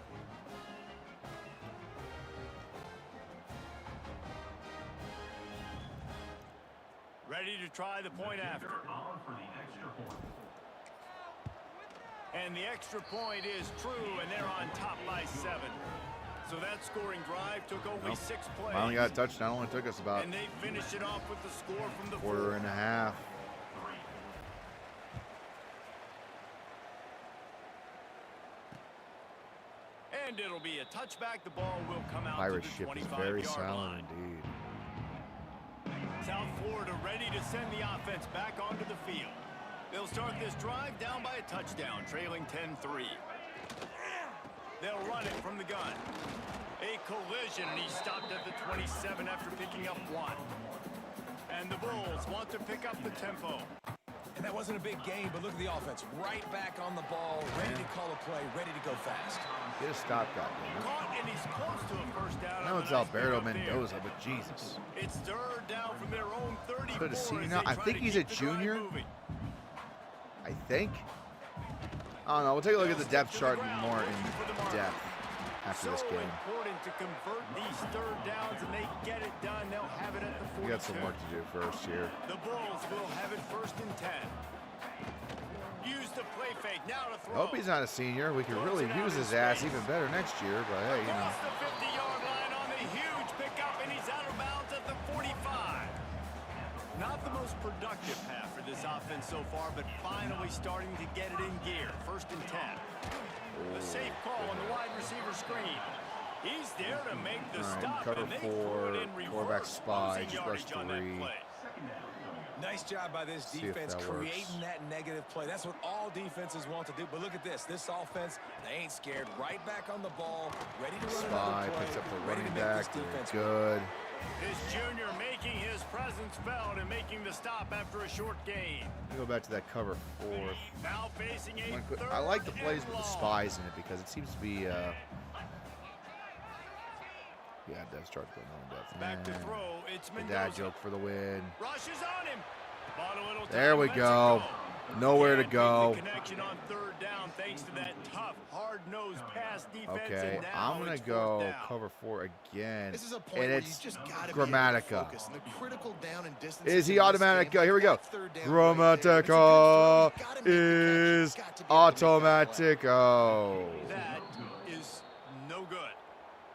Ready to try the point after. And the extra point is true, and they're on top by 7. So that scoring drive took only 6 plays. Finally got a touchdown. Only took us about and they finished it off with the score from the quarter and a half. And it'll be a touchback. The ball will come out Pirate to the ship is 25-yard very line. silent indeed. South Florida ready to send the offense back onto the field. They'll start this drive down by a touchdown, trailing 10-3. They'll run it from the gun. A collision, and he stopped at the 27 after picking up 1. And the Bulls want to pick up the tempo. And that wasn't a big game, but look at the offense. Right back on the ball, ready to call a play, ready to go fast. Get a stop, goddammit. Caught, and he's close to a first down. I know it's Alberto Mendoza, but Jesus. It's third down from their own 34. Good to see you now. I think he's a junior. I think. I don't know. We'll take a look at the depth chart more in depth after this game. Important to convert these third downs, and they get it done. They'll have it at the 42. We got some work to do first here. The Bulls will have it first and 10. Use the play fake now to throw. I hope he's not a senior. We could really use his ass even better next year, but hey, you know. Across the 50-yard line on the huge pickup, and he's out of bounds at the 45. Not the most productive half for this offense so far, but finally starting to get it in gear. First and 10. A safe call on the wide receiver screen. He's there to make the stop, cover and they 4, throw it in reverse. quarterback spy, Losing just rush yardage on that 3. play. Nice job by this defense creating that negative play. That's what all defenses want to do. But look at this. This offense, they ain't scared. Right back on the ball, ready to run another play. Picks up the ready running to make back. this defense Good. This junior making his presence felt and making the stop after a short gain. Go back to that cover 4. Now facing a third I like the plays and with the long. spies in it because it seems to be yeah, depth chart going on depth. Back to throw. It's The Mendoza. dad joke for the win. Rushes on him. Bought a little There time, we lets it go. Nowhere to Can't go. make the connection on third down thanks to that tough, hard-nosed pass defense. Okay, and now I'm gonna it's go fourth down. cover 4 again. This is a point And where you it's just gotta Grammatica. be able to focus. And the critical down and distance Is he in this Automatica? game, Here we go. that third down right there, it's a good Grammatica throw. You gotta make the catch. You is got to be able to make that play. Automatico. That is no good.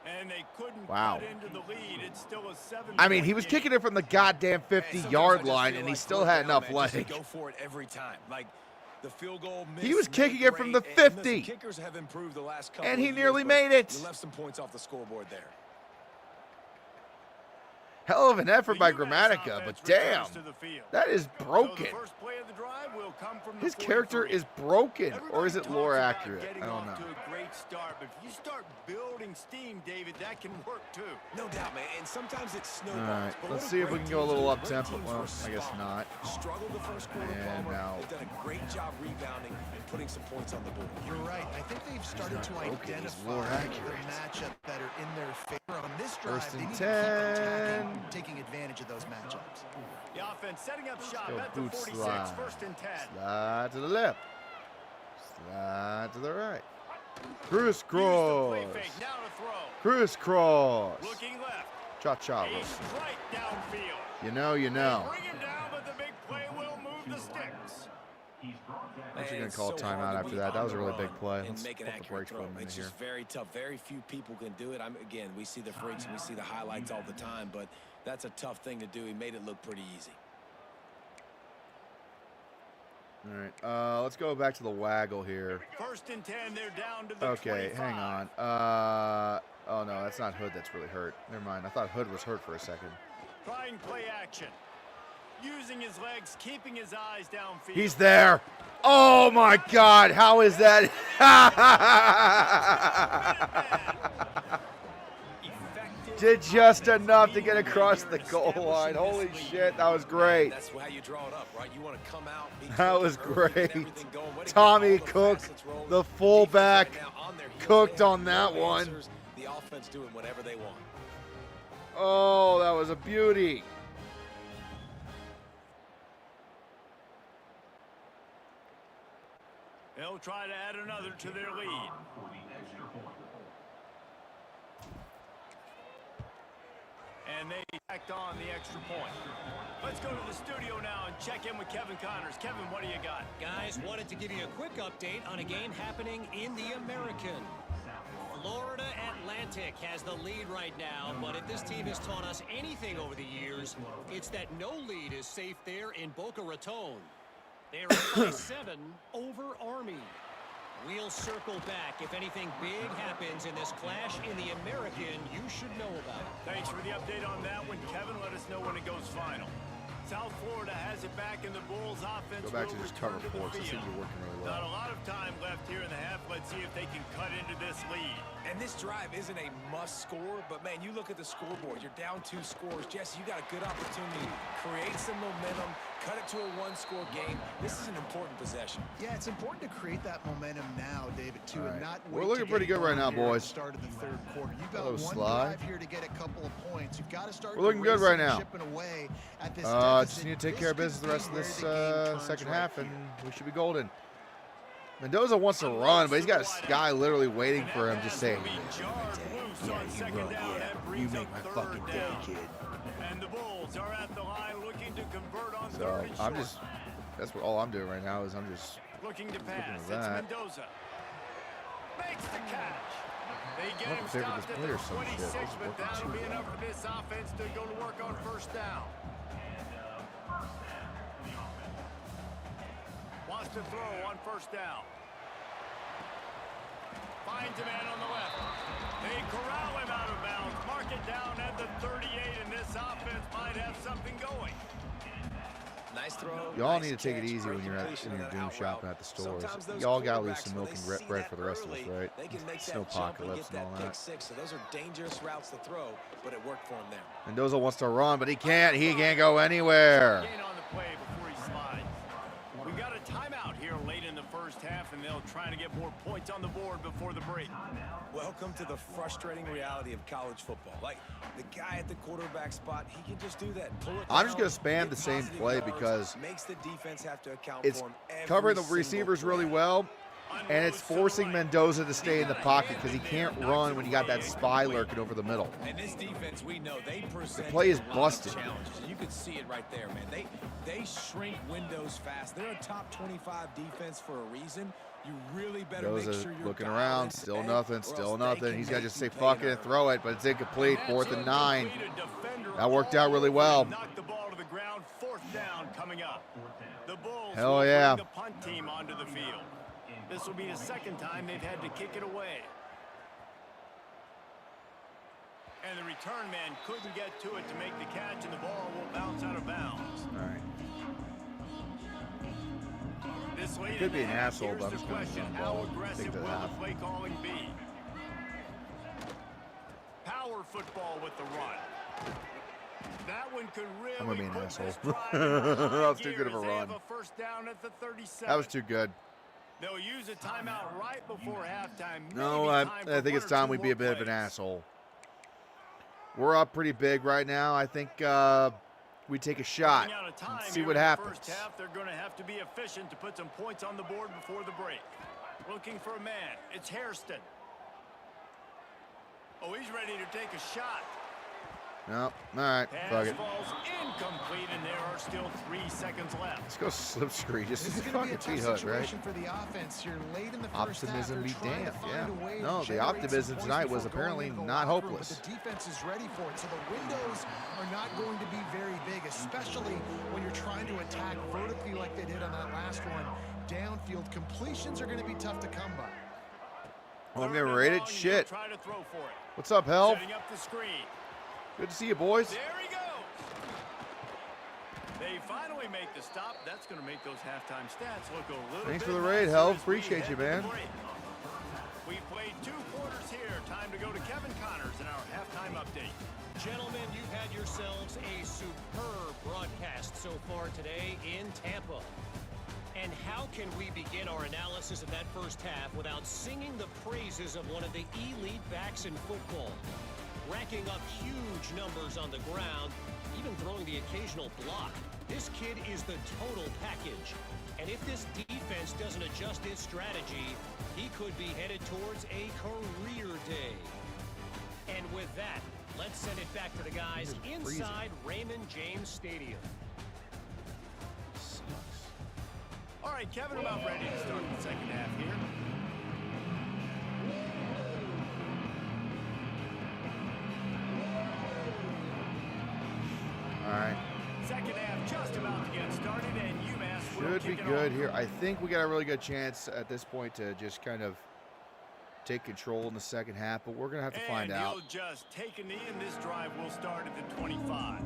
And they couldn't Wow. cut into the lead. It's still a 7. I mean, he was kicking it from the goddamn 50-yard line, and he still had enough leg. Go for it every time. Like the field goal miss, He was kicking made it from the great, and listen, 50. Kickers have improved the last couple And of he years, nearly but made it. You left some points off the scoreboard there. Hell of an effort The by UMass Grammatica, offense but damn, returns to the field. that is So broken. the first play of the drive will come from the His 43. character is broken, or is it Everybody lore talks about accurate? getting I don't off know. to a great start, but if you start building steam, David, that can work too. No doubt, man. And sometimes it's snowballs. All right, But let's what see if we great can go a teams little do. up Great tempo. teams Well, I respond. guess not. Struggled the first quarter, And Palmer. now- They've done a great job rebounding and putting some points on the board. You're right. I think they've started to not broken, he's identify more the accurate. matchup that are in their favor. On this drive, First they and need to keep attacking, 10. taking advantage of those matchups. The offense setting up shop Go at the boot 46, slide. first and 10. Slide to the left. Slide to the right. Crisscross. Use the play fake, now to throw. Crisscross. Looking left. Cha-cha. A strike downfield. You know, you know. Bring him down, but the big play will move the sticks. Actually going to call a timeout after that. That was a really big play. Let's make an put the brakes for a minute It's here. just very tough. Very few people can do it. Again, we see the freaks and we see the highlights all the time, but that's a tough thing to do. He made it look pretty easy. All right, let's go back to the waggle here. 1st and 10, they're down to the Okay, 25. hang on. Oh no, that's not Hood that's really hurt. Never mind. I thought Hood was hurt for a second. Trying play action. Using his legs, keeping his eyes downfield. He's there. Oh my God, how is that? Did just enough to get across the goal line. Holy shit, that was great. That's how you draw it up, right? You want to come out. That was great. Tommy Cook, the fullback, cooked on that one. The offense doing whatever they want. Oh, that was a beauty. They'll try to add another to their lead. And they tacked on the extra point. Let's go to the studio now and check in with Kevin Connors. Kevin, what do you got? Guys, wanted to give you a quick update on a game happening in the American. Florida Atlantic has the lead right now, but if this team has taught us anything over the years, it's that no lead is safe there in Boca Raton. They're up by 7 over Army. We'll circle back. If anything big happens in this clash in the American, you should know about it. Thanks for the update on that one, Kevin. Let us know when it goes final. South Florida has it back in the Bulls offense. Go back to just cover return to the force. This seems to be field. working really Not well. a lot of time left here in the half. Let's see if they can cut into this lead. And this drive isn't a must score, but man, you look at the scoreboard. You're down 2 scores. Jesse, you got a good opportunity. Create some momentum. Cut it to a 1-score game. This is an important possession. Yeah, it's important to create that momentum now, David, too, All right. and not We're wait looking to pretty get good right going now, here at boys. the start of the 3rd quarter. You've got Hello, one Sly. drive here to get a couple of points. You've got to start. We're looking good right now. chipping away at this Just deficit. need to take This care of could business the be rest of where this the game turns second right half, here. and we should be golden. Mendoza wants to run, but he's got a guy literally waiting for him, just saying, You make my fucking day, kid. And the Bulls are at the line looking to convert on so 3rd and I'm short. just, that's what all I'm doing right now is I'm just Looking to pass. at It's that. Mendoza. Makes the catch. They get I him don't favor stopped this at play the or some shit. 26, It's but working that'll too be well. enough for this offense to go to work on 1st down. Wants to throw on 1st down. Finds a man on the left. They corral him out of bounds. Mark it down at the 38, and this offense might have something going. Nice throw. Y'all nice need to take it catch, easy great when you're completion of that doom out shopping route. at the stores. Sometimes those Y'all gotta leave quarterbacks, some when milk they and see bread that for the rest of us, early, right? They can make It's that no jump and apocalypse get and all that pick that. 6. So those are dangerous routes to throw, but it worked for him there. Mendoza wants to run, but he can't. He can't go anywhere. Gain on the play before he slides. We've got a timeout here late in the 1st half, and they'll try to get more points on the board before the break. Welcome to the frustrating reality of college football. Like, the guy at the quarterback spot, he can just do that. Pull it I'm just down, going to spam get the same positive play yards, because makes the defense have to account it's for him every covering the single receivers really play. well, and it's forcing Mendoza to stay in the pocket because he can't run when you got that spy lurking over the middle. And this defense, we know they present play is a lot of busted. challenges. You can see it right there, man. They shrink windows fast. They're a top 25 defense for a reason. You really better make Mendoza sure you're looking dialed around, in still today, nothing, or still else they nothing. can He's got to make just say you pay fuck in it a and hurry. throw it, but it's incomplete. 4th and 9. That That worked out really well. Knocked the ball to the ground. 4th down coming up. The Bulls Hell will yeah. bring the punt team onto the field. This will be the 2nd time they've had to kick it away. And the return man couldn't get to it to make the catch, and the ball will bounce out of bounds. All right. This late Could in be the an half, asshole, here's but I'm the just gonna question: run the how ball, aggressive take the will half. the play calling be? Power football with the run. That one could really I'm gonna be an put asshole. this drive into high That was too gear good of a as they have run. a 1st down at the 37. That was too good. They'll use a timeout right before halftime. No, Maybe I time for think one it's or time two we be more a bit of an plays. asshole. We're up pretty big right now. I think we take a shot. Running out of time See here what in the happens. 1st half, they're going to have to be efficient to put some points on the board before the break. Looking for a man. It's Hairston. Oh, he's ready to take a shot. No. All right. Fuck Pass it. falls incomplete, and there are still 3 seconds left. Let's go slip screen. Just This is going to be fucking a feet tough hook, right? situation for the offense here late in the first Optimism half. be They're trying to damned. find Yeah. a way to No, the generate some optimism points tonight was before going apparently into the not locker room, hopeless. But the defense is ready for it, so the windows are not going to be very big, especially when you're trying to attack vertically like they did on that last one. Downfield completions are going to be tough to come by. Oh, I'm getting rated. Shit. Try to throw for it. What's up, Help? Setting up the screen. Good to see you, boys. There he goes. They finally make the stop. That's going to make those halftime stats look a little Thanks bit for the raid, nicer Help. as we Appreciate head you, to the man. break. We've played 2 quarters here. Time to go to Kevin Connors in our halftime update. Gentlemen, you've had yourselves a superb broadcast so far today in Tampa. And how can we begin our analysis of that first half without singing the praises of one of the elite backs in football? Racking up huge numbers on the ground, even throwing the occasional block. This kid is the total package. And if this defense doesn't adjust its strategy, he could be headed towards a career day. And with that, let's send it back to the guys inside Raymond James Stadium. Sucks. All right, Kevin, about ready to start the second half here. All right. Second half just about to get started, and Umass will Should be kick it good off. here. I think we got a really good chance at this point to just kind of take control in the second half, but we're going to have to find And out. he'll just take a knee, and this drive will start at the 25.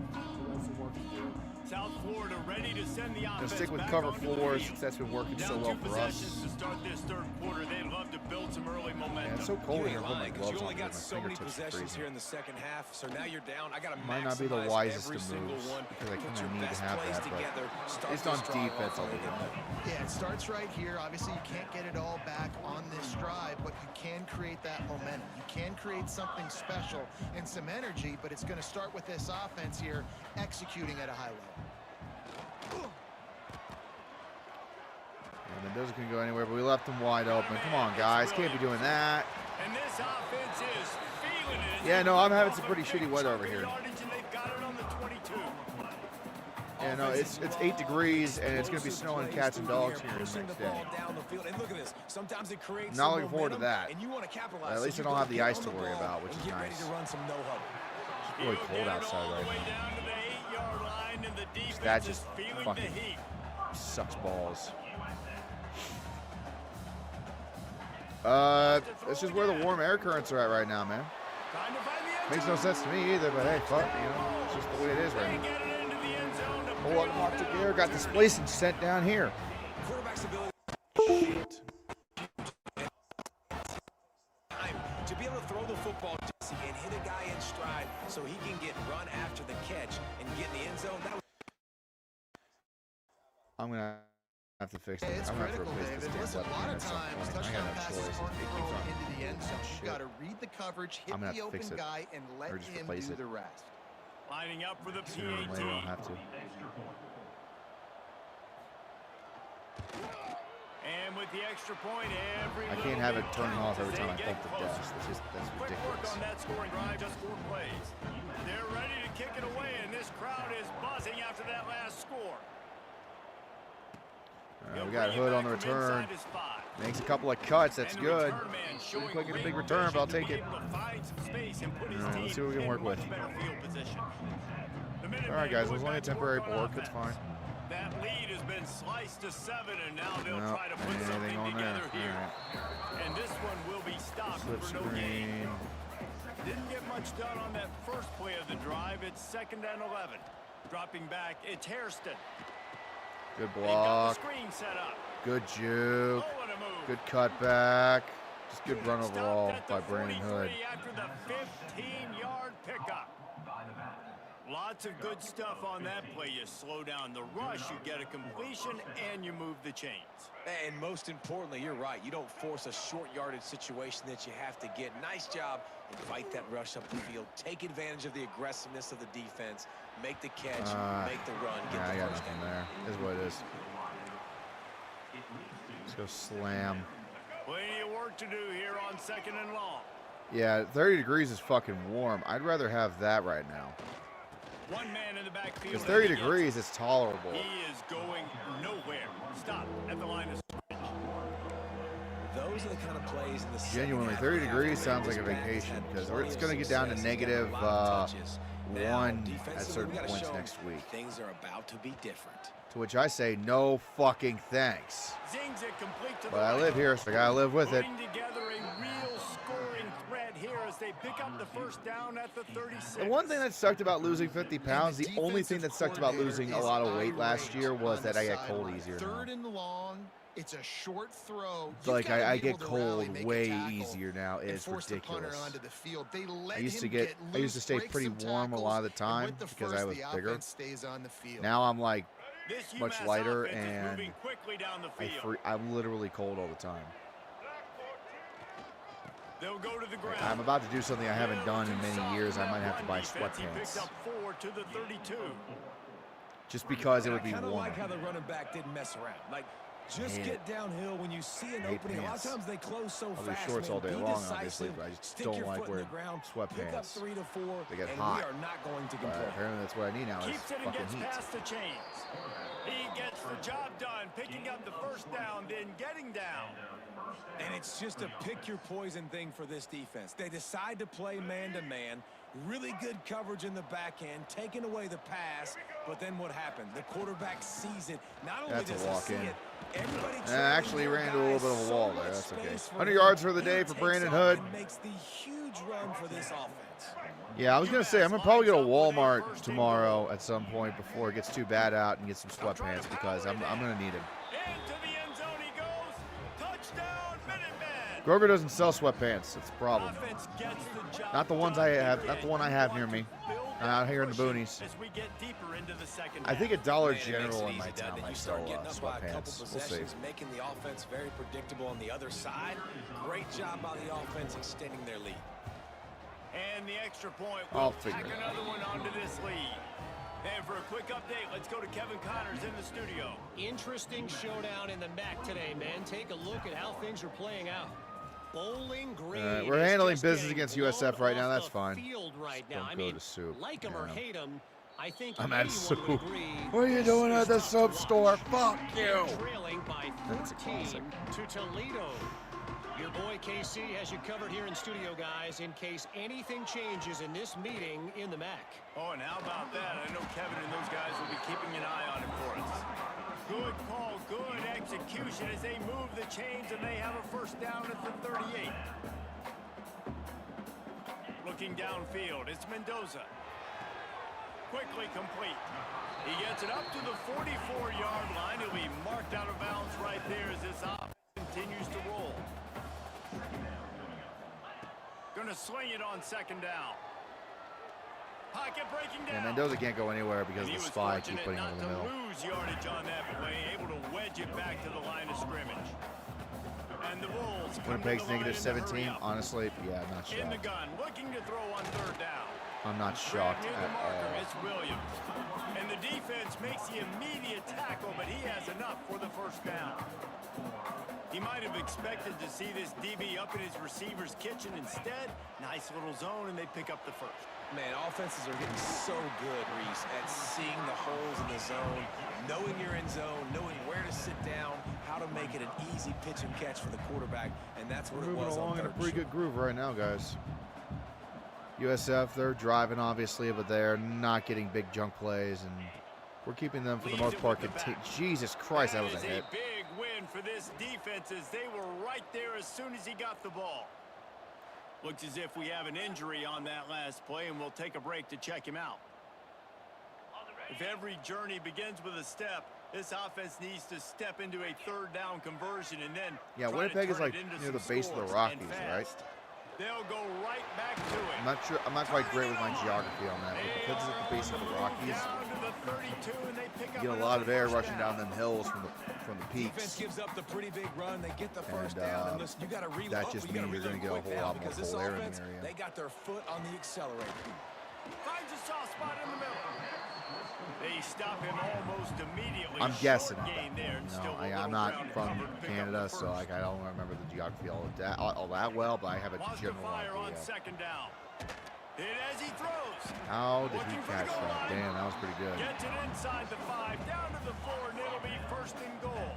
South Florida ready to send the offense Gonna stick with back cover onto the 4 field. since that's been working so Down well 2 for possessions us. to start this third quarter. They'd love to build some early Yeah, momentum. it's so cold You here. ain't Hold my lying, 'cause gloves you on. only My got so many fingertips are possessions freezing. here in the second half, so now you're down. I got to Might not be the maximize wisest every of single moves one. because I Put kind your of need to best have plays that, but together. Start based this on drive defense, off I'll on do a good that. note. Yeah, it starts right here. Obviously, you can't get it all back on this drive, but you can create that momentum. You can create something special and some energy, but it's going to start with this offense here executing at a high level. And Mendoza couldn't go anywhere, but we left him wide open. Come on, guys. Can't be doing that. And this offense is feeling it. Yeah, no, I'm having some pretty shitty weather over here. Yardage, and they've got it on the 22. Yeah, no, it's 8 degrees, and it's going to be snowing cats and dogs here the Pushing next the ball day. down the field. And look at this. Sometimes it creates Not some looking forward to momentum, that. And you want to capitalize. At So least I you don't gotta have the get ice on to worry ball about, which and is get ready nice. to run some no huddle. It's really He'll cold get it outside all the right way now. down to the 8-yard line, and the defense That is just feeling fucking the heat. sucks balls. This is where the warm air currents are at right now, man. Trying to find the end Makes no zone. sense to me either, but hey, fuck, you know, it's just the way it is right They now. get it into the end zone to Whole lot of Arctic air got displaced and sent down here. Quarterback's ability Shit. to be able to throw the football, Jesse, and hit a guy in stride so he can get run after the catch and get in the end zone. That I'm gonna have to fix it. It's I'm gonna have to critical, replace this David. damn Listen, a button lot here of at some times point. I touchdown got no passes choice. aren't It keeps thrown on. into the end zone. Shit. You've got to read the coverage, hit I'm gonna have the to fix open it. guy, and let Or just him replace do it. the rest. lining up for the Sooner or later I'll PAT. have to. And with the extra point, every I can't little have bit it turning counts off every as time I they bump get the closer. desk. That's Quick work ridiculous. on that scoring drive, just 4 plays. They're ready to kick it away, and this crowd is buzzing after that last score. All right, He'll we got bring it Hood on back the from return. inside his 5. Makes a couple of cuts. That's And the good. return man showing Didn't quite get a great big return, but I'll vision to take be it. able to find some space and put his All right, team let's see what we can in work much with. better field position. The All right, Minutemen guys, going it's only a back to temporary work on pork. It's offense. fine. That lead has been sliced to 7, and now they'll No, try to put anything something on there. together here. All And this one will be stopped Slip for no gain. screen. Didn't get much done on that first play of the drive. It's 2nd and 11. Dropping back, it's Hairston. Good They've got the block. screen set up. Good juke. Oh, and a move. Good cutback. Just good run Stopped overall at the by Brandon Hood. 43 after the 15-yard pickup. Lots of good stuff on that play. You slow down the rush, you get a completion, and you move the chains. And most importantly, you're right. You don't force a short yardage situation that you have to get. Nice job. Invite that rush up the field. Take advantage of the aggressiveness of the defense. Make the catch. Make the run. Get Yeah, I the got first nothing down. there. Is what it is. Let's go slam. Plenty of work to do here on 2nd and long. Yeah, 30 degrees is fucking warm. I'd rather have that right now. One man in the backfield. Because 30 degrees is tolerable. He is going nowhere. Stop at the line of scrimmage. Those are the kind of plays in the Genuinely, 30 degrees sounds like a vacation because it's going to get down to negative 1 at certain points next week. Things are about to be different. To which I say, no fucking thanks. Zings it complete to But I live here, so I gotta live with it. Putting together a real scoring threat here as they pick up the first down at the 36. The one thing that sucked about losing 50 pounds, the only thing that sucked about losing a lot of weight last year was that I get cold easier now. Third and long. It's a short throw. So like I get cold way easier now. It's ridiculous. I used to stay pretty warm a lot of the time because I was bigger. Now I'm like much lighter and I'm literally cold all the time. They'll go to the ground. I'm about to do something I haven't done in many years. I might have to buy sweatpants. Just because it would be I warm. like how the running back didn't mess around. Like, just get downhill when you see an opening. A lot of times they close so fast. I'll do shorts all day long, obviously, but I just don't like wearing sweatpants. They get hot. But apparently that's what I need now is fucking heat. Past the chains. He gets the job done, picking up the first down, then getting down. And it's just a pick your poison thing for this defense. They decide to play man-to-man. Really good coverage in the back end, taking away the pass, but then what happened? The quarterback sees it. Not only does he see it, everybody actually ran into a little bit of a wall there. That's okay. 100 yards for the day for Brandon Hood. Makes the huge run for this offense. Yeah, I was going to say, I'm going to probably go to Walmart tomorrow at some point before it gets too bad out and get some sweatpants because I'm going to need them. Into the end zone he goes. Touchdown, Minutemen. Grover doesn't sell sweatpants. That's the problem. Not the ones I have. Not the one I have near me. Out here in the boonies. I think at Dollar General in my town might sell sweatpants. We'll see. Making the offense very predictable on the other side. Great job by the offense extending their lead. And the extra point I'll will tack another one onto this lead. And for a quick update, let's go to Kevin Connors in the studio. Interesting showdown in the MAC today, man. Take a look at how things are playing out. Bowling Green. We're handling business against USF right now. That's fine. Right now. Don't go to soup. Like him or hate him, I think I'm at soup. What are you doing at the soap store? Fuck you. Trailing by 14 to Toledo. Your boy KC has you covered here in studio, guys, in case anything changes in this meeting in the MAC. Oh, and how about that? I know Kevin and those guys will be keeping an eye on it for us. Good call, good execution as they move the chains and they have a first down at the 38. Looking downfield, it's Mendoza. Quickly complete. He gets it up to the 44-yard line. He'll be marked out of bounds right there as this offense continues to roll. Gonna swing it on second down. Pocket breaking down. And Mendoza can't go anywhere because of the spy keep putting him in the middle. Lose yardage on that play, able to wedge it back to the line of scrimmage. And the Bulls Winnipeg's negative 17. Honestly, yeah, I'm not shocked. In the gun, looking to throw on third down. I'm not shocked at all. It's Williams. And the defense makes the immediate tackle, but he has enough for the first down. He might have expected to see this DB up in his receiver's kitchen. Instead, nice little zone, and they pick up the first. Man, offenses are getting so good, Reese, at seeing the holes in the zone, knowing you're in zone, knowing where to sit down, how to make it an easy pitch and catch for the quarterback, and that's what it was on moving along in a pretty third. good groove right now, guys. USF, they're driving, obviously, but they're not getting big junk plays, and we're keeping them, for the most part, Jesus Christ, that was a hit. A big win for this defense as they were right there as soon as he got the ball. Looks as if we have an injury on that last play, and we'll take a break to check him out. If every journey begins with a step, this offense needs to step into a third down conversion and then Winnipeg is like near the base of the Rockies, right? They'll go right back to it. I'm not sure. I'm not quite great with my geography on that. But because it's at the base of the Rockies, you get a lot of air rushing down them hills from the peaks. Defense gives up the pretty big run. They get the first down, and listen, you got to reload. That just means you're going to get a whole lot more cold air in the area. They got their foot on the accelerator. Finds a soft spot in the middle. They stop him almost immediately. I'm guessing Short at gain that there, point. and still a I'm little not ground to from cover to pick up Canada, the so first. like I don't remember the geography all that well, but I have a Wants to general fire on idea. second down. Hit as he throws. How did he Looking for the catch goal that? line. Damn, that was pretty good. Gets it inside the 5, down to the 4, and it'll be first and goal.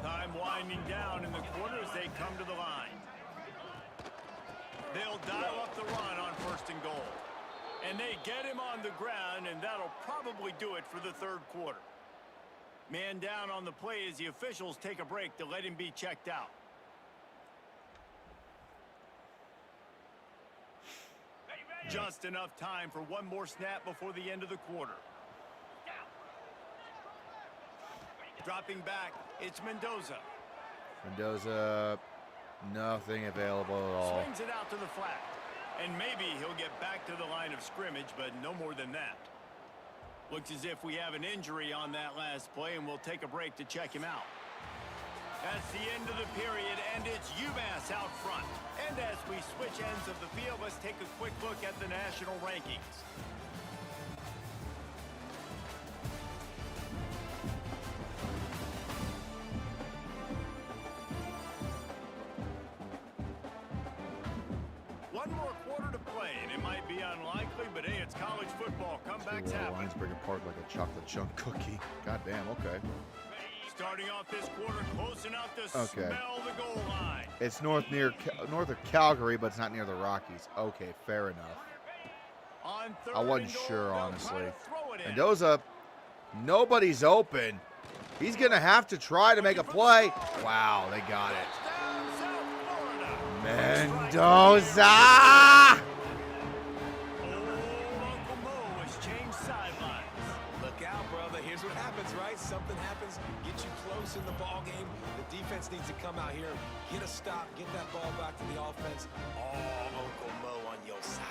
Time winding down in the quarter as they come to the line. They'll dial up the run on first and goal. And they get him on the ground, and that'll probably do it for the third quarter. Man down on the play as the officials take a break to let him be checked out. Just enough time for one more snap before the end of the quarter. Dropping back, it's Mendoza. Mendoza, nothing available at all. Swings it out to the flat. And maybe he'll get back to the line of scrimmage, but no more than that. Looks as if we have an injury on that last play, and we'll take a break to check him out. That's the end of the period, and it's Umass out front. And as we switch ends of the field, let's take a quick look at the national rankings. One more quarter to play, and it might be unlikely, but hey, it's college football. Comebacks happen. Lines break apart like a chocolate chunk cookie. God damn, okay. Starting off this quarter close enough to Okay. smell the goal line. It's north of Calgary, but it's not near the Rockies. Okay, fair enough. On third I wasn't and goal, sure, they'll honestly. try to throw it in. Mendoza, nobody's open. He's going to have to try to make a play. Wow, they got it. Touchdown, South Florida. Mendoza! Uncle Mo has changed sidelines. Look out, brother. Here's what happens, right? Something happens, get you close in the ball game. The defense needs to come out here, get a stop, get that ball back to the offense. Oh, Uncle Mo on your side.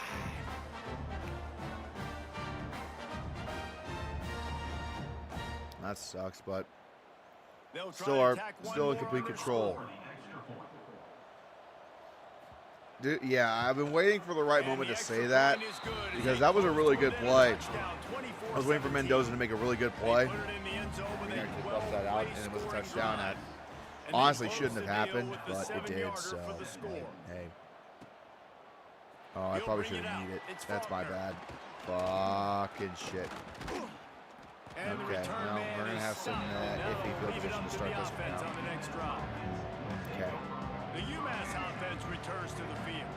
That sucks, but They'll try still to are tack one still in more complete on their control. score. Dude, yeah, I've been waiting for the right And moment the to extra say that point is good as because they that was a really good close play. with a touchdown, 24-17. I was waiting for Mendoza to make a really good play. They put it in the end zone with He a actually buffed that out, and it was a 12-play touchdown. scoring That drive. And they honestly close shouldn't have the deal happened, with the but it did. 7-yarder So, for the score. hey. Oh, I He'll probably bring should it have out. needed it. It's That's my Faulkner. bad. Fucking shit. And the Okay, return well, man we're gonna is have some stopped. Now iffy field leave it position up to to start the this one offense out. on the next drive. Okay. The Umass offense returns to the field.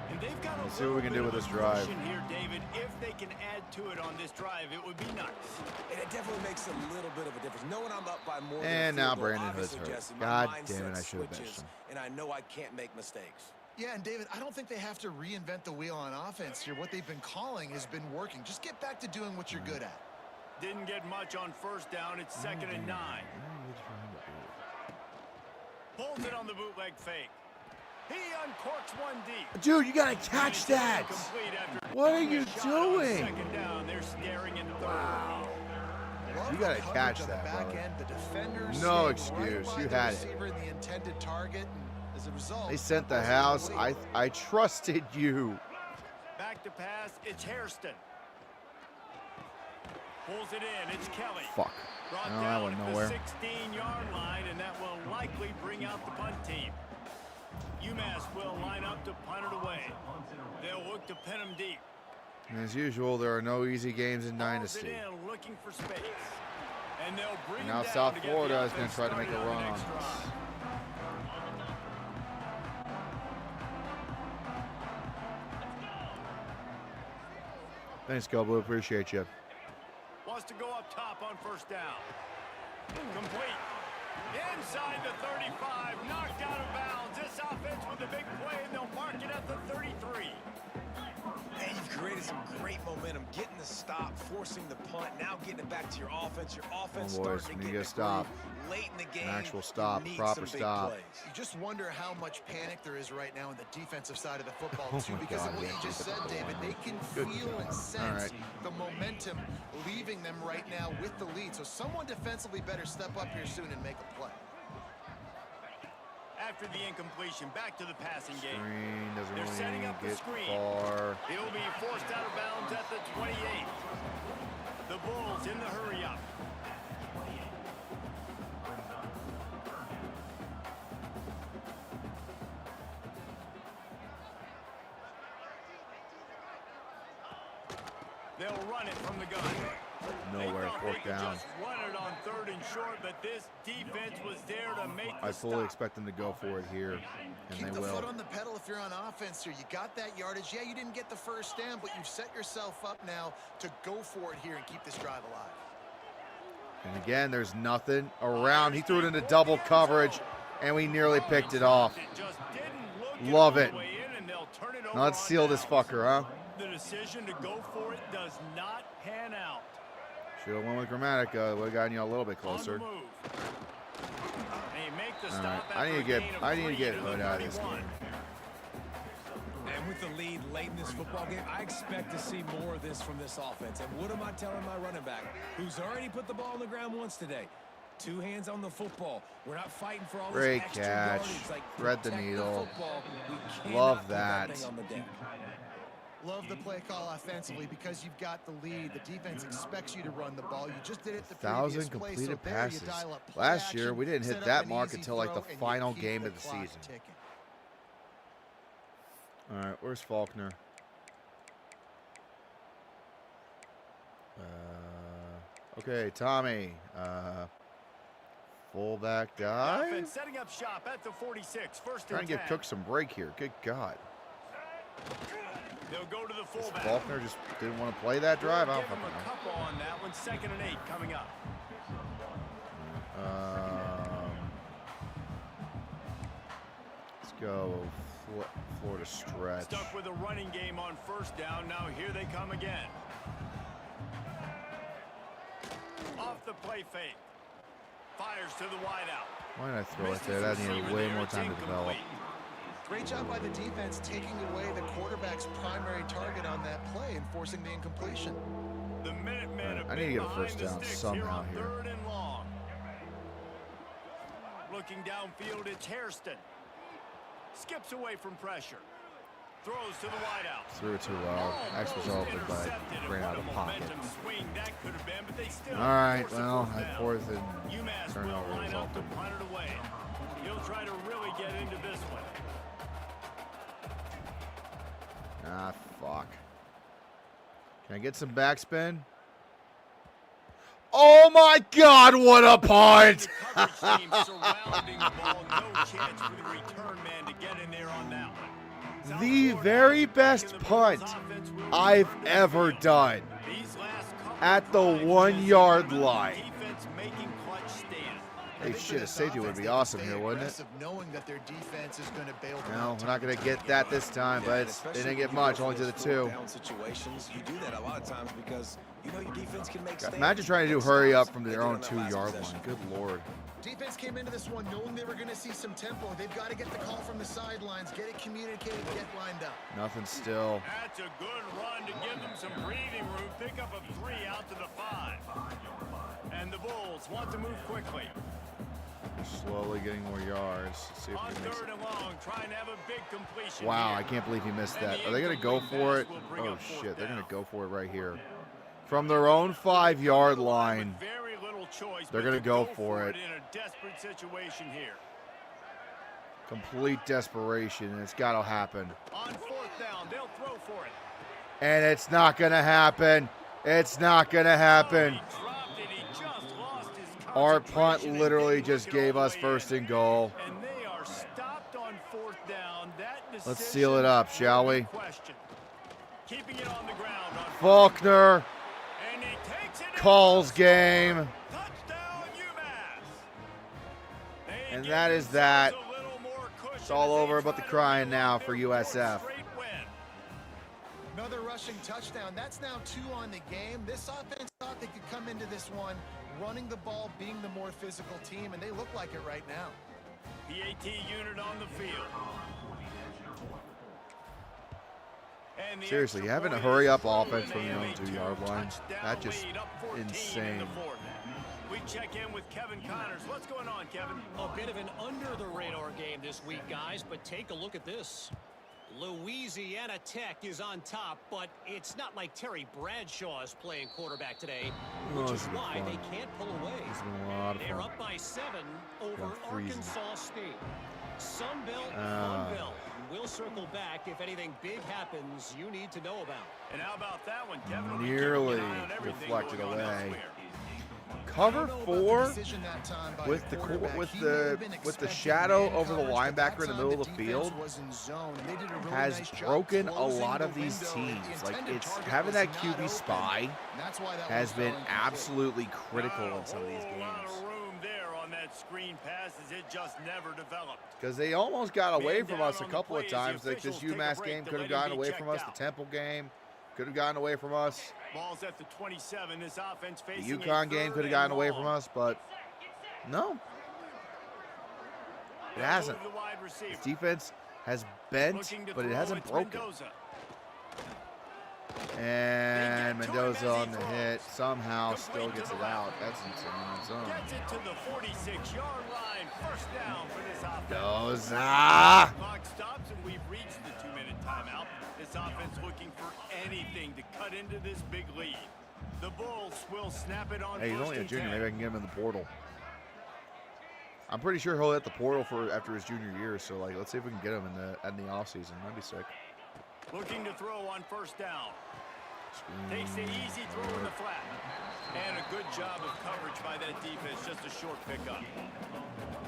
And they've got Let's see what we can do with this drive. Here, David. If they can add to it on this drive, it would be nice. And it definitely makes a little bit of a difference. Knowing I'm up by more And than a now field goal, Brandon Hood's obviously, hurt. Jesse, my God mindset damn it, I should have benched switches, him. and I know I can't make mistakes. Yeah, and David, I don't think they have to reinvent the wheel on offense here. What they've been calling has been working. Just get back to doing what you're good at. Didn't get much on first down. It's 2nd and 9. Pulls it on the bootleg fake. He uncorks one deep. Dude, you gotta catch that. What are you doing? Second down, they're staring in third. Love You the gotta coverage catch on the that, back brother. end. The defenders No stayed right excuse. by You the had it. receiver and the intended target, and as a result, They sent the house. I trusted you. Back to pass, it's Hairston. Pulls it in, it's Kelly. Fuck. Brought No, that down went at nowhere. the 16-yard line, and that will likely bring out the punt team. UMass will line up to punt it away. They'll look to pin them deep. And as usual, there are no easy games in Hauls Dynasty. it in, looking for space. And they'll bring Now him down South to get Florida the is gonna offense try to make a started run the on next us. drive. Thanks, Go Blue. Appreciate you. Wants to go up top on first down. Complete. Inside the 35, knocked out of bounds. This offense with a big play, and they'll mark it at the 33. And you've created some great momentum, getting the stop, forcing the punt, now getting it back to your offense. Your offense Oh, boys, starting we to need get a stop. late in the game. An actual you stop, need proper some big stop. plays. you just wonder how much panic there is right now in the defensive side of the football, Oh too, my because God, of what yeah, you just said, David. They can Good feel God. and All sense right. the momentum leaving them right now with the lead. So someone defensively better step up here soon and make a play. After the incompletion, back to the passing game. Screen doesn't They're really setting up the get screen. far. He'll be forced out of bounds at the 28. The Bulls in the hurry up. They'll run it from the gun. Nowhere, fourth down. Just run it on 3rd and short, but this defense was there to make the I fully stop. expect them to go for it here, and Keep they the will. foot on the pedal if you're on offense here. You got that yardage. Yeah, you didn't get the first down, but you've set yourself up now to go for it here and keep this drive alive. And again, there's nothing around. He threw it into double coverage, and we nearly picked it off. Love it. Now let's seal this fucker, huh? The decision to go for it does not pan out. Should have went with Grammatica. Would have gotten you a little bit On closer. the move. And you make the All right, stop I need to after a get gain of Hood 3 out of this to the game. 31. And with the lead late in this football game, I expect to see more of this from this offense. And what am I telling my running back, who's already put the ball on the ground once today? 2 hands on the football. We're not fighting for all Great this extra catch. yardage. Like, Thread the protect needle. football. We cannot Love put that. thing on the deck. Love the play call offensively because you've got the lead. The defense expects you to run the ball. You just did it the 1,000 previous play, completed so there you passes. dial up play Last year, action, we didn't hit set up that an mark easy until like the throw, and you final keep game the of the clock season. ticking. All right, where's Faulkner? Okay, Tommy. Fullback guy. Offense setting up shop at the 46. First Trying and to give 10. Cook some break here. Good God. They'll go to the This fullback. Faulkner just didn't want to play that drive. I Give don't him fucking a know. couple on that one. 2nd and 8 coming up. Let's go Florida stretch. Stuck with a running game on 1st down. Now here they come again. Off the play fake. Fires to the wideout. Why did I throw it there? That needed way more time to develop. Great job by the defense taking away the quarterback's primary target on that play and forcing the incompletion. The Minutemen I need to get a first down somehow here. 3rd and long. Looking downfield, it's Hairston. Skips away from pressure. Throws to the wideout. Threw it too low. X was open, but ran out of the pocket. All right, well, at 4th and Umass turnover will line up to resulted. punt it away. He'll try to really get into this one. Ah, fuck. Can I get some backspin? Oh my God, what a punt! The coverage team surrounding the ball. No chance for the return man to get in there on that one. The very best punt I've ever done at the 1 yard line. Defense making clutch stand. Hey, shit, a safety would be awesome here, wouldn't it? Knowing that their defense is going to bail them No, out. we're not going to get that this time, but they didn't get much, only to the 2. Down situations, you do that a lot of times because you know your defense can make stands. Imagine trying to do hurry up from their own 2 yard line. Good Lord. Defense came into this one knowing they were going to see some tempo. They've got to get the call from the sidelines, get it communicated, get lined up. Nothing still. That's a good run to give them some breathing room. Pick up a 3 out to the 5. And the Bulls want to move quickly. They're slowly getting more yards. Let's see if On we can make 3rd and long, trying to have a big completion. Wow, here. I can't believe he missed And that. the Are they going to go incomplete for pass it? will bring Oh, up 4th shit. They're going down. to go for it right here. From their own 5 yard line. With very little choice, They're but gonna to go for it. in a desperate situation here. Complete desperation, and it's got to happen. On 4th down, they'll throw for it. And it's not going to happen. It's not going to happen. He dropped it. He just lost his Our punt concentration and literally didn't just look it all gave the us way 1st in. and goal. And they are stopped on 4th down. That Let's decision seal it up, shall will be we? questioned. Keeping it on the ground on Faulkner and he takes it in. calls game. Touchdown, Umass. They And give that is that. themselves a little more cushion It's all as they over but try the to crying reel now off for their 4th USF. straight win. Another rushing touchdown. That's now 2 on the game. This offense thought they could come into this one running the ball, being the more physical team, and they look like it right now. PAT unit on the field. And the Seriously, extra having a point hurry is up through, offense and from they your have own a 2 yard line. touchdown That's just lead, up 14 in the insane. 4th. We check in with Kevin Connors. What's going on, Kevin? A bit of an under-the-radar game this week, guys, but take a look at this. Louisiana Tech is on top, but it's not like Terry Bradshaw is playing quarterback today, which is why they can't pull away. They're up by 7 over Arkansas State. Sunbelt, Funbelt. We'll circle back if anything big happens you need to know about. And how about that one, Kevin? Nearly deflected away. Cover 4 with the shadow over the linebacker in the middle of the field has broken a lot of these teams. Like, it's having that QB spy has been absolutely critical in some of these games. Screen passes, it just never developed. Because they almost got away from us a couple of times. Like this UMass game could have gotten away from us. The Temple game could have gotten away from us. Balls at the 27. This offense facing the UConn game could have gotten away from us, but no, it hasn't. This defense has bent, but it hasn't broken. And Mendoza on the hit somehow still gets it out. That's insane. Gets it to the 46-yard line. First down for this offense. Mendoza. Clock stops and we've reached the 2-minute timeout. This offense looking for anything to cut into this big lead. The Bulls will snap it on. Hey, he's only a junior. Maybe I can get him in the portal. I'm pretty sure he'll hit the portal for after his junior year. So like, let's see if we can get him in the offseason. That'd be sick. Looking to throw on first down. Takes the easy throw in the flat. And a good job of coverage by that defense. Just a short pickup.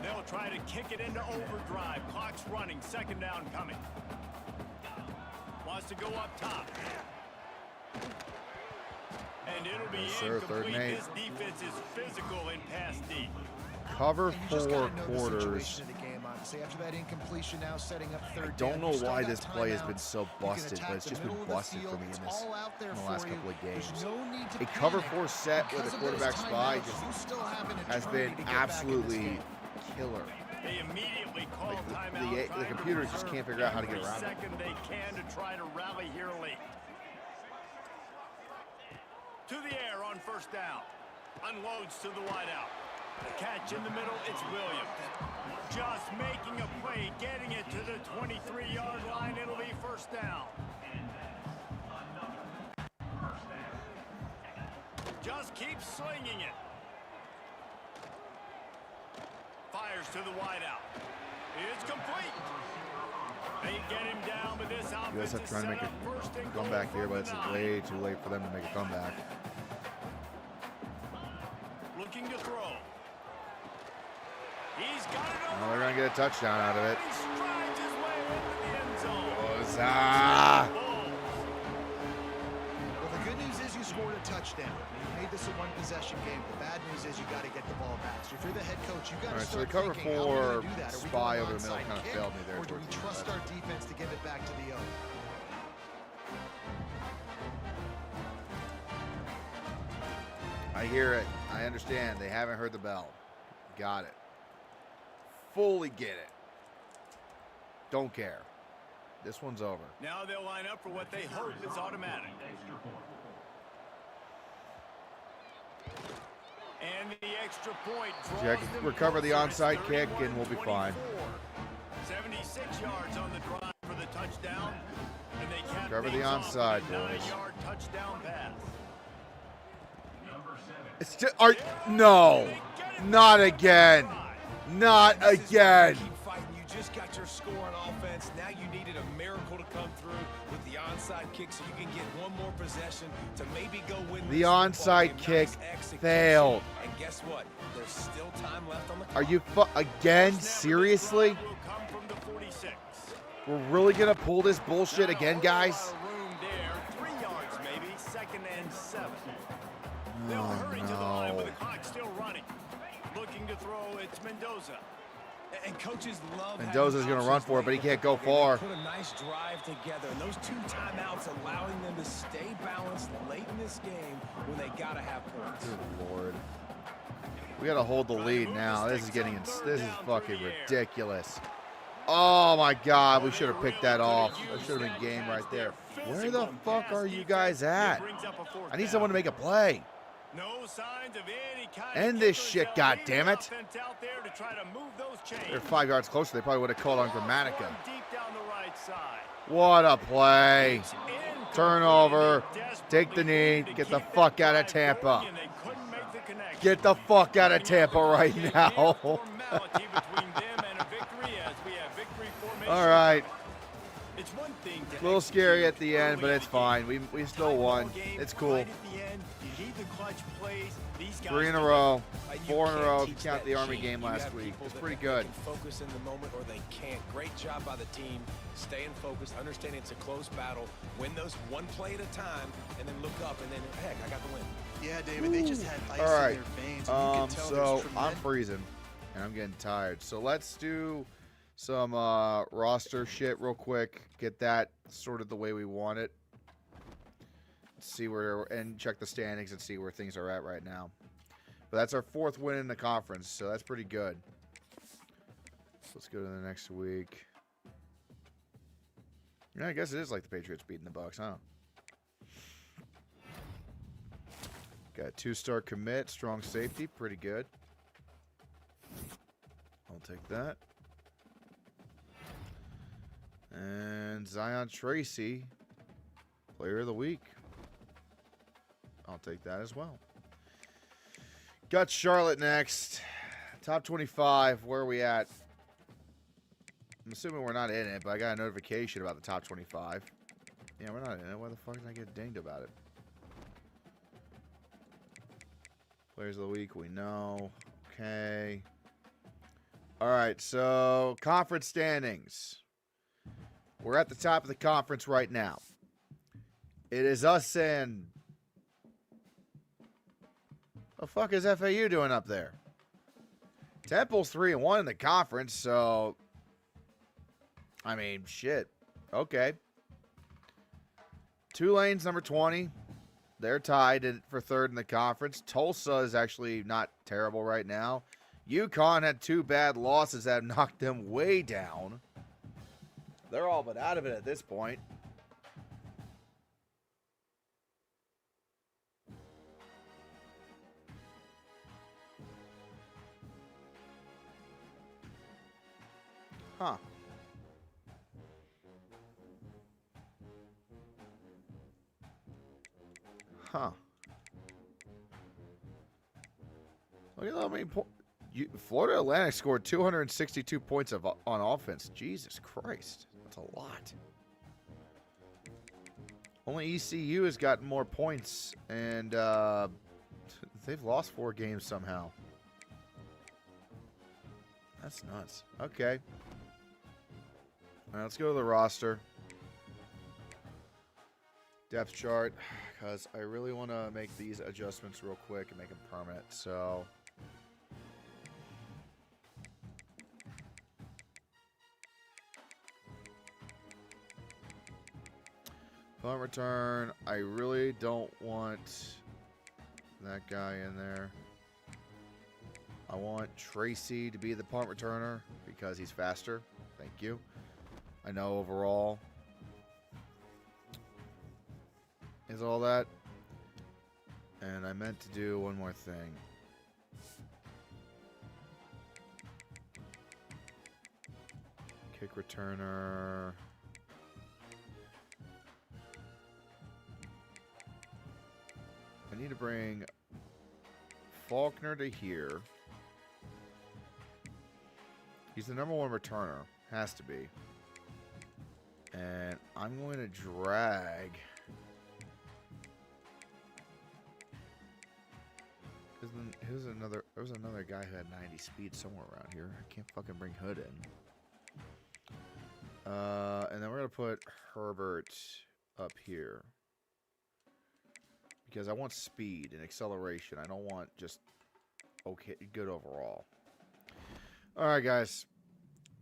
They'll try to kick it into overdrive. Clock's running. Second down coming. Wants to go up top. And it'll be incomplete. This defense is physical in pass deep. Cover 4 quarters. After that incompletion, now setting up third. I don't know why this play has been so busted, but it's just been busted for me in the last couple of games. A cover 4 set with a quarterback spy just has been absolutely killer. They immediately call timeout. The computer just can't figure out how to get around it. Second they can to try to rally here late. To the air on first down. Unloads to the wideout. The catch in the middle, it's Williams. Just making a play, getting it to the 23-yard line. It'll be first down. Just keeps slinging it. Fires to the wideout. It's complete. They get him down, but this offense you guys have to try to make a comeback here, but it's way too late for them to make a comeback. Looking to throw. He's got it over. Well, they're going to get a touchdown out of it. He strides his way into the end zone. Huzzah! Well, the good news is you scored a touchdown. You made this a one-possession game. The bad news is you got to get the ball back. So if you're the head coach, you got to start so the cover thinking, 4 do that? spy over the middle kind of failed me there. Or do we trust our defense to give it back to the O? I hear it. I understand. They haven't heard the bell. Got it. Fully get it. Don't care. This one's over. Now they'll line up for what they hope is automatic. And the extra point draws them recover the onside kick and we'll be fine. 76 yards on the drive for the touchdown. And they cap Recover the things off onside, with a boys. 9-yard touchdown pass. It's just, no, not again. Not again. Keep fighting. You just got your score on offense. Now you needed a miracle to come through with the onside kick so you can get one more possession to maybe go win The onside kick failed. And guess what? There's still time left on the clock. Are you again? Seriously? Will come from the 46. We're really going to pull this bullshit again, guys? Room there, 3 yards maybe, 2nd and 7. They'll hurry to the line with the clock still running. Looking to throw, it's Mendoza. And coaches love Mendoza's going to run for it, but he can't go far. Put a nice drive together, and those 2 timeouts allowing them to stay balanced late in this game when they got to have points. Good Lord. We got to hold the lead now. This is fucking ridiculous. Oh my God, we should have picked that off. That should have been game right there. Where the fuck are you guys at? I need someone to make a play. No signs of any kind End this shit, goddammit. They're 5 yards closer. They probably would have called on Grammatica. Deep down the right side. What a play. Turnover. Take the knee. Get the fuck out of Tampa. Get the fuck out of Tampa right now. All right. A little scary at the end, but it's fine. We still won. It's cool. 3 in a row. 4 in a row if you count the Army game last week. It's pretty good. Focus in the moment or they can't. Great job by the team. Staying focused, understanding it's a close battle. Win those one play at a time, and then look up, and then, heck, I got the win. Yeah, David, they just had ice All right. in their veins. And you can tell So I'm freezing, and I'm getting tired. So let's do some roster shit real quick. Get that sorted the way we want it. See where, and check the standings and see where things are at right now. But that's our 4th win in the conference, so that's pretty good. So let's go to the next week. Yeah, I guess it is like the Patriots beating the Bucs, huh? Got 2-star commit, strong safety, pretty good. I'll take that. And Zion Tracy, player of the week. I'll take that as well. Got Charlotte next. Top 25. Where are we at? I'm assuming we're not in it, but I got a notification about the top 25. Yeah, we're not in it. Why the fuck did I get dinged about it? Players of the week, we know. Okay. All right, so conference standings. We're at the top of the conference right now. It is us and... What the fuck is FAU doing up there? Temple's 3-1 in the conference, so... I mean, shit. Okay. Tulane's number 20. They're tied for 3rd in the conference. Tulsa is actually not terrible right now. UConn had 2 bad losses that knocked them way down. They're all but out of it at this point. Huh. Huh. Look at how many points. Florida Atlantic scored 262 points on offense. Jesus Christ. That's a lot. Only ECU has gotten more points, and they've lost 4 games somehow. That's nuts. Okay. All right, let's go to the roster. Depth chart, because I really want to make these adjustments real quick and make them permanent. So, punt return, I really don't want that guy in there. I want Tracy to be the punt returner because he's faster. Thank you. I know overall is all that. And I meant to do one more thing. Kick returner. I need to bring Faulkner to here. He's the number 1 returner. Has to be. And I'm going to drag... There was another guy who had 90 speed somewhere around here. I can't fucking bring Hood in. And then we're going to put Herbert up here. Because I want speed and acceleration. I don't want just good overall. All right, guys.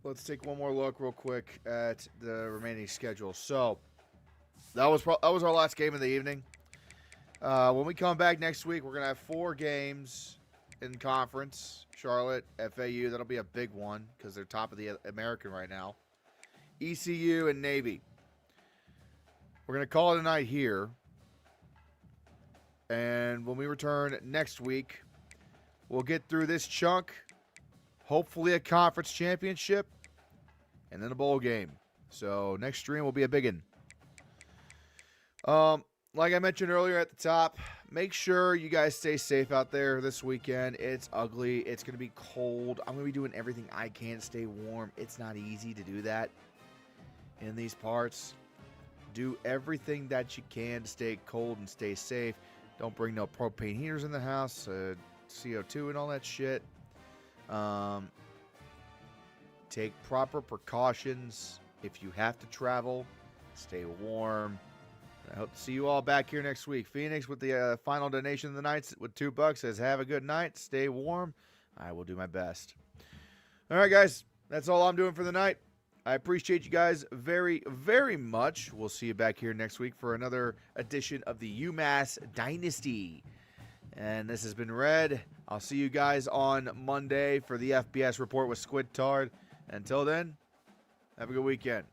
Let's take one more look real quick at the remaining schedule. So, that was our last game of the evening. When we come back next week, we're going to have 4 games in conference. Charlotte, FAU, that'll be a big one because they're top of the American right now. ECU and Navy. We're going to call it a night here. And when we return next week, we'll get through this chunk. Hopefully a conference championship. And then a bowl game. So next stream will be a big one. Like I mentioned earlier at the top, make sure you guys stay safe out there this weekend. It's ugly. It's going to be cold. I'm going to be doing everything I can to stay warm. It's not easy to do that in these parts. Do everything that you can to stay cold and stay safe. Don't bring no propane heaters in the house, CO2 and all that shit. Take proper precautions if you have to travel. Stay warm. I hope to see you all back here next week. Phoenix with the final donation of the night with $2 says, have a good night. Stay warm. I will do my best. All right, guys. That's all I'm doing for the night. I appreciate you guys very, very much. We'll see you back here next week for another edition of the Umass Dynasty. And this has been Red. I'll see you guys on Monday for the FBS report with Squid Tard. Until then, have a good weekend.